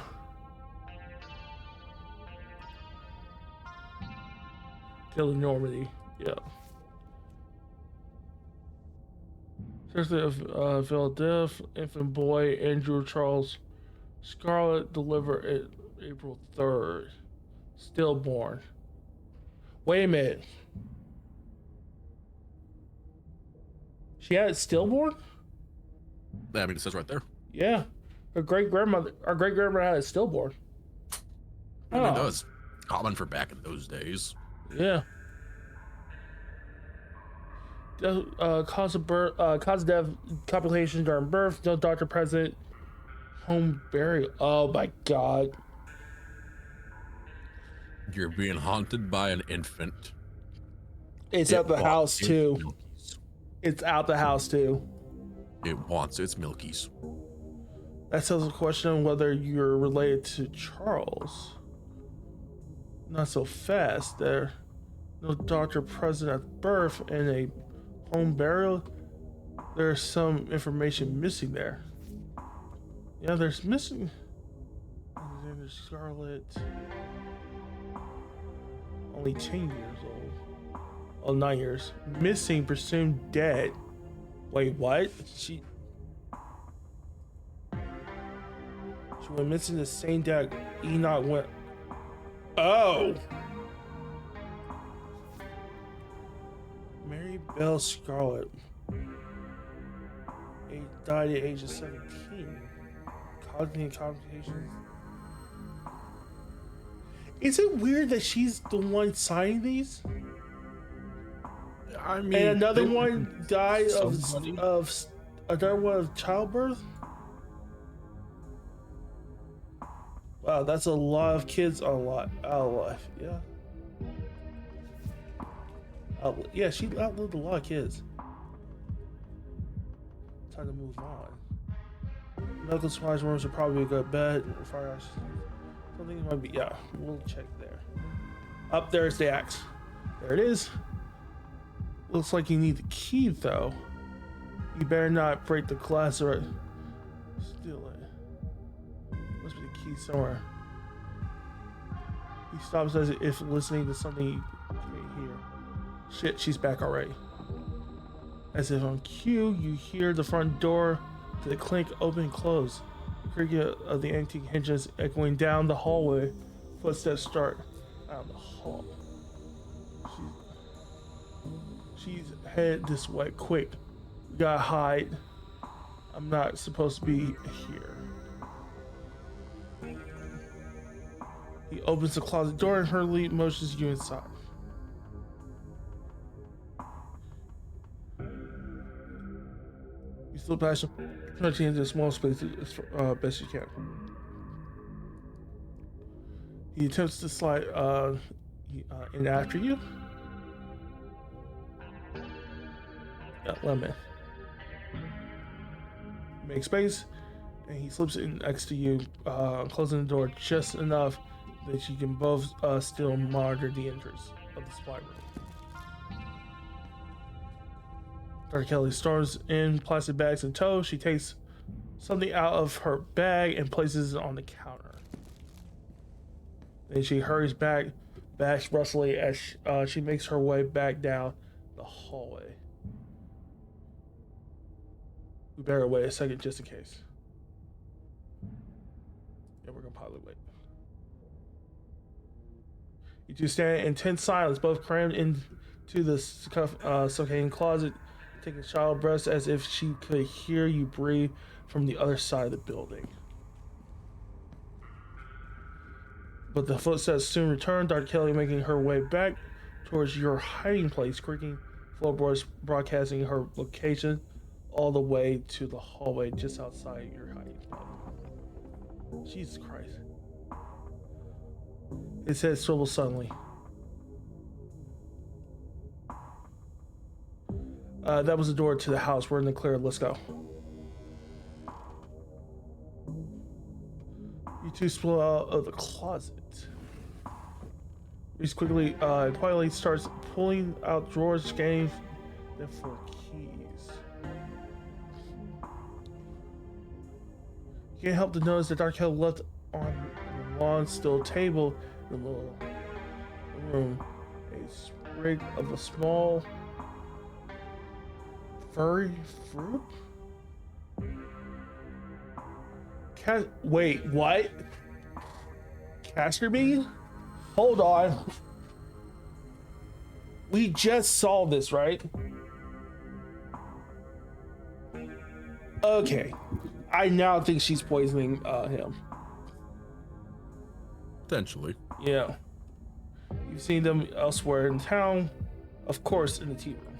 Killed in Normandy. Yeah. Seriously, of Philadelphia, infant boy Andrew Charles Scarlet, delivered April 3rd. Stillborn. Wait a minute. She had it stillborn? I mean, it says right there. Yeah. Our great grandmother had a stillborn. I mean, that Oh, was common for back in those days. yeah. Cause of birth, cause of death, complications during birth, no doctor present, home burial. Oh my god. You're being haunted by an infant. It's It at the wants house its too. milkies. It's out the house too. It wants its milkies. That settles the question on whether you're related to Charles. Not so fast. There, no doctor present at birth and a home burial. There's some information missing there. Yeah, there's missing. Alexander Scarlet. Only 10 years old. Oh, 9 years. Missing, presumed dead. Wait, what? She went missing the same day Enoch went. Oh! Mary Bell Scarlet. Died at the age of 17. Cognitive complications. Is it weird that she's the one signing these? I mean, And another they- one died somebody- of another one of childbirth? Wow, that's a lot of kids on out of life. Yeah. Yeah, she outlived a lot of kids. Time to move on. Medical supplies rooms are probably a good bet. Fire something might be. Yeah, we'll check there. Up there's the axe. There it is. Looks like you need the key though. You better not break the glass or steal it. Must be the key somewhere. He stops as if listening to something you can't hear. Shit, she's back already. As if on cue, you hear the front door to the clink open and close. The creaking of the antique hinges echoing down the hallway. Footsteps start out the hall. She's headed this way. Quick, we gotta hide. I'm not supposed to be here. He opens the closet door and hurriedly motions you inside. You slip past him, trying into a small space as best you can. He attempts to slide in after you. Yeah, lemon. Make space, and he slips in next to you, closing the door just enough that you can both still monitor the entrance of the supply room. Dr. Kelly storms in, plastic bags in tow. She takes something out of her bag and places it on the counter. Then she hurries back rustily as she makes her way back down the hallway. We better wait a second just in case. Yeah, we're gonna probably wait. You two stand in tense silence, both crammed into the suffocating closet, taking shallow breaths as if she could hear you breathe from the other side of the building. But the footsteps soon return, Dr. Kelly making her way back towards your hiding place, creaking floorboards broadcasting her location all the way to the hallway just outside your hiding spot. Jesus Christ. His head swivels suddenly. That was the door to the house. We're in the clear. Let's go. You two spill out of the closet. Reese quietly starts pulling out drawers, scanning them for keys. You can't help to notice that Dark Hill left on the long steel table in the middle of the room a sprig of a small furry fruit. Wait, what? Castor bean? Hold on. We just saw this, right? Okay. I now think she's poisoning him. Potentially. Yeah. You've seen them elsewhere in town, of course, in the tea room.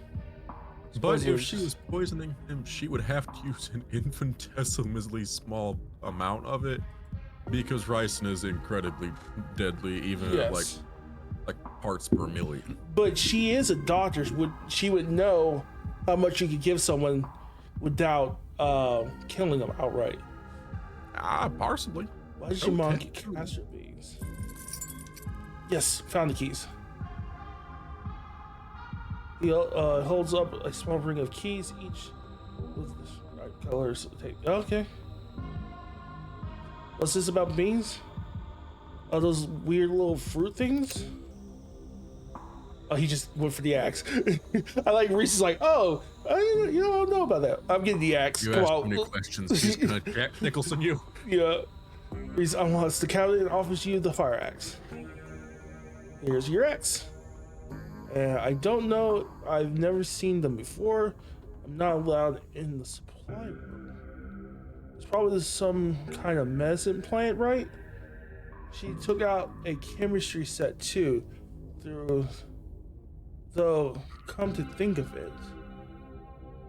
But Supposedly- if she was poisoning him, she would have to use an infinitesimally small amount of it, because ricin is incredibly deadly, even at Yes. like parts per million. But she is a doctor. She would know how much you could give someone without killing them outright. Possibly. Why did your Okay. mom get castor beans? Yes, found the keys. He holds up a small ring of keys, each with the right colors. Okay. What's this about beans? Oh, those weird little fruit things? Oh, he just went for the axe. I like Reese is like, oh, you don't know about that. I'm getting the axe. You Come asked on. too many questions. He's gonna Jack Nicholson you. Yeah. Reese unlocks the cabinet and offers you the fire axe. Here's your axe. And I don't know. I've never seen them before. I'm not allowed in the supply room. It's probably some kind of medicine plant, right? She took out a chemistry set too. Though, come to think of it,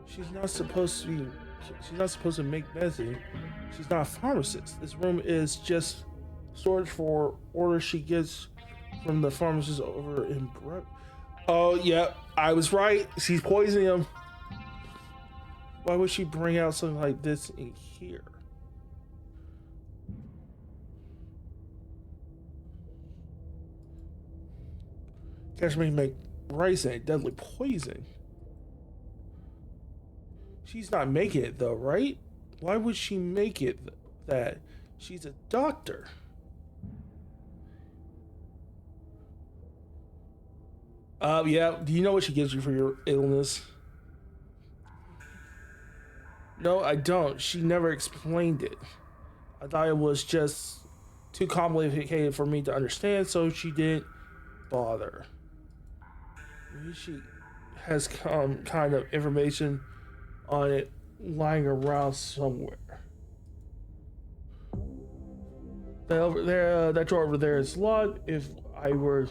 she's not supposed to make medicine. She's not a pharmacist. This room is just storage for orders she gets from the pharmacist over in Brett. Oh, yeah, I was right. She's poisoning him. Why would she bring out something like this in here? Catch me make rice and deadly poison. She's not making it though, right? Why would she make it that? She's a doctor. Yeah. Do you know what she gives you for your illness? No, I don't. She never explained it. I thought it was just too complicated for me to understand, so she didn't bother. Maybe she has kind of information on it lying around somewhere. That over there, that drawer over there is locked. If I were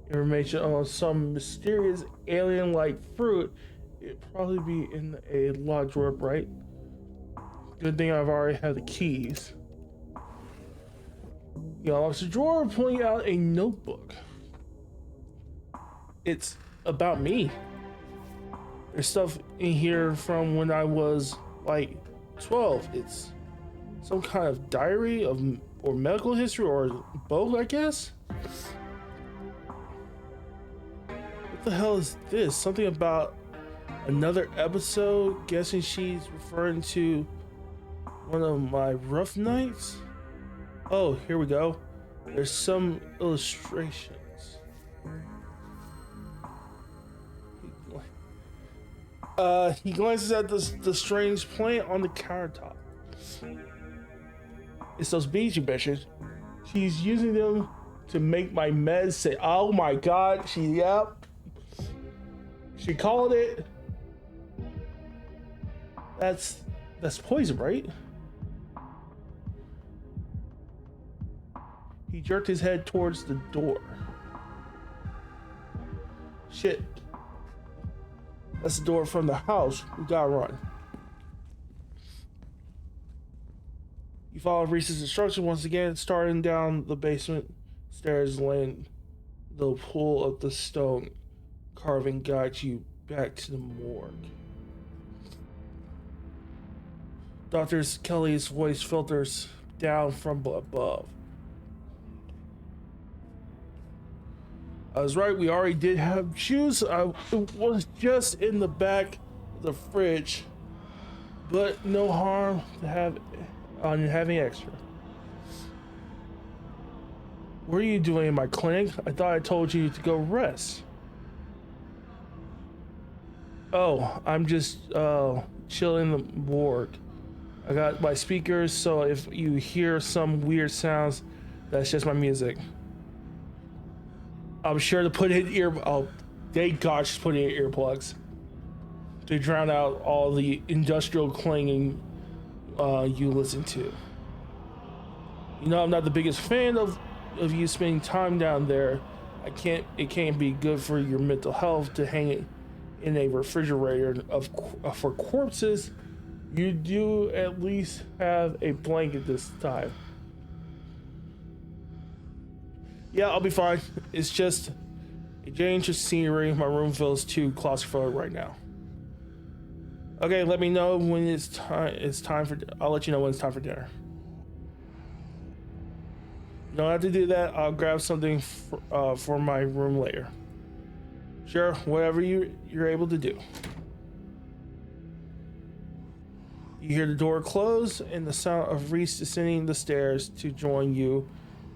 information on some mysterious alien-like fruit, it'd probably be in a locked drawer, right? Good thing I've already had the keys. He unlocks the drawer, pulling out a notebook. It's about me. There's stuff in here from when I was like 12. It's some kind of diary or medical history or both, I guess. What the hell is this? Something about another episode? Guessing she's referring to one of my rough nights? Oh, here we go. There's some illustrations. He glances at the strange plant on the countertop. It's those beads you mentioned. She's using them to make my meds say, oh my god, she called it. That's poison, right? He jerked his head towards the door. Shit. That's the door from the house. We gotta run. You follow Reese's instruction once again, starting down the basement stairs, laying the pull of the stone carving guides you back to the morgue. Dr. Kelly's voice filters down from above. I was right, we already did have shoes. It was just in the back of the fridge. But no harm to have on having extra. What are you doing in my clinic? I thought I told you to go rest. Oh, I'm just chilling in the morgue. I got my speakers, so if you hear some weird sounds, that's just my music. I'm sure to put in thank God she's putting in earplugs to drown out all the industrial clanging you listen to. You know, I'm not the biggest fan of you spending time down there. It can't be good for your mental health to hang it in a refrigerator for corpses. You do at least have a blanket this time. Yeah, I'll be fine. It's just a change of scenery. My room feels too claustrophobic right now. Okay, let me know when it's time for. I'll let you know when it's time for dinner. You don't have to do that. I'll grab something for my room later. Sure, whatever you're able to do. You hear the door close and the sound of Reese descending the stairs to join you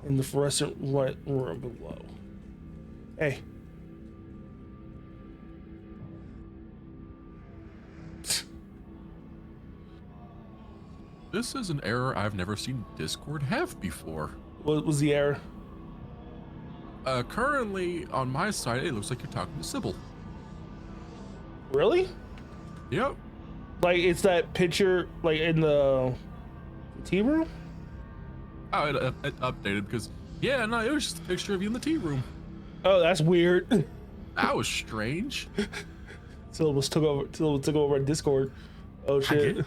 in the fluorescent room below. Hey. This is an error I've never seen Discord have before. What was the error? Currently on my side, it looks like you're talking to Sybil. Really? Yep. Like it's that picture, like in the tea room. Oh, it updated because yeah, no, it was just a picture of you in the tea room. Oh, that's weird. That was strange. Syllabus took over on Discord. Oh shit.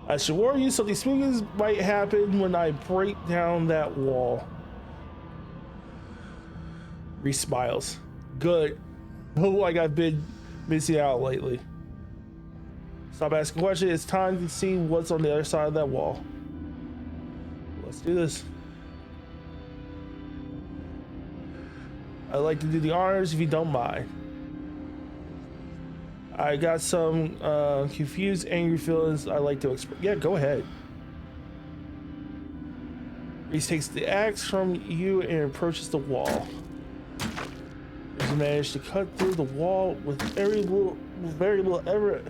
I should warn you, something spooky might happen when I break down that wall. Reese smiles. Good. Like I've been missing out lately. Stop asking questions. It's time to see what's on the other side of that wall. Let's do this. I'd like to do the honors if you don't mind. I got some confused, angry feelings I'd like to express. Yeah, go ahead. Reese takes the axe from you and approaches the wall. Reese managed to cut through the wall with very little effort.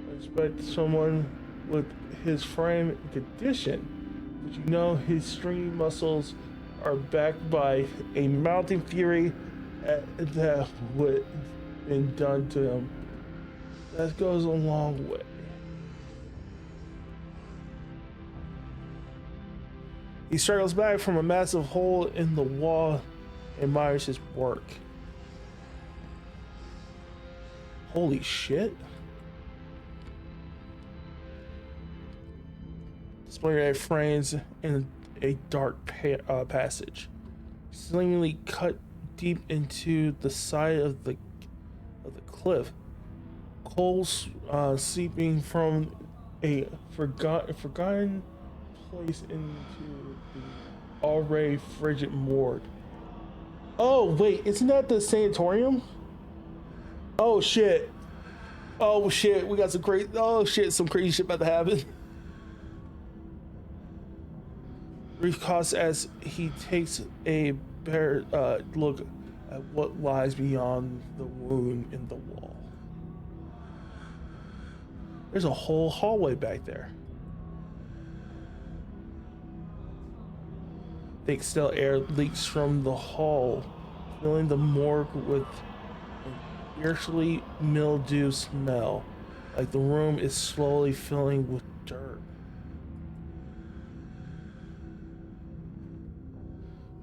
I expect someone with his frame and condition, but you know his stringy muscles are backed by a mounting fury that would been done to him. That goes a long way. He struggles back from a massive hole in the wall and admires his work. Holy shit. Display frames in a dark passage, seemingly cut deep into the side of the cliff. Coals seeping from a forgotten place into the already frigid morgue. Oh wait, isn't that the sanatorium? Oh shit. Oh shit, we got some crazy. Oh shit, some crazy shit about to happen. Reese coughs as he takes a better look at what lies beyond the wound in the wall. There's a whole hallway back there. Thick stale air leaks from the hall, filling the morgue with an fiercely mildew smell, like the room is slowly filling with dirt.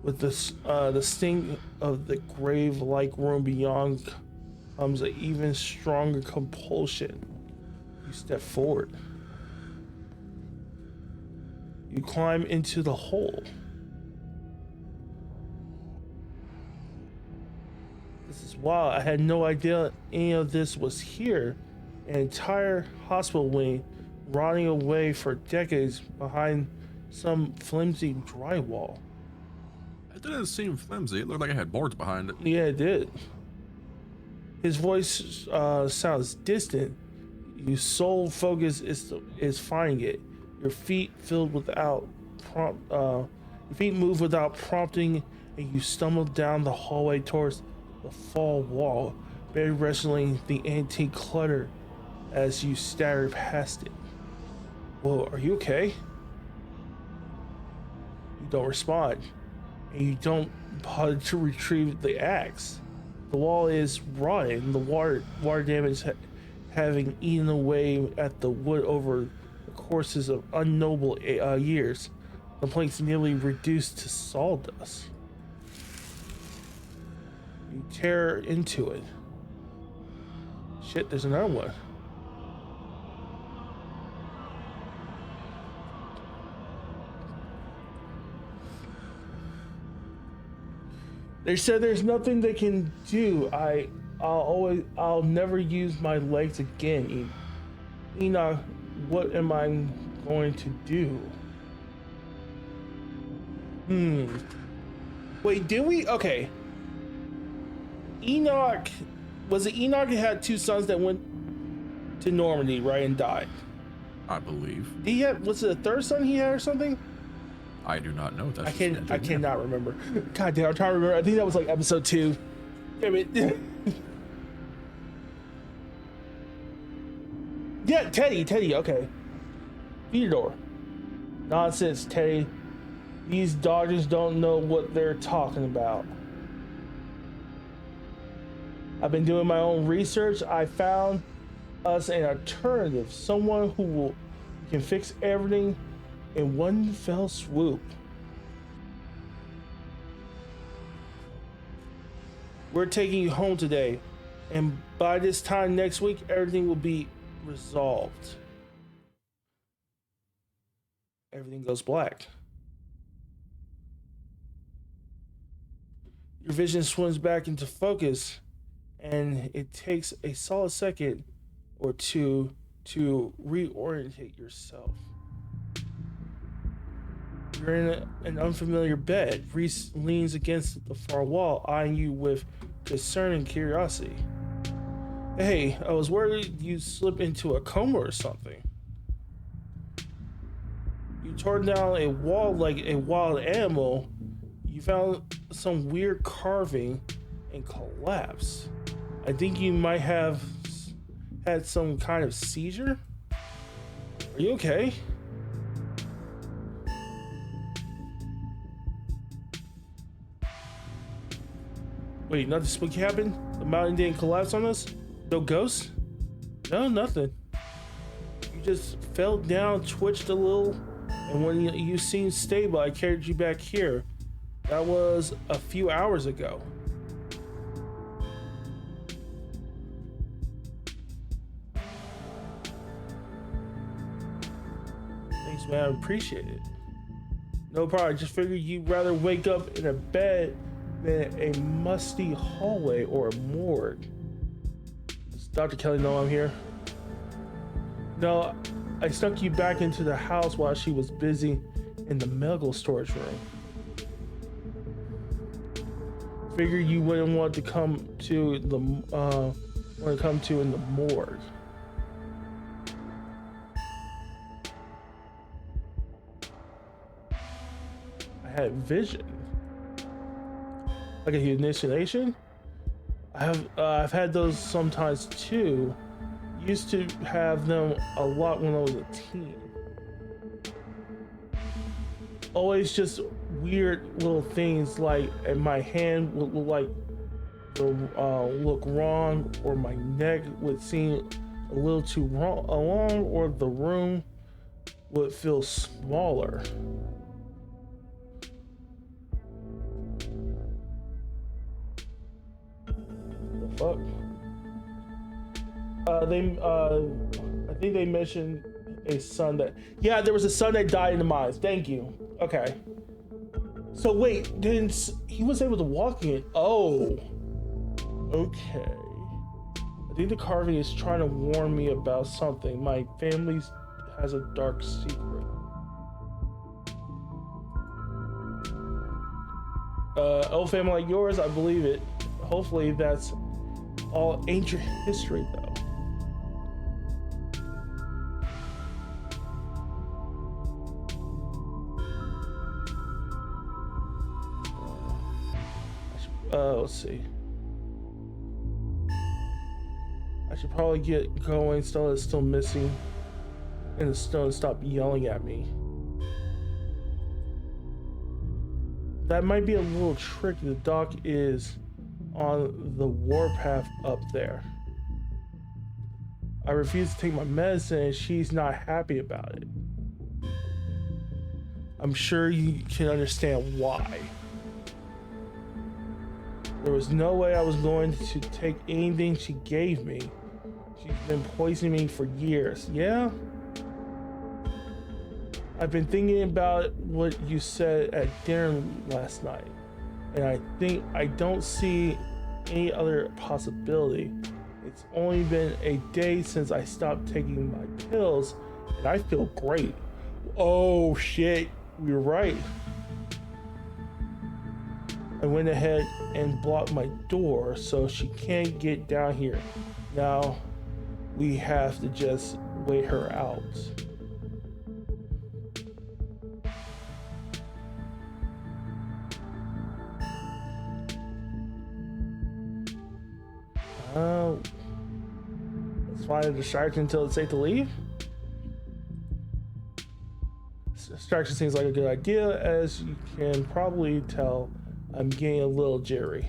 With the sting of the grave-like room beyond comes an even stronger compulsion. You step forward. You climb into the hole. This is wild. I had no idea any of this was here. An entire hospital wing rotting away for decades behind some flimsy drywall. It didn't seem flimsy. It looked like it had boards behind it. Yeah, it did. His voice sounds distant. Your sole focus is finding it. Your feet move without prompting, and you stumble down the hallway towards the fall wall, barely wrestling the antique clutter as you stagger past it. Whoa, are you okay? You don't respond. and you don't bother to retrieve the axe. The wall is rotting, the water damage having eaten away at the wood over the courses of unknowable years. The planks nearly reduced to sawdust. You tear into it. Shit, there's another one. They said there's nothing they can do. I'll never use my legs again. Enoch, what am I going to do? Wait, did we? Okay. Enoch, was it Enoch who had two sons that went to Normandy, right, and died? I believe. Did he have, was it a third son he had or something? I do not know. That's I cannot remember. God damn, I'm trying to remember. I think that was like episode 2. Damn it. Yeah, Teddy, okay. Theodore. Nonsense, Teddy. These dodgers don't know what they're talking about. I've been doing my own research. I found us an alternative. Someone who can fix everything in one fell swoop. We're taking you home today, and by this time next week, everything will be resolved. Everything goes black. Your vision swims back into focus, and it takes a solid second or two to reorientate yourself. You're in an unfamiliar bed. Reese leans against the far wall, eyeing you with concern and curiosity. Hey, I was worried you'd slip into a coma or something. You tore down a wall like a wild animal. You found some weird carving and collapsed. I think you might have had some kind of seizure. Are you okay? Wait, nothing spooky happened? The mountain didn't collapse on us? No ghosts? No, nothing. You just fell down, twitched a little, and when you seemed stable, I carried you back here. That was a few hours ago. Thanks, man. I appreciate it. No problem. I just figured you'd rather wake up in a bed than a musty hallway or a morgue. Does Dr. Kelly know I'm here? No, I snuck you back into the house while she was busy in the medical storage room. Figured you wouldn't want to come to the in the morgue. I had vision. Like a hallucination? I've had those sometimes too. Used to have them a lot when I was a teen. Always just weird little things like my hand would look wrong, or my neck would seem a little too long, or the room would feel smaller. The fuck? I think they mentioned a son that, yeah, there was a son that died in the mines. Thank you. Okay. So wait, he was able to walk in? Oh. Okay. I think the carving is trying to warn me about something. My family has a dark secret. Old family like yours, I believe it. Hopefully that's all ancient history though. Let's see. I should probably get going. Stella is still missing, and the stone stop yelling at me. that might be a little tricky. The doc is on the warpath up there. I refuse to take my medicine and she's not happy about it. I'm sure you can understand why. There was no way I was going to take anything she gave me. She's been poisoning me for years. Yeah? I've been thinking about what you said at dinner last night, and I don't see any other possibility. It's only been a day since I stopped taking my pills, and I feel great. Oh shit, we were right. I went ahead and blocked my door so she can't get down here. Now we have to just wait her out. Let's find a distraction until it's safe to leave. Distraction seems like a good idea. As you can probably tell, I'm getting a little jittery.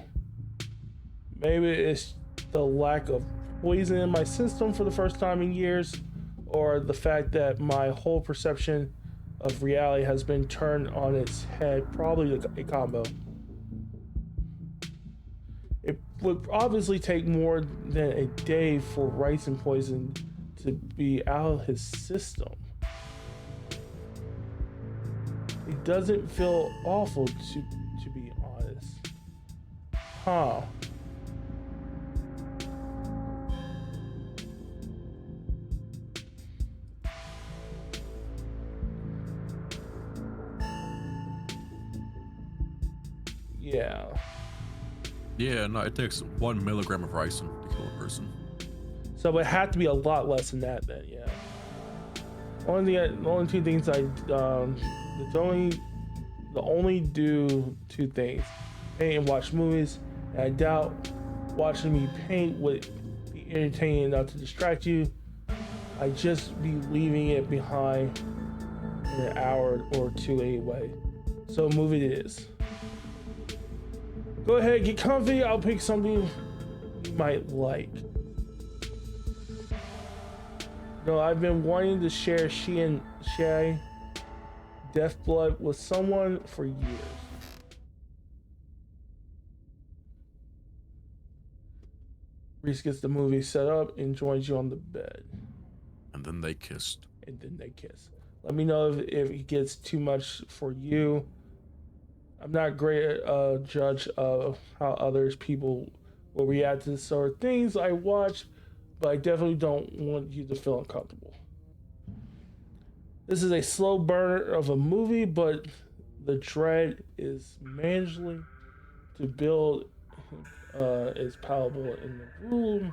Maybe it's the lack of poison in my system for the first time in years, or the fact that my whole perception of reality has been turned on its head. Probably a combo. It would obviously take more than a day for rice and poison to be out of his system. It doesn't feel awful to be honest. Huh. Yeah. Yeah, no, it takes 1 milligram of ricin to kill a person. So it had to be a lot less than that then, yeah. The only two things the only do two things: paint and watch movies. And I doubt watching me paint would be entertaining enough to distract you. I'd just be leaving it behind in an hour or two anyway. So movie it is. Go ahead, get comfy. I'll pick something you might like. No, I've been wanting to share Shay Death Blood with someone for years. Reese gets the movie set up and joins you on the bed. And then they kissed. Let me know if it gets too much for you. I'm not great at a judge of how others people will react to sort of things I watch, but I definitely don't want you to feel uncomfortable. This is a slow burner of a movie, but the dread is manageably to build is palatable in the room.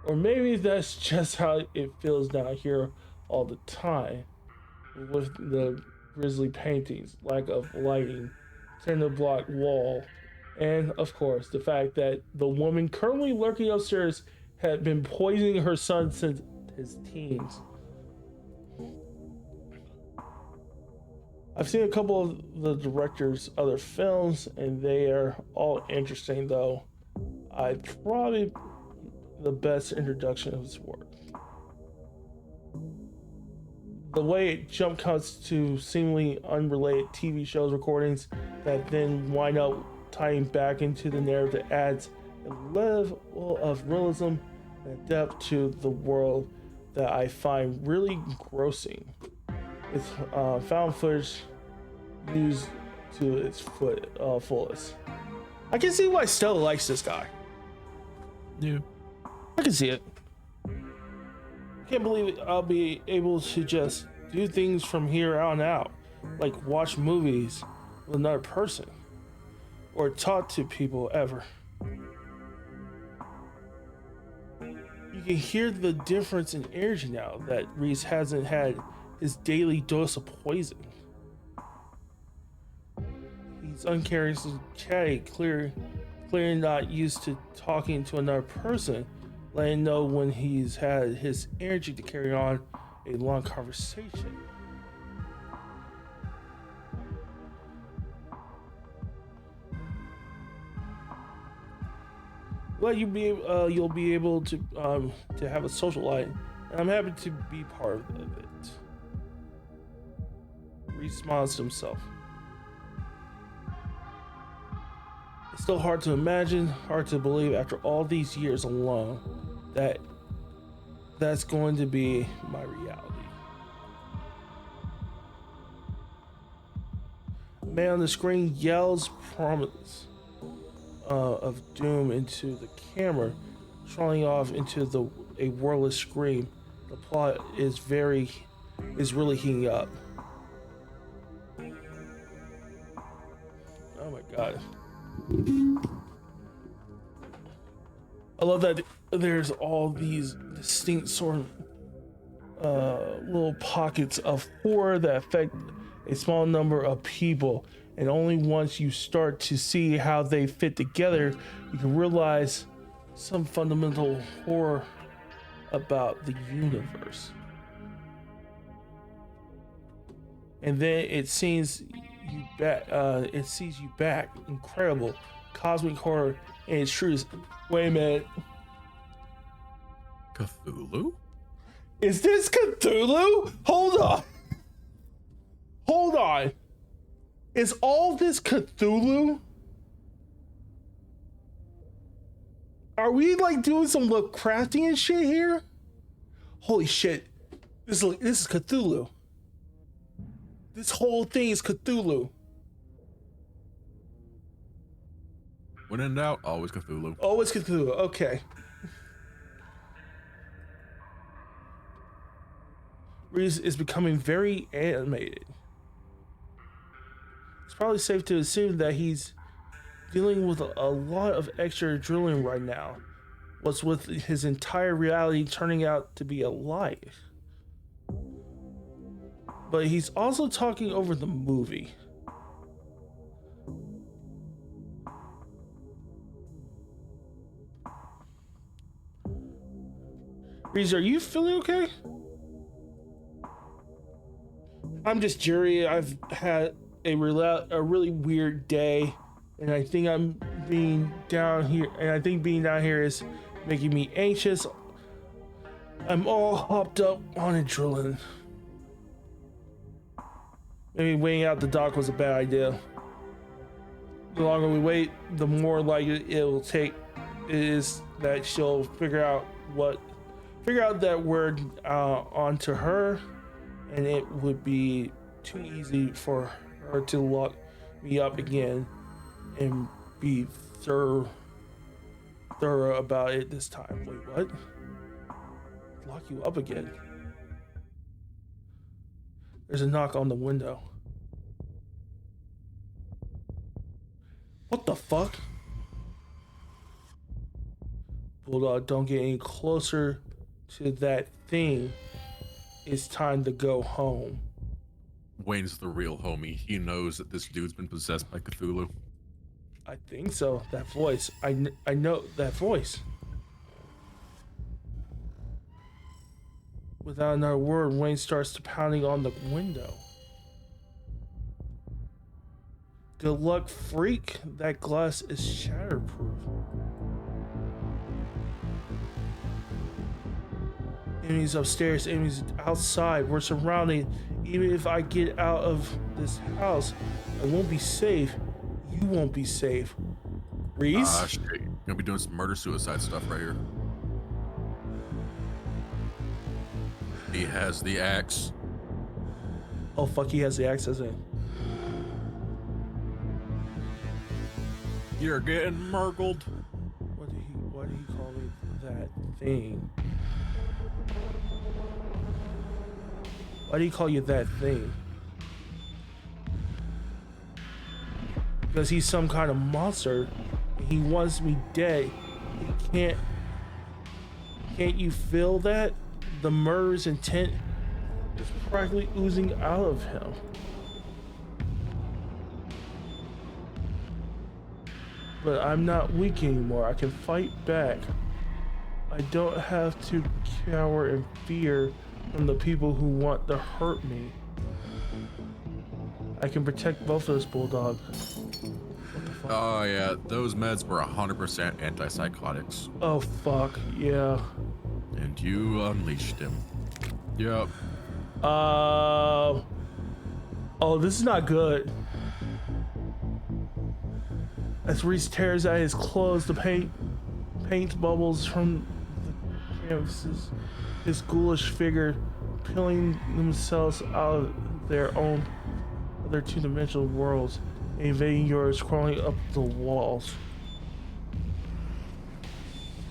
Or maybe that's just how it feels down here all the time. With the grisly paintings, lack of lighting, cinder block wall, and of course the fact that the woman currently lurking upstairs had been poisoning her son since his teens. I've seen a couple of the director's other films, and they are all interesting, though I probably the best introduction of his work. The way it jump cuts to seemingly unrelated TV shows recordings that then wind up tying back into the narrative that adds a level of realism and depth to the world that I find really engrossing. It's found footage used to its fullest. I can see why Stella likes this guy. Yeah. I can see it. I can't believe it. I'll be able to just do things from here on out, like watch movies with another person or talk to people ever. You can hear the difference in energy now that Reese hasn't had his daily dose of poison. He's uncharacteristically chatty, clearly not used to talking to another person, letting know when he's had his energy to carry on a long conversation. Glad you'll be able to have a social life, and I'm happy to be part of it. Reese smiles to himself. It's still hard to imagine, hard to believe after all these years alone that that's going to be my reality. The man on the screen yells promise of doom into the camera, trailing off into a wordless scream. The plot is really heating up. Oh my god. I love that there's all these distinct sort of little pockets of horror that affect a small number of people, and only once you start to see how they fit together, you can realize some fundamental horror about the universe. And then it sees you back. It sees you back. Incredible, cosmic horror, and its truth. Wait a minute. Cthulhu? Is this Cthulhu? Hold on. Hold on. Is all this Cthulhu? Are we like doing some Lovecraftian shit here? Holy shit. This is Cthulhu. This whole thing is Cthulhu. When in doubt, always Cthulhu. Always Cthulhu. Okay. Reese is becoming very animated. It's probably safe to assume that he's dealing with a lot of extra adrenaline right now. What's with his entire reality turning out to be a lie. But he's also talking over the movie. Reese, are you feeling okay? I'm just Jerry. I've had a really weird day, and I think I'm being down here. And I think being down here is making me anxious. I'm all hopped up on adrenaline. Maybe waiting out the dock was a bad idea. The longer we wait, the more likely it will take is that she'll figure out that word onto her, and it would be too easy for her to lock me up again and be thorough about it this time. Wait, what? Lock you up again? There's a knock on the window. What the fuck? Bulldog, don't get any closer to that thing. It's time to go home. Wayne's the real homie. He knows that this dude's been possessed by Cthulhu. I think so. That voice. I know that voice. Without another word, Wayne starts to pounding on the window. Good luck, freak. That glass is shatterproof. Enemies upstairs, enemies outside. We're surrounded. Even if I get out of this house, I won't be safe. You won't be safe. Reese? Shit. You're gonna be doing some murder-suicide stuff right here. He has the axe. Oh fuck, he has the axe, doesn't he? You're getting murgled. Why did he call me that thing? Why do you call you that thing? Because he's some kind of monster. He wants me dead. He can't you feel that? The murderous intent is practically oozing out of him. But I'm not weak anymore. I can fight back. I don't have to cower in fear from the people who want to hurt me. I can protect both of us, Bulldog. What the Oh yeah, those meds were 100% antipsychotics. Oh fuck, yeah. And you unleashed him. Yep. Oh, this is not good. As Reese tears at his clothes, the paint bubbles from the canvases. His ghoulish figure peeling themselves out of their two-dimensional worlds, invading yours, crawling up the walls.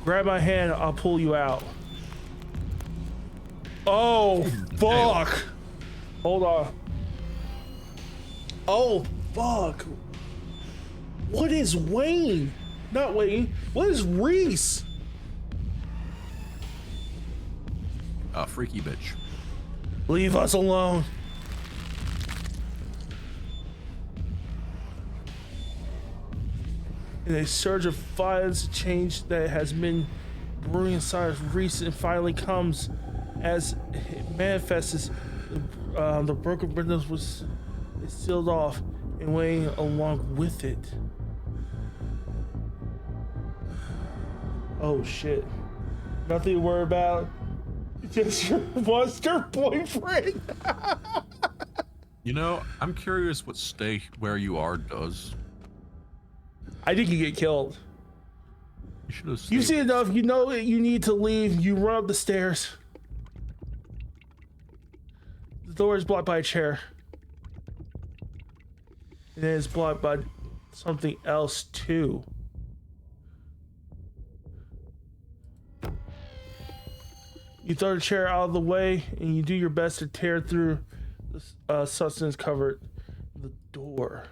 Grab my hand, I'll pull you out. Oh, fuck! Hold on. Oh, fuck! What is Wayne? Not Wayne. What is Reese? Freaky bitch. Leave us alone. In a surge of violence, change that has been brewing inside of Reese and finally comes as it manifests. The broken windows was sealed off and Wayne along with it. Oh shit. Nothing to worry about. Just your monster boyfriend. You know, I'm curious what stay where you are does. I think you get killed. You should have. You see enough, you know that you need to leave, you run up the stairs. The door is blocked by a chair. And then it's blocked by something else too. You throw the chair out of the way and you do your best to tear through the substance covered the door.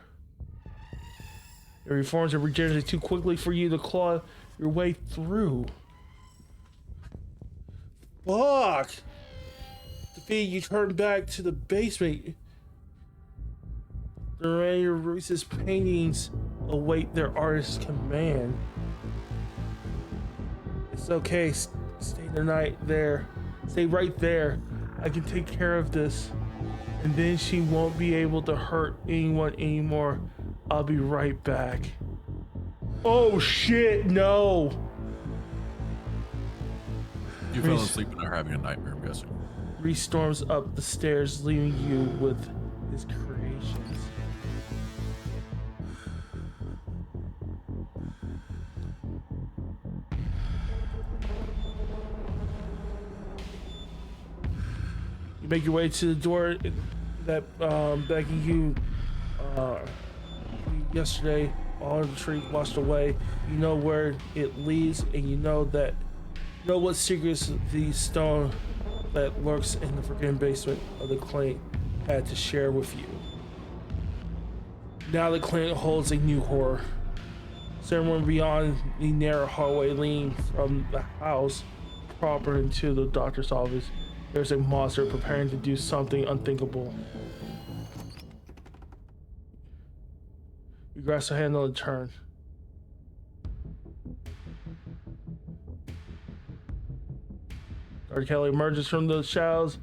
It reforms and regenerates too quickly for you to claw your way through. Fuck! Defeated, you turn back to the basement. The remaining of Reese's paintings await their artist's command. It's okay, stay the night there. Stay right there. I can take care of this. And then she won't be able to hurt anyone anymore. I'll be right back. Oh shit, no! You fell asleep and are having a nightmare, I'm guessing. Reese storms up the stairs, leaving you with his creations. You make your way to the door that Becky you yesterday all the tree washed away. You know where it leads, and you know what secrets the stone that lurks in the forgotten basement of the clinic had to share with you. Now the clinic holds a new horror. Somewhere beyond the narrow hallway leading from the house proper into the doctor's office, there's a monster preparing to do something unthinkable. You grasp a handle and turn. Dr. Kelly emerges from the shadows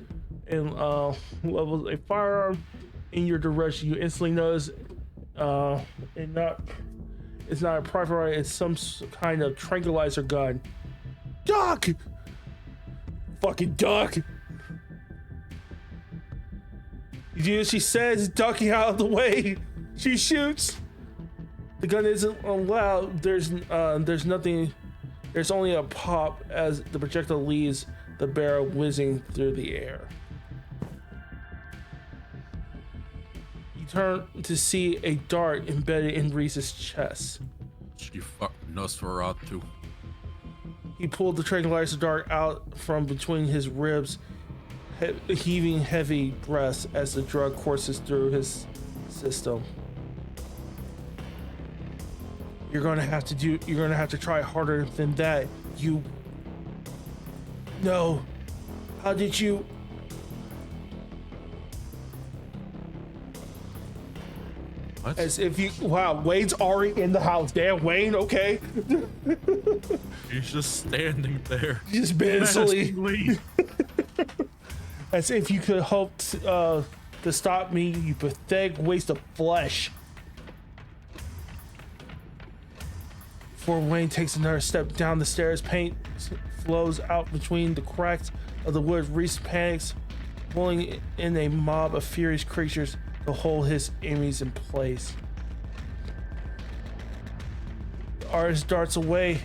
and levels a firearm in your direction. You instantly notice it's not a private right, it's some kind of tranquilizer gun. Duck! Fucking duck! You do as she says, ducking out of the way. She shoots. The gun isn't loud. There's nothing. There's only a pop as the projectile leaves the barrel whizzing through the air. You turn to see a dart embedded in Reese's chest. She fucked Nosferatu. He pulled the tranquilizer dart out from between his ribs, heaving heavy breaths as the drug courses through his system. You're gonna have to try harder than that. No. How did you? What? As if you, wow, Wayne's already in the house. Damn, Wayne, okay. He's just standing there. Just mentally. menacingly. As if you could hope to stop me, you pathetic waste of flesh. Before Wayne takes another step down the stairs, paint flows out between the cracks of the wood. Reese panics, pulling in a mob of furious creatures to hold his enemies in place. The artist darts away,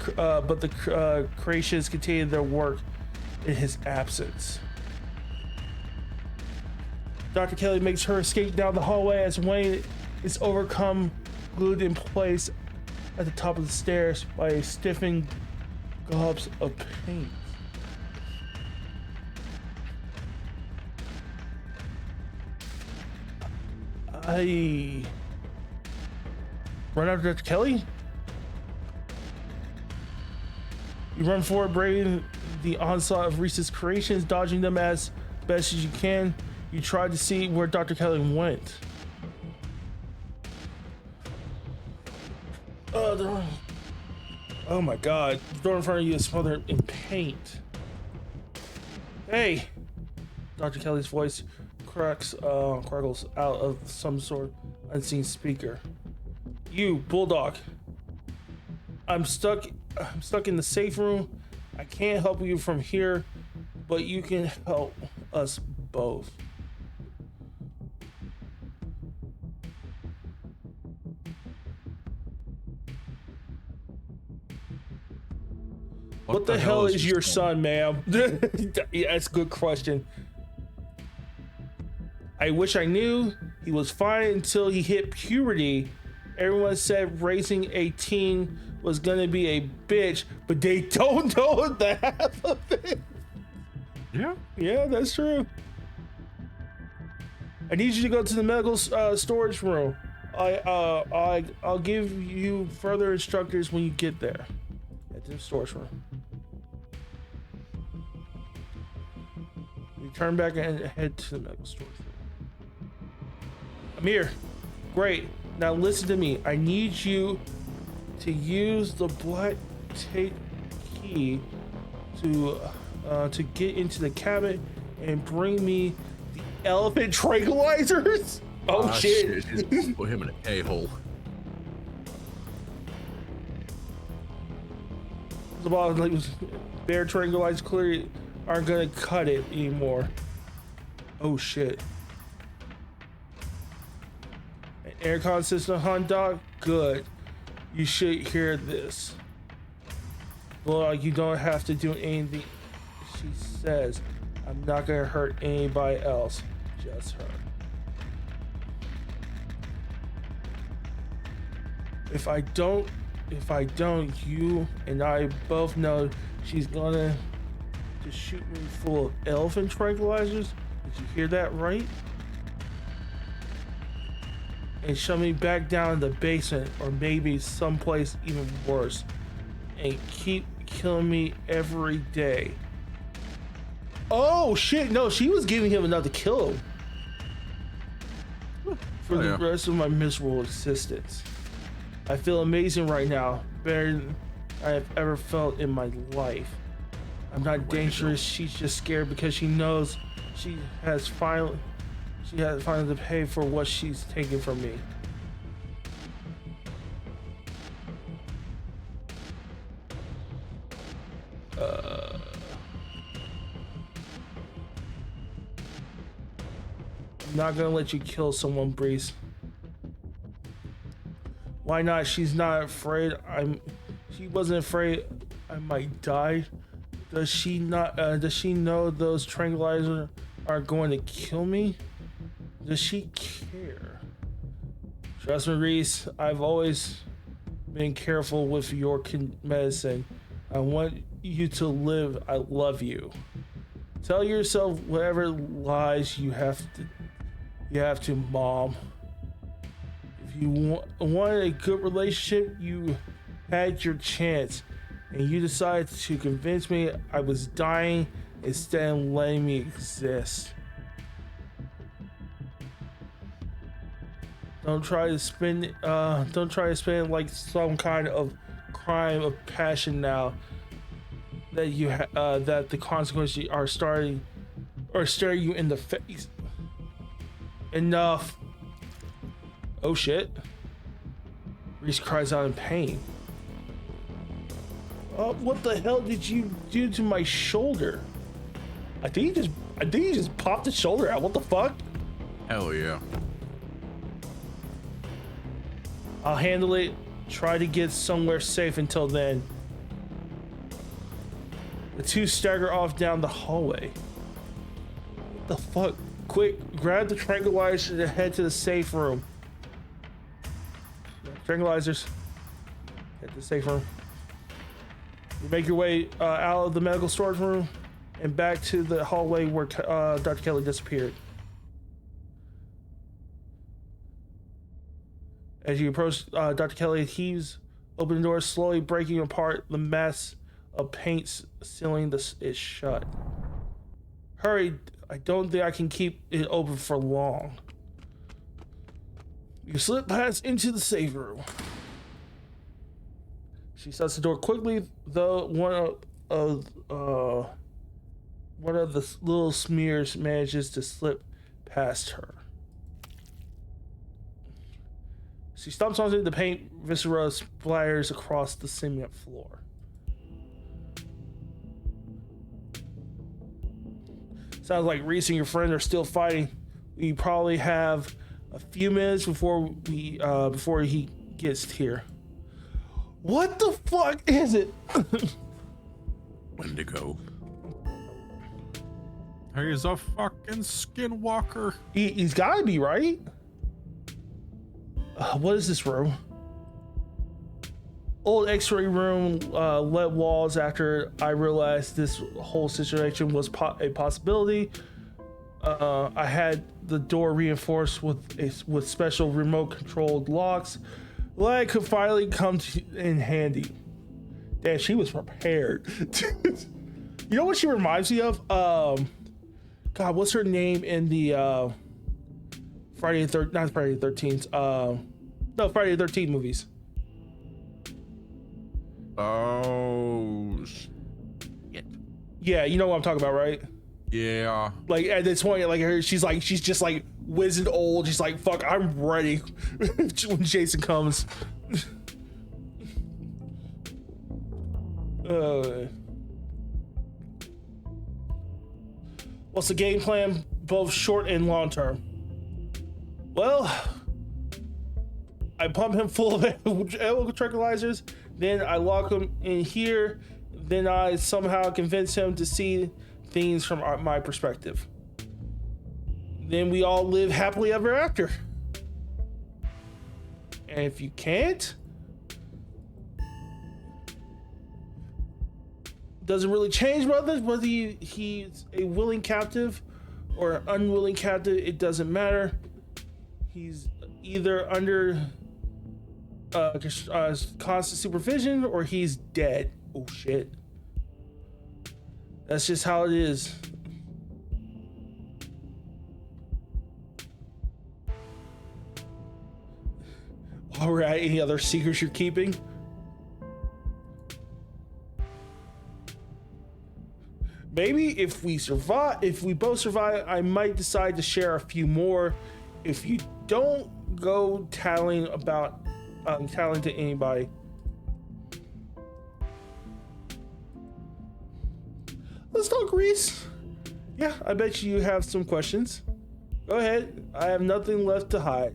but the creations continue their work in his absence. Dr. Kelly makes her escape down the hallway as Wayne is overcome, glued in place at the top of the stairs by a stiffening gobs of paint. I run after Dr. Kelly. You run forward, braving the onslaught of Reese's creations, dodging them as best as you can. You try to see where Dr. Kelly went. Oh my god, the door in front of you is smothered in paint. Hey! Dr. Kelly's voice crackles out of some sort of unseen speaker. You, Bulldog. I'm stuck in the safe room. I can't help you from here, but you can help us both. What the hell is your son, ma'am? Yeah, that's a good question. I wish I knew. He was fine until he hit puberty. Everyone said raising a teen was gonna be a bitch, but they don't know the half of it. Yeah, that's true. I need you to go to the medical storage room. I'll give you further instructors when you get there. At the storage room. You turn back and head to the medical storage room. I'm here. Great. Now listen to me. I need you to use the black tape key to get into the cabinet and bring me the elephant tranquilizers. Oh shit. Put him in an a-hole. The ball, like, bear tranquilizers clearly aren't gonna cut it anymore. Oh shit. An aircon system, hunt dog? Good. You should hear this. Well, you don't have to do anything she says. I'm not gonna hurt anybody else, just her. If I don't, you and I both know she's gonna just shoot me full of elephant tranquilizers. Did you hear that right? And shove me back down in the basement, or maybe someplace even worse, and keep killing me every day. Oh shit, no, she was giving him enough to kill him for the rest of my miserable existence. I feel amazing right now, better than I have ever felt in my life. I'm not dangerous, she's just scared because she knows she has finally to pay for what she's taken from me. I'm not gonna let you kill someone, Breeze. Why not? She's not afraid. She wasn't afraid I might die. Does she not? Does she know those tranquilizers are going to kill me? Does she care? Trust me, Reese. I've always been careful with your medicine. I want you to live. I love you. Tell yourself whatever lies you have to, Mom. If you wanted a good relationship, you had your chance, and you decided to convince me I was dying instead of letting me exist. Don't try to spin it like some kind of crime of passion now that that the consequences are staring you in the face. Enough. Oh shit. Reese cries out in pain. What the hell did you do to my shoulder? I think you just popped the shoulder out. What the fuck? Hell yeah. I'll handle it. Try to get somewhere safe until then. The two stagger off down the hallway. What the fuck? Quick, grab the tranquilizers and head to the safe room. Tranquilizers. Head to the safe room. You make your way out of the medical storage room and back to the hallway where Dr. Kelly disappeared. As you approach Dr. Kelly, heaves open the door, slowly breaking apart the mess of paint sealing it shut. Hurry, I don't think I can keep it open for long. You slip past into the safe room. She shuts the door quickly, though one of the little smears manages to slip past her. She stomps onto the paint, viscera splatters across the cement floor. Sounds like Reese and your friend are still fighting. We probably have a few minutes before he gets here. What the fuck is it? Wendigo. He's a fucking skinwalker. He's gotta be, right? What is this room? Old x-ray room, lead walls. After I realized this whole situation was a possibility, I had the door reinforced with special remote controlled locks. Like could finally come in handy. Damn, she was prepared. You know what she reminds me of? God, what's her name in the Friday the 13th. No, Friday the 13th movies. Oh shit. Yeah, you know what I'm talking about, right? Yeah. Like at this point, like she's just like wizened old. She's like, fuck, I'm ready when Jason comes. What's the game plan, both short and long term? Well, I pump him full of ammo tranquilizers, then I lock him in here, then I somehow convince him to see things from my perspective. Then we all live happily ever after. And if you can't, doesn't really change whether he's a willing captive or an unwilling captive. It doesn't matter. He's either under constant supervision or he's dead. Oh shit. That's just how it is. While we're at, any other secrets you're keeping? Maybe if we both survive, I might decide to share a few more. If you don't go tattling to anybody. Let's talk, Reese. Yeah, I bet you have some questions. Go ahead. I have nothing left to hide.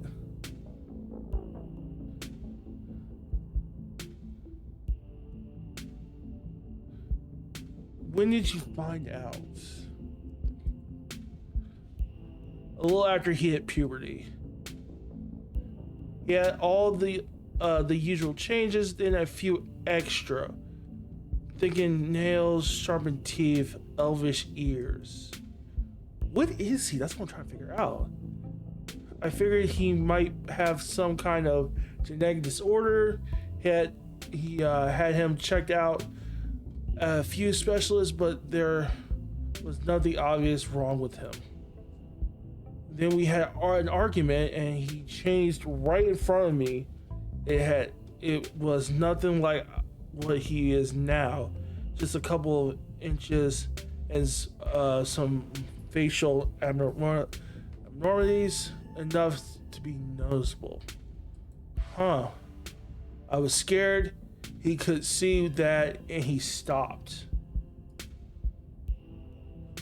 When did you find out? A little after he hit puberty. He had all the usual changes, then a few extra. Thinking nails, sharpened teeth, elvish ears. What is he? That's what I'm trying to figure out. I figured he might have some kind of genetic disorder. He had him checked out a few specialists, but there was nothing obvious wrong with him. Then we had an argument and he changed right in front of me. It was nothing like what he is now, just a couple of inches and some facial abnormalities, enough to be noticeable. I was scared. he could see that and he stopped.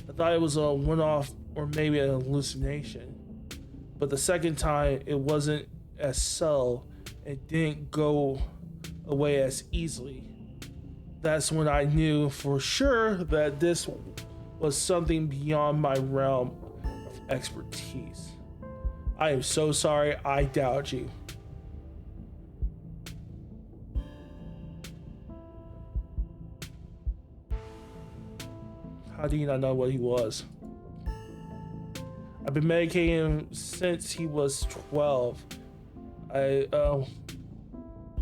I thought it was a one-off or maybe an hallucination. But the second time, it wasn't as subtle. It didn't go away as easily. That's when I knew for sure that this was something beyond my realm of expertise. I am so sorry I doubted you. How do you not know what he was? I've been medicating him since he was 12.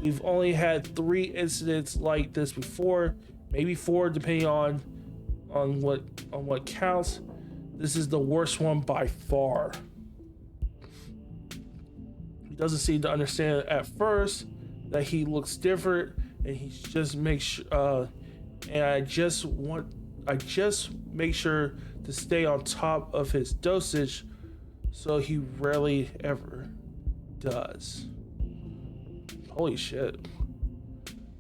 We've only had 3 incidents like this before, maybe 4, depending on what counts. This is the worst one by far. He doesn't seem to understand at first that he looks different, and he just makes. And I just make sure to stay on top of his dosage, so he rarely ever does. Holy shit.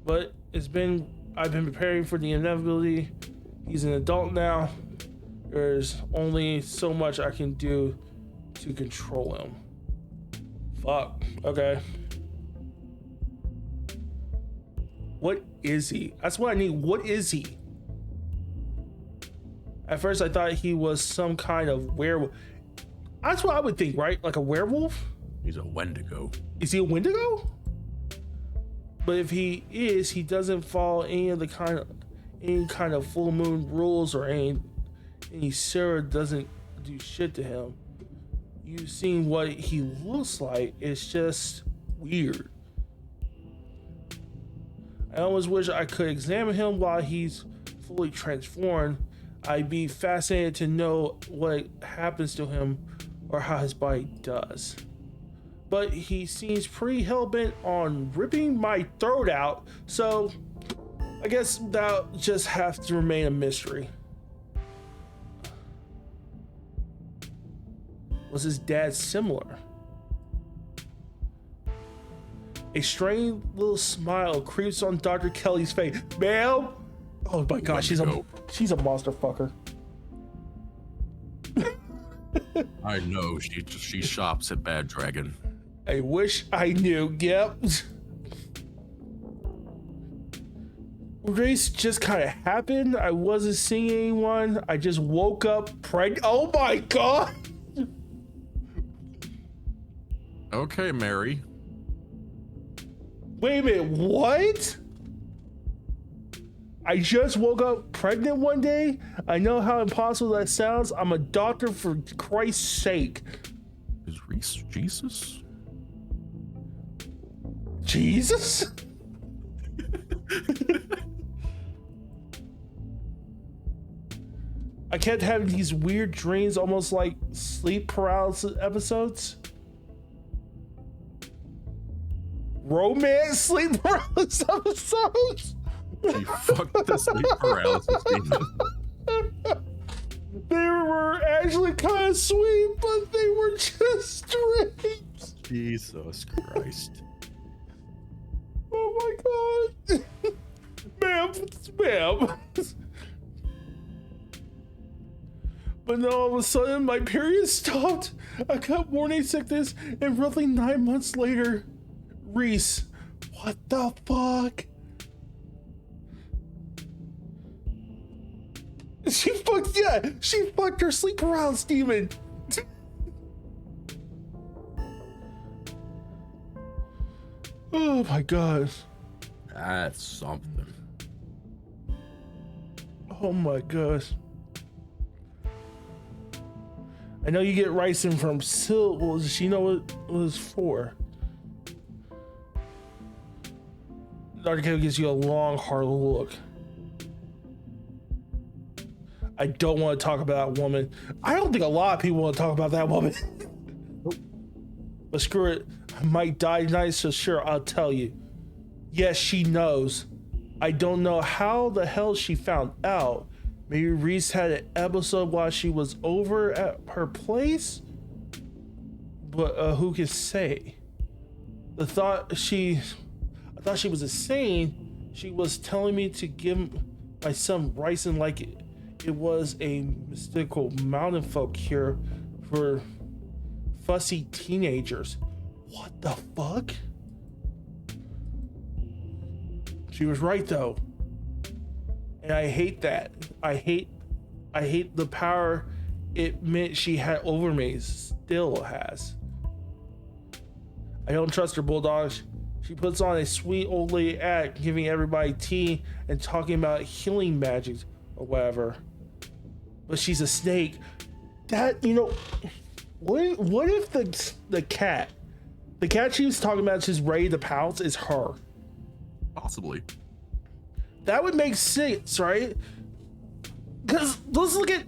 But I've been preparing for the inevitability. He's an adult now. There's only so much I can do to control him. Fuck. Okay. What is he? That's what I need. What is he? At first I thought he was some kind of werewolf. That's what I would think, right? Like a werewolf? He's a Wendigo. Is he a Wendigo? But if he is, he doesn't follow any kind of full moon rules, or any Sarah doesn't do shit to him. You've seen what he looks like. It's just weird. I almost wish I could examine him while he's fully transformed. I'd be fascinated to know what happens to him or how his body does. But he seems pretty hell-bent on ripping my throat out, so I guess that'll just have to remain a mystery. Was his dad similar? A strange little smile creeps on Dr. Kelly's face. Ma'am? Oh my god, she's a monster fucker. I know, she shops at Bad Dragon. I wish I knew. Yep. Race just kind of happened. I wasn't seeing anyone. I just woke up pregnant. Oh my god. Okay, Mary. Wait a minute, what? I just woke up pregnant one day? I know how impossible that sounds. I'm a doctor, for Christ's sake. Is Reese Jesus? Jesus? I kept having these weird dreams, almost like sleep paralysis episodes. Romance sleep paralysis episodes? She fucked the sleep paralysis demon. They were actually kind of sweet, but they were just dreams. Jesus Christ. Oh my god. Ma'am. But then all of a sudden, my period stopped. I got morning sickness, and roughly 9 months later, Reese. What the fuck? She fucked her sleep paralysis demon. Oh my god. That's something. Oh my gosh. I know you get ricin from Sil. Well, does she know what it was for? Dr. Kelly gives you a long, hard look. I don't want to talk about that woman. I don't think a lot of people want to talk about that woman. But screw it. I might die tonight, so sure, I'll tell you. Yes, she knows. I don't know how the hell she found out. Maybe Reese had an episode while she was over at her place? But who can say? I thought she was insane, She was telling me to give my son ricin like it was a mystical mountain folk cure for fussy teenagers. What the fuck? She was right though. And I hate that. I hate the power it meant she had over me, still has. I don't trust her, Bulldogs. She puts on a sweet old lady act, giving everybody tea and talking about healing magic or whatever. But she's a snake. That, you know, what if the cat she was talking about, she's ready to pounce, is her? Possibly. That would make sense, right? Because let's look at,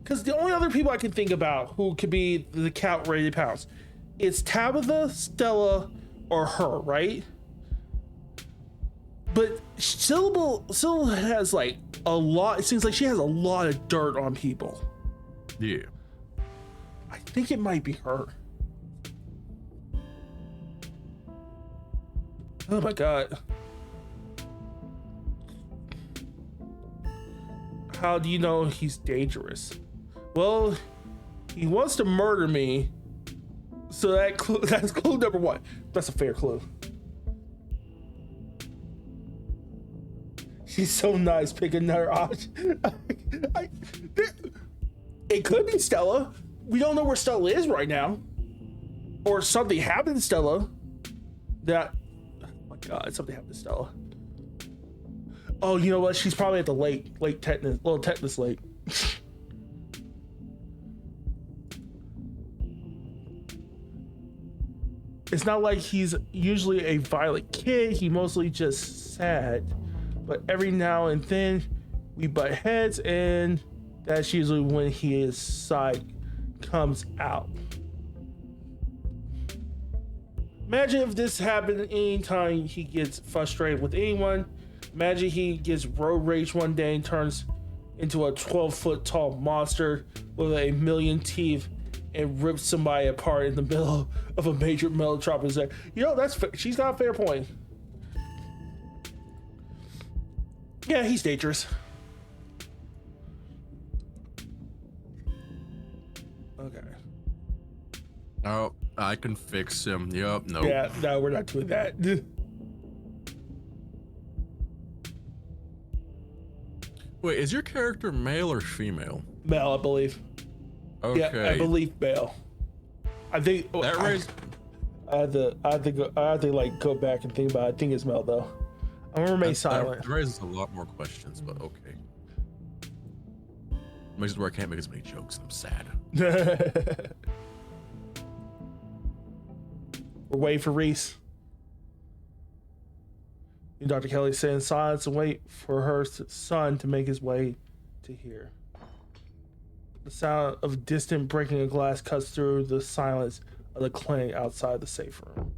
because the only other people I can think about who could be the cat ready to pounce, it's Tabitha, Stella, or her, right? But Syllable has like a lot. It seems like she has a lot of dirt on people. Yeah. I think it might be her. Oh my god. How do you know he's dangerous? Well, he wants to murder me. So that's clue number one. That's a fair clue. She's so nice. Pick another option. It could be Stella. We don't know where Stella is right now. Or something happened to Stella. Oh my god, something happened to Stella. Oh, you know what? She's probably at the Lake Tetanus, little Tetanus Lake. It's not like he's usually a violent kid. He mostly just sad. But every now and then we butt heads, and that's usually when his side comes out. Imagine if this happened anytime he gets frustrated with anyone. Imagine he gets road rage one day and turns into a 12-foot tall monster with a million teeth and rips somebody apart in the middle of a major metropolis. You know, she's got a fair point. Yeah, he's dangerous. Okay. Oh, I can fix him. Yup, nope. Yeah, no, we're not doing that. Wait, is your character male or female? Male, I believe. Okay. Yeah, I believe male. I think That raised... I had to like go back and think about it. I think it's male though. I'm gonna remain silent. That raises a lot more questions, but okay. Makes it where I can't make as many jokes. I'm sad. We're waiting for Reese. You, Dr. Kelly, sit in silence and wait for her son to make his way to here. The sound of distant breaking of glass cuts through the silence of the clinic outside the safe room.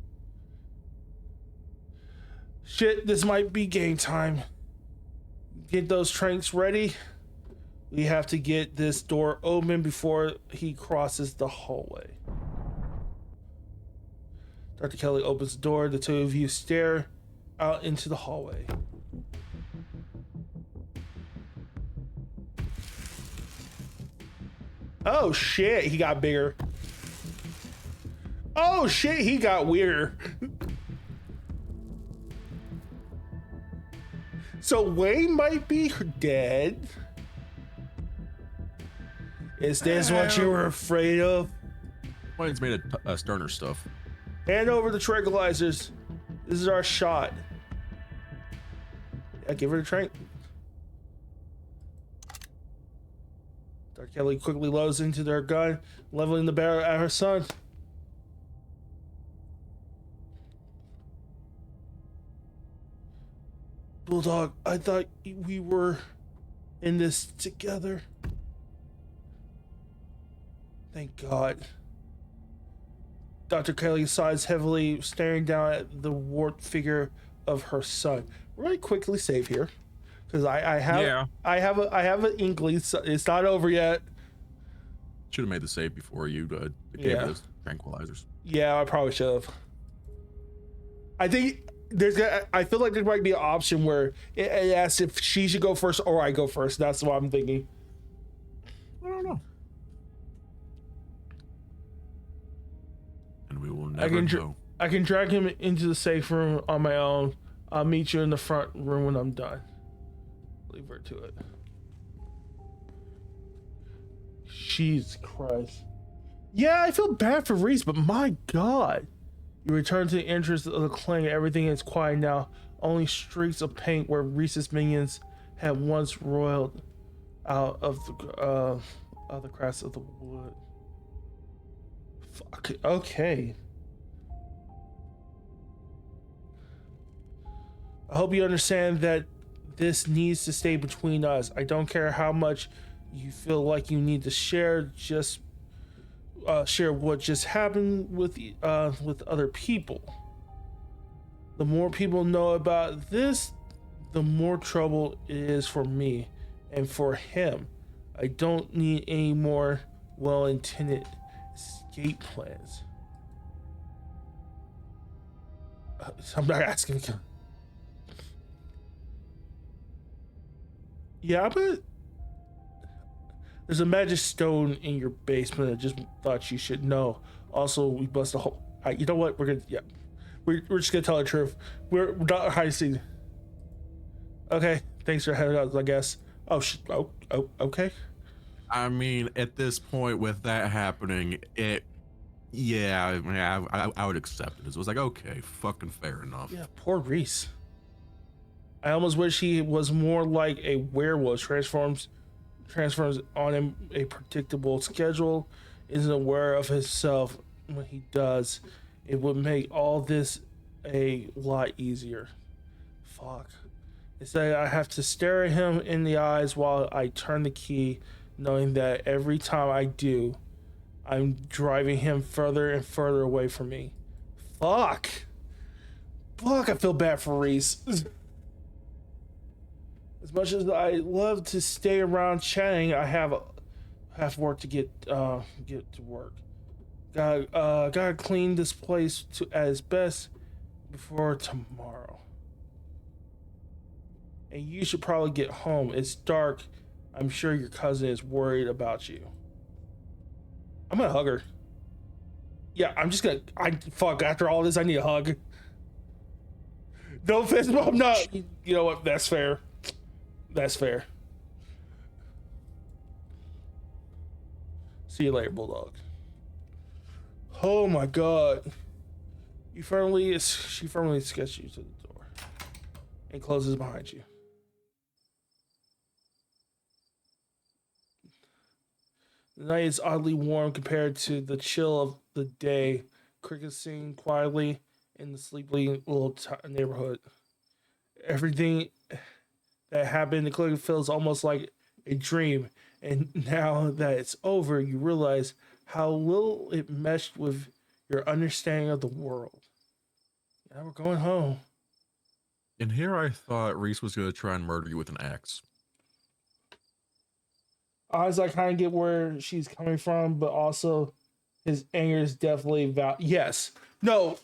Shit, this might be game time. Get those tranks ready. We have to get this door open before he crosses the hallway. Dr. Kelly opens the door. The two of you stare out into the hallway. Oh shit, he got bigger. Oh shit, he got weirder. So Wayne might be dead. Is this what you were afraid of? Wayne's made a sterner stuff. Hand over the tranquilizers. This is our shot. Yeah, give her the trank. Dr. Kelly quickly loads into their gun, leveling the barrel at her son. Bulldog, I thought we were in this together. Thank God. Dr. Kelly sighs heavily, staring down at the warped figure of her son. We're gonna quickly save here, because I have an inkling. It's not over yet. Should have made the save before you gave Yeah. those tranquilizers. Yeah, I probably should have. I think I feel like there might be an option where it asks if she should go first or I go first. That's what I'm thinking. I don't know. And we will I never can know. I can drag him into the safe room on my own. I'll meet you in the front room when I'm done. Leave her to it. Jesus Christ. Yeah, I feel bad for Reese, but my God. You return to the entrance of the clang. Everything is quiet now. Only streaks of paint where Reese's minions had once roiled out of the cracks of the wood. Fuck. Okay. I hope you understand that this needs to stay between us. I don't care how much you feel like you need to share. Just share what just happened with other people. The more people know about this, the more trouble it is for me and for him. I don't need any more well-intended escape plans. I'm not asking. Yeah, but there's a magic stone in your basement. I just thought you should know. Also, we bust a hole. You know what? We're just gonna tell the truth. We're not hiding. Okay, thanks for having us, I guess. Oh, okay. I mean, at this point, with that happening, I would accept it. It was like, okay, fucking fair enough. Yeah, poor Reese. I almost wish he was more like a werewolf. Transforms on a predictable schedule, isn't aware of himself when he does. It would make all this a lot easier. Fuck. Instead, I have to stare at him in the eyes while I turn the key, knowing that every time I do, I'm driving him further and further away from me. Fuck, I feel bad for Reese. As much as I love to stay around chatting, I have work to get to work. Gotta clean this place to at its best before tomorrow. And you should probably get home. It's dark. I'm sure your cousin is worried about you. I'm gonna hug her. Yeah, I'm just gonna. Fuck. After all this, I need a hug. No offense, but I'm not. You know what? That's fair. That's fair. See you later, Bulldog. Oh my God. She firmly sketches you to the door and closes behind you. The night is oddly warm compared to the chill of the day. Crickets sing quietly in the sleepy little neighborhood. Everything that happened in the clinic feels almost like a dream, and now that it's over, you realize how little it meshed with your understanding of the world. Now we're going home. And here I thought Reese was going to try and murder you with an axe. As I kind of get where she's coming from, but also his anger is definitely yes. No,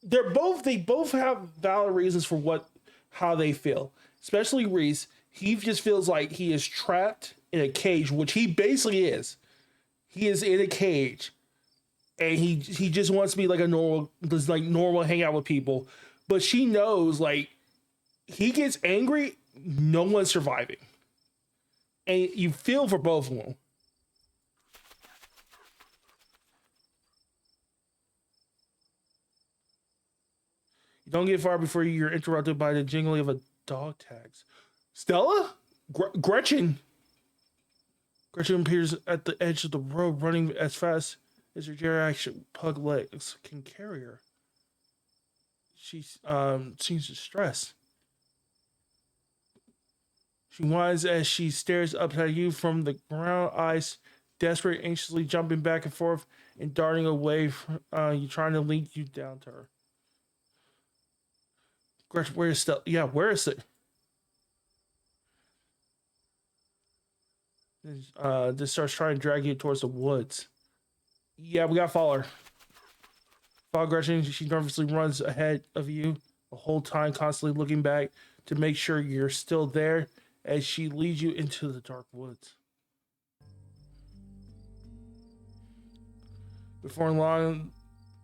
they both have valid reasons for how they feel. Especially Reese, he just feels like he is trapped in a cage, which he basically is. He is in a cage, and he just wants to be like normal, hang out with people. But she knows, like, he gets angry, no one's surviving, and you feel for both of them. You don't get far before you're interrupted by the jingling of a dog tags. Stella? Gretchen appears at the edge of the road, running as fast as her geriatric pug legs can carry her. She seems distressed. She whines as she stares up at you from the ground, eyes desperate, anxiously jumping back and forth and darting away from you, trying to lead you down to her. Gretchen, where is Stella? Yeah, where is it? Just starts trying to drag you towards the woods. Yeah, we gotta follow her. Follow Gretchen. She nervously runs ahead of you, the whole time constantly looking back to make sure you're still there as she leads you into the dark woods. Before long,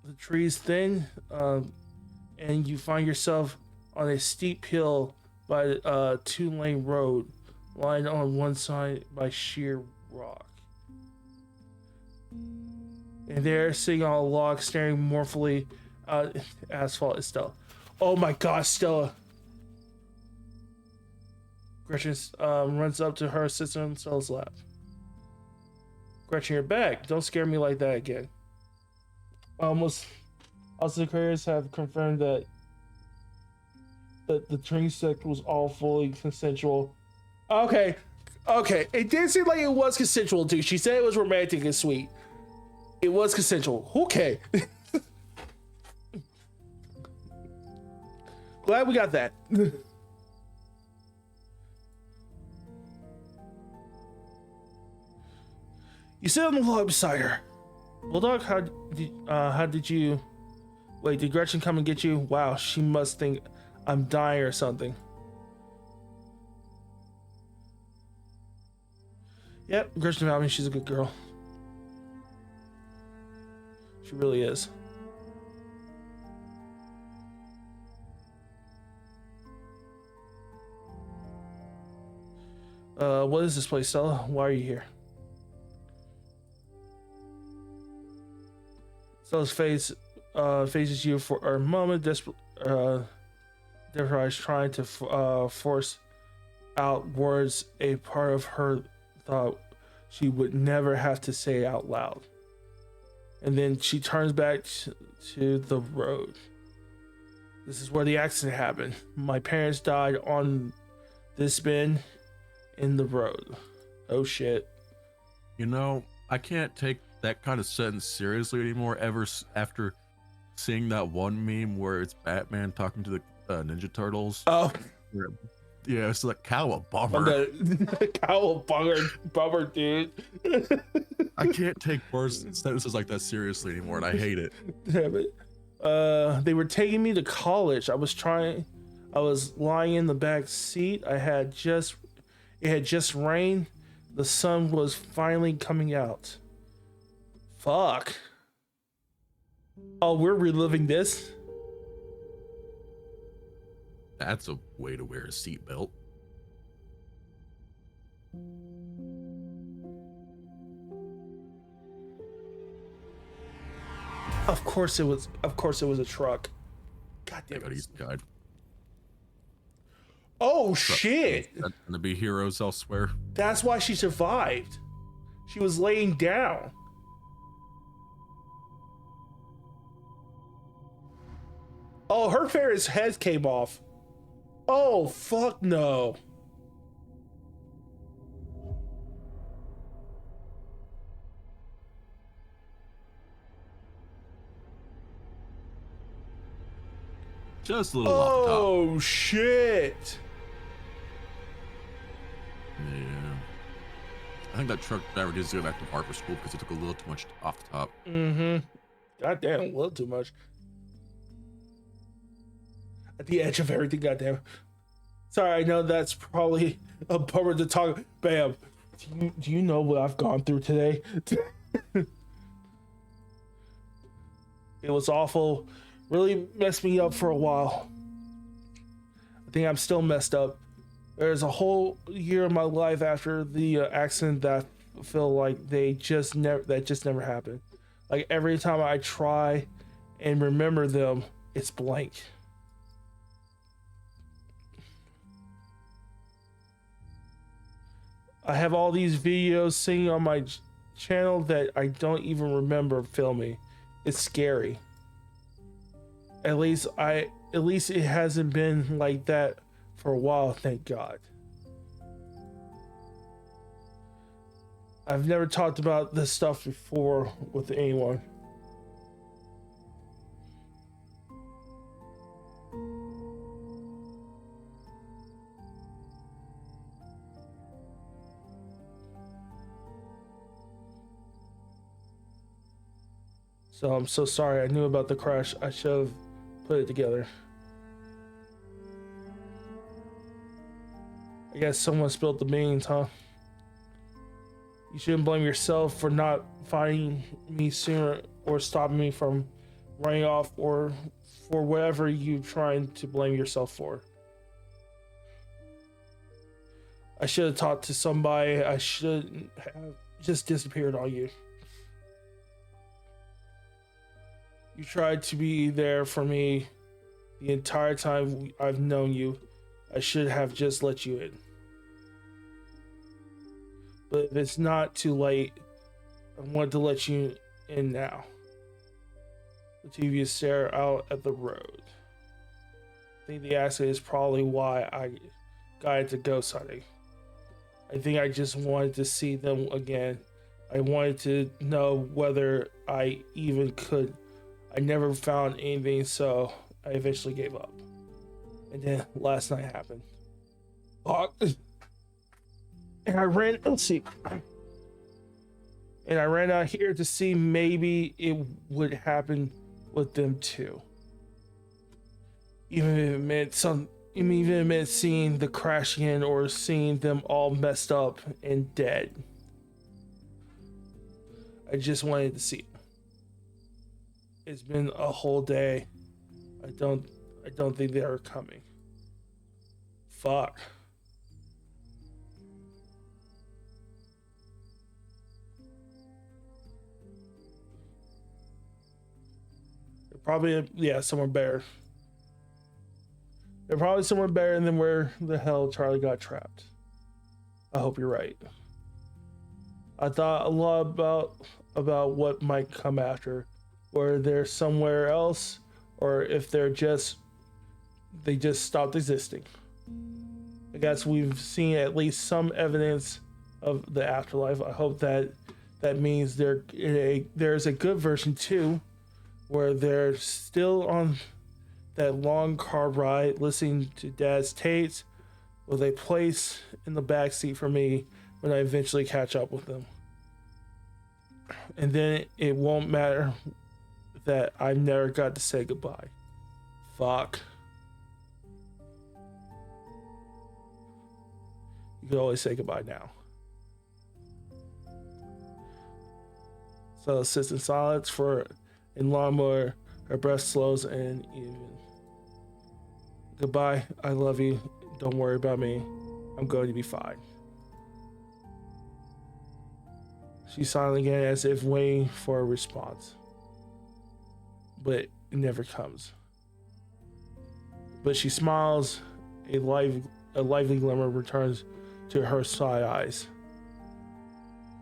the trees thin, and you find yourself on a steep hill by a two-lane road, lined on one side by sheer rock. And there, sitting on a log, staring mournfully at asphalt, is Stella. Oh my God, Stella! Gretchen runs up to her, sits on Stella's lap. Gretchen, you're back. Don't scare me like that again. Also, the couriers have confirmed that the train sect was all fully consensual. Okay. It did seem like it was consensual too. She said it was romantic and sweet. It was consensual. Okay. Glad we got that. You sit on the log beside her. Bulldog, how did you... Wait, did Gretchen come and get you? Wow, she must think I'm dying or something. Yep, Gretchen found me. She's a good girl. She really is. What is this place, Stella? Why are you here? Stella's face faces you for a moment, desperate, trying to force out words a part of her thought she would never have to say out loud. And then she turns back to the road. This is where the accident happened. My parents died on this bend in the road. Oh shit. You know, I can't take that kind of sentence seriously anymore after seeing that one meme where it's Batman talking to the Ninja Turtles. Oh. Yeah, it's like cowabunga. Cowabunga, dude. I can't take words sentences like that seriously anymore, and I hate it. Damn it. They were taking me to college. I was lying in the back seat. It had just rained. The sun was finally coming out. Fuck. Oh, we're reliving this? That's a way to wear a seatbelt. Of course it was a truck. God damn it. He's died. Oh shit. That's gonna be heroes elsewhere. That's why she survived. She was laying down. Oh, her parents' heads came off. Oh, fuck no. Just a little off top. Oh, shit. Yeah. I think that truck driver needs to go back to barber school because it took a little too much off the top. Mm-hmm. Goddamn, a little too much. At the edge of everything, goddamn. Sorry, I know that's probably a bummer to talk. Bam. Do you know what I've gone through today? It was awful. Really messed me up for a while. I think I'm still messed up. There's a whole year of my life after the accident that I feel like that just never happened. Like every time I try and remember them, it's blank. I have all these videos singing on my channel that I don't even remember filming. It's scary. At least it hasn't been like that for a while, thank God. I've never talked about this stuff before with anyone. So I'm so sorry. I knew about the crash. I should have put it together. guess someone spilled the beans, huh? You shouldn't blame yourself for not finding me sooner or stopping me from running off or for whatever you're trying to blame yourself for. I should have talked to somebody. I shouldn't have just disappeared on you. You tried to be there for me the entire time I've known you. I should have just let you in. But if it's not too late, I want to let you in now. The TV stare out at the road. I think the accident is probably why I got into ghost hunting. I think I just wanted to see them again. I wanted to know whether I even could. I never found anything, so I eventually gave up. And then last night happened. And I ran, let's see. And I ran out here to see maybe it would happen with them too. Even if it meant seeing the crash again or seeing them all messed up and dead. I just wanted to see it. It's been a whole day. I don't think they are coming. Fuck. They're probably, yeah, somewhere better. They're probably somewhere better than where the hell Charlie got trapped. I hope you're right. I thought a lot about what might come after, where they're somewhere else, or if they just stopped existing. I guess we've seen at least some evidence of the afterlife. I hope that means there's a good version too, where they're still on that long car ride listening to Dad's tapes with a place in the backseat for me when I eventually catch up with them. And then it won't matter that I never got to say goodbye. Fuck. You can always say goodbye now. So sits in silence for a lawnmower. Her breath slows and even. Goodbye. I love you. Don't worry about me. I'm going to be fine. She's silent again as if waiting for a response. But it never comes. But she smiles. A lively glimmer returns to her side eyes.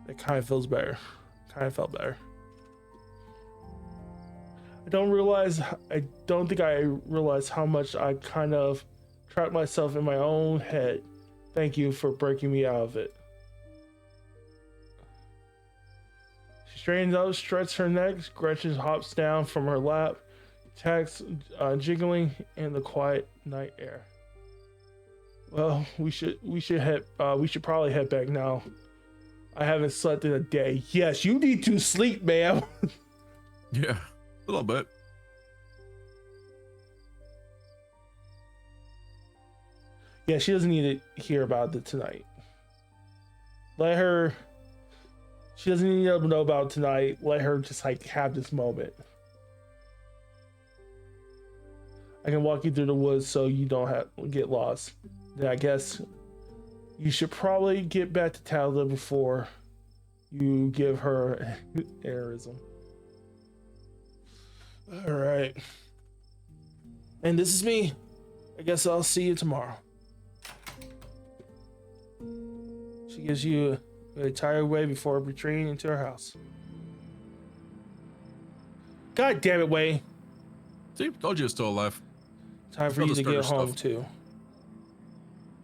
It kind of feels better. Kind of felt better. I don't think I realized how much I kind of trapped myself in my own head. Thank you for breaking me out of it. She straightens up, stretches her neck. Gretchen hops down from her lap, tacks jiggling in the quiet night air. Well, we should probably head back now. I haven't slept in a day. Yes, you need to sleep, ma'am. Yeah, a little bit. Yeah, she doesn't need to hear about it tonight. She doesn't need to know about it tonight. Let her just like have this moment. I can walk you through the woods so you don't get lost. Then I guess you should probably get back to Talda before you give her aneurysm. All right. And this is me. I guess I'll see you tomorrow. She gives you a tired way before retreating into her house. God damn it, Way. See, told you it's still alive. Time for you to get home too.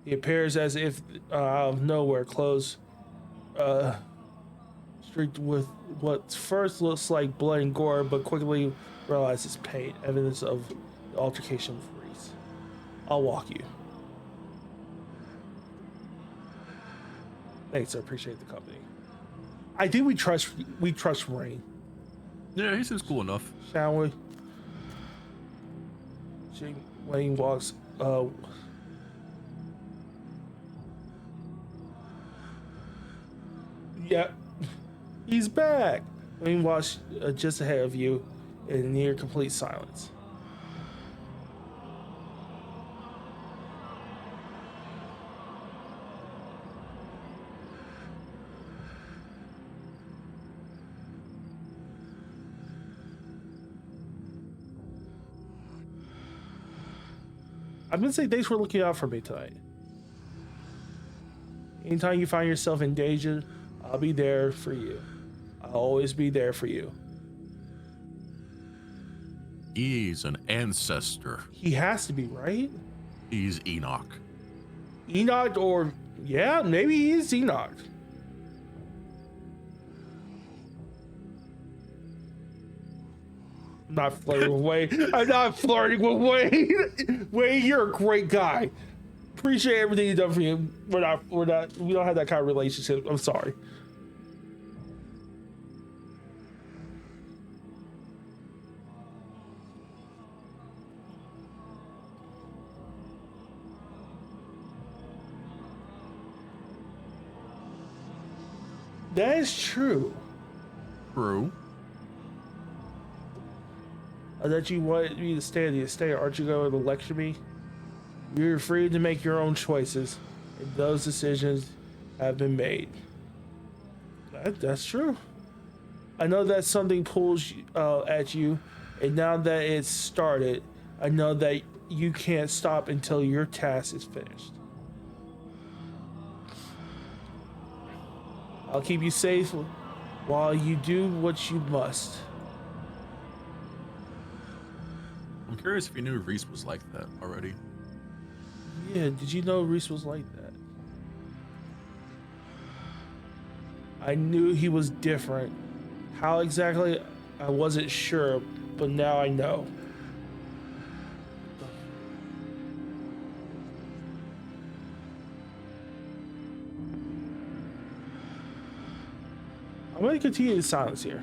He appears as if out of nowhere, clothes streaked with what first looks like blood and gore, but quickly realizes pain, evidence of the altercation with Reese. I'll walk you. Thanks, I appreciate the company. I think we trust Rain. Yeah, he seems cool enough. Shall we? Wayne walks Yep, he's back. Meanwhile, just ahead of you, in near complete silence. I'm gonna say thanks for looking out for me tonight. Anytime you find yourself in danger, I'll be there for you. I'll always be there for you. He's an ancestor. He has to be, right? He's Enoch. Enoch, or yeah, maybe he is Enoch. I'm not flirting with Wade. I'm not flirting with Wade. Wade, you're a great guy. Appreciate everything you've done for you. We don't have that kind of relationship. I'm sorry. That is true. True. That you wanted me to stay at the estate. Aren't you going to lecture me? You're free to make your own choices, and those decisions have been made. That's true. I know that something pulls at you, and now that it's started, I know that you can't stop until your task is finished. I'll keep you safe while you do what you must. I'm curious if you knew Reese was like that already. Yeah, did you know Reese was like that? I knew he was different. How exactly, I wasn't sure, but now I know. I'm going to continue in silence here.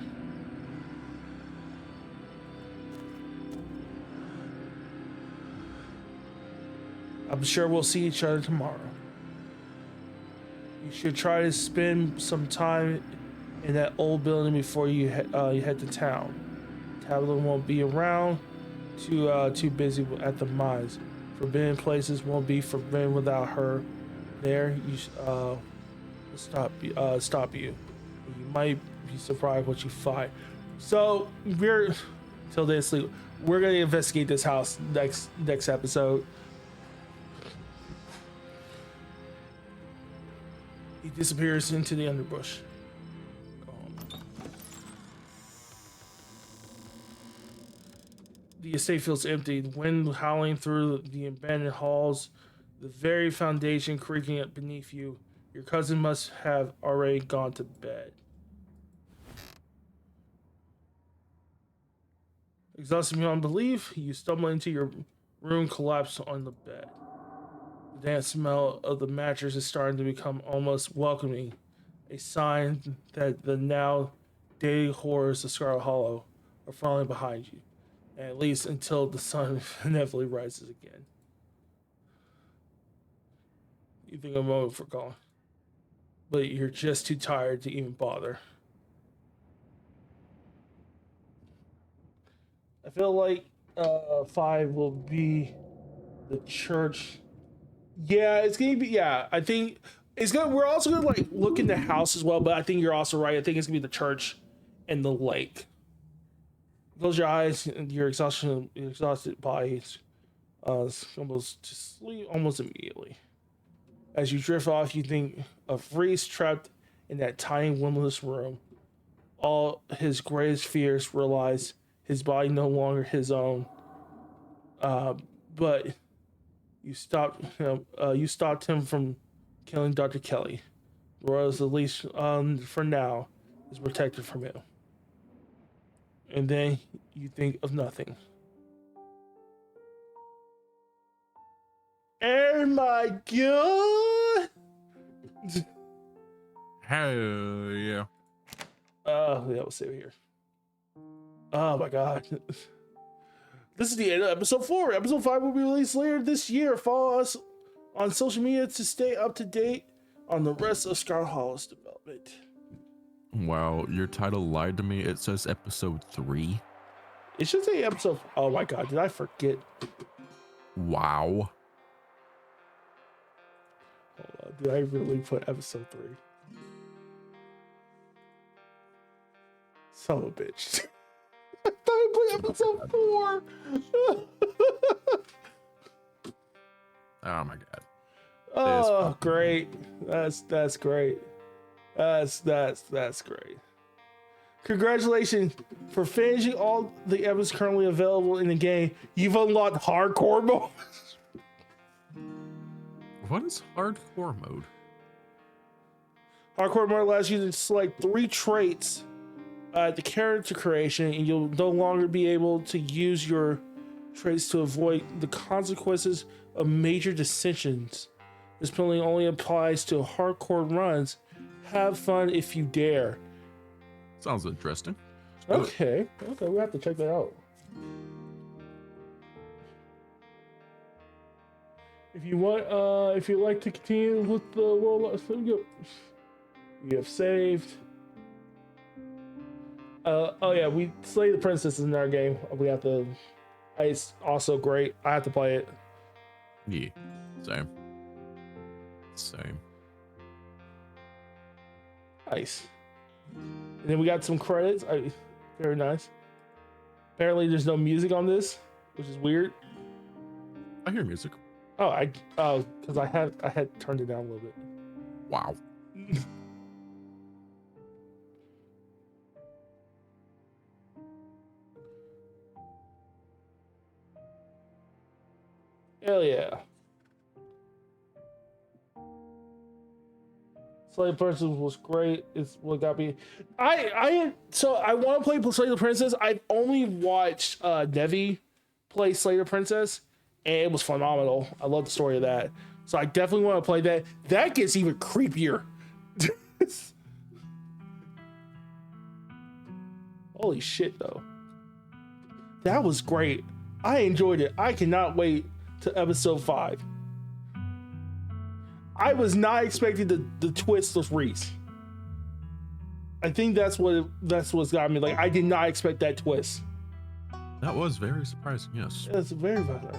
I'm sure we'll see each other tomorrow. You should try to spend some time in that old building before you head to town. Tabitha won't be around, too busy at the mines. Forbidden places won't be forbidden without her there. Stop you. You might be surprised what you find. So till they sleep. We're gonna investigate this house next episode. He disappears into the underbrush. The estate feels empty. The wind howling through the abandoned halls, the very foundation creaking up beneath you. Your cousin must have already gone to bed. Exhausted beyond belief, you stumble into your room, collapse on the bed. The damp smell of the mattress is starting to become almost welcoming, a sign that the now daily horrors of Scarlet Hollow are finally behind you, at least until the sun inevitably rises again. You think a moment for calling, but you're just too tired to even bother. I feel like 5 will be the church. Yeah, it's gonna be. Yeah, I think it's gonna. We're also gonna like look in the house as well, but I think you're also right. I think it's gonna be the church and the lake. Close your eyes, and your exhausted body almost to sleep almost immediately. As you drift off, you think of Reese trapped in that tiny windowless room. All his greatest fears realize his body no longer his own. But you stopped him. You stopped him from killing Dr. Kelly. Rose, at least for now, is protected from him. And then you think of nothing. Oh my god! Hell yeah. Yeah, we'll save it here. Oh my god. This is the end of episode 4. Episode 5 will be released later this year. Follow us on social media to stay up to date on the rest of Scarlet Hollow's development. Wow, your title lied to me. It says episode 3. It should say episode. Oh my god, did I forget? Wow. Hold on, did I really put episode 3? Son of a bitch. I thought I put episode 4. Oh my god. Oh, great. That's great. That's great. Congratulations for finishing all the episodes currently available in the game. You've unlocked hardcore mode. What is hardcore mode? Hardcore mode allows you to select 3 traits at the character creation, and you'll no longer be able to use your traits to avoid the consequences of major dissensions. This penalty only applies to hardcore runs. Have fun if you dare. Sounds interesting. Okay, we have to check that out. If you want, if you'd like to continue with the world, you have saved. Oh yeah, we slay the princess in our game. We have to. It's also great. I have to play it. Yeah, same. Nice. And then we got some credits. Very nice. Apparently, there's no music on this, which is weird. I hear music. Oh, because I had turned it down a little bit. Wow. Hell yeah. Slay the Princess was great. It's what got me. So I want to play Slay the Princess. I've only watched Nevi play Slay the Princess, and it was phenomenal. I love the story of that. So I definitely want to play that. That gets even creepier. Holy shit, though. That was great. I enjoyed it. I cannot wait to episode 5. I was not expecting the twist of Reese. I think that's what's got me. Like, I did not expect that twist. That was very surprising, yes. It's very violent.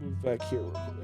Move back here real quick.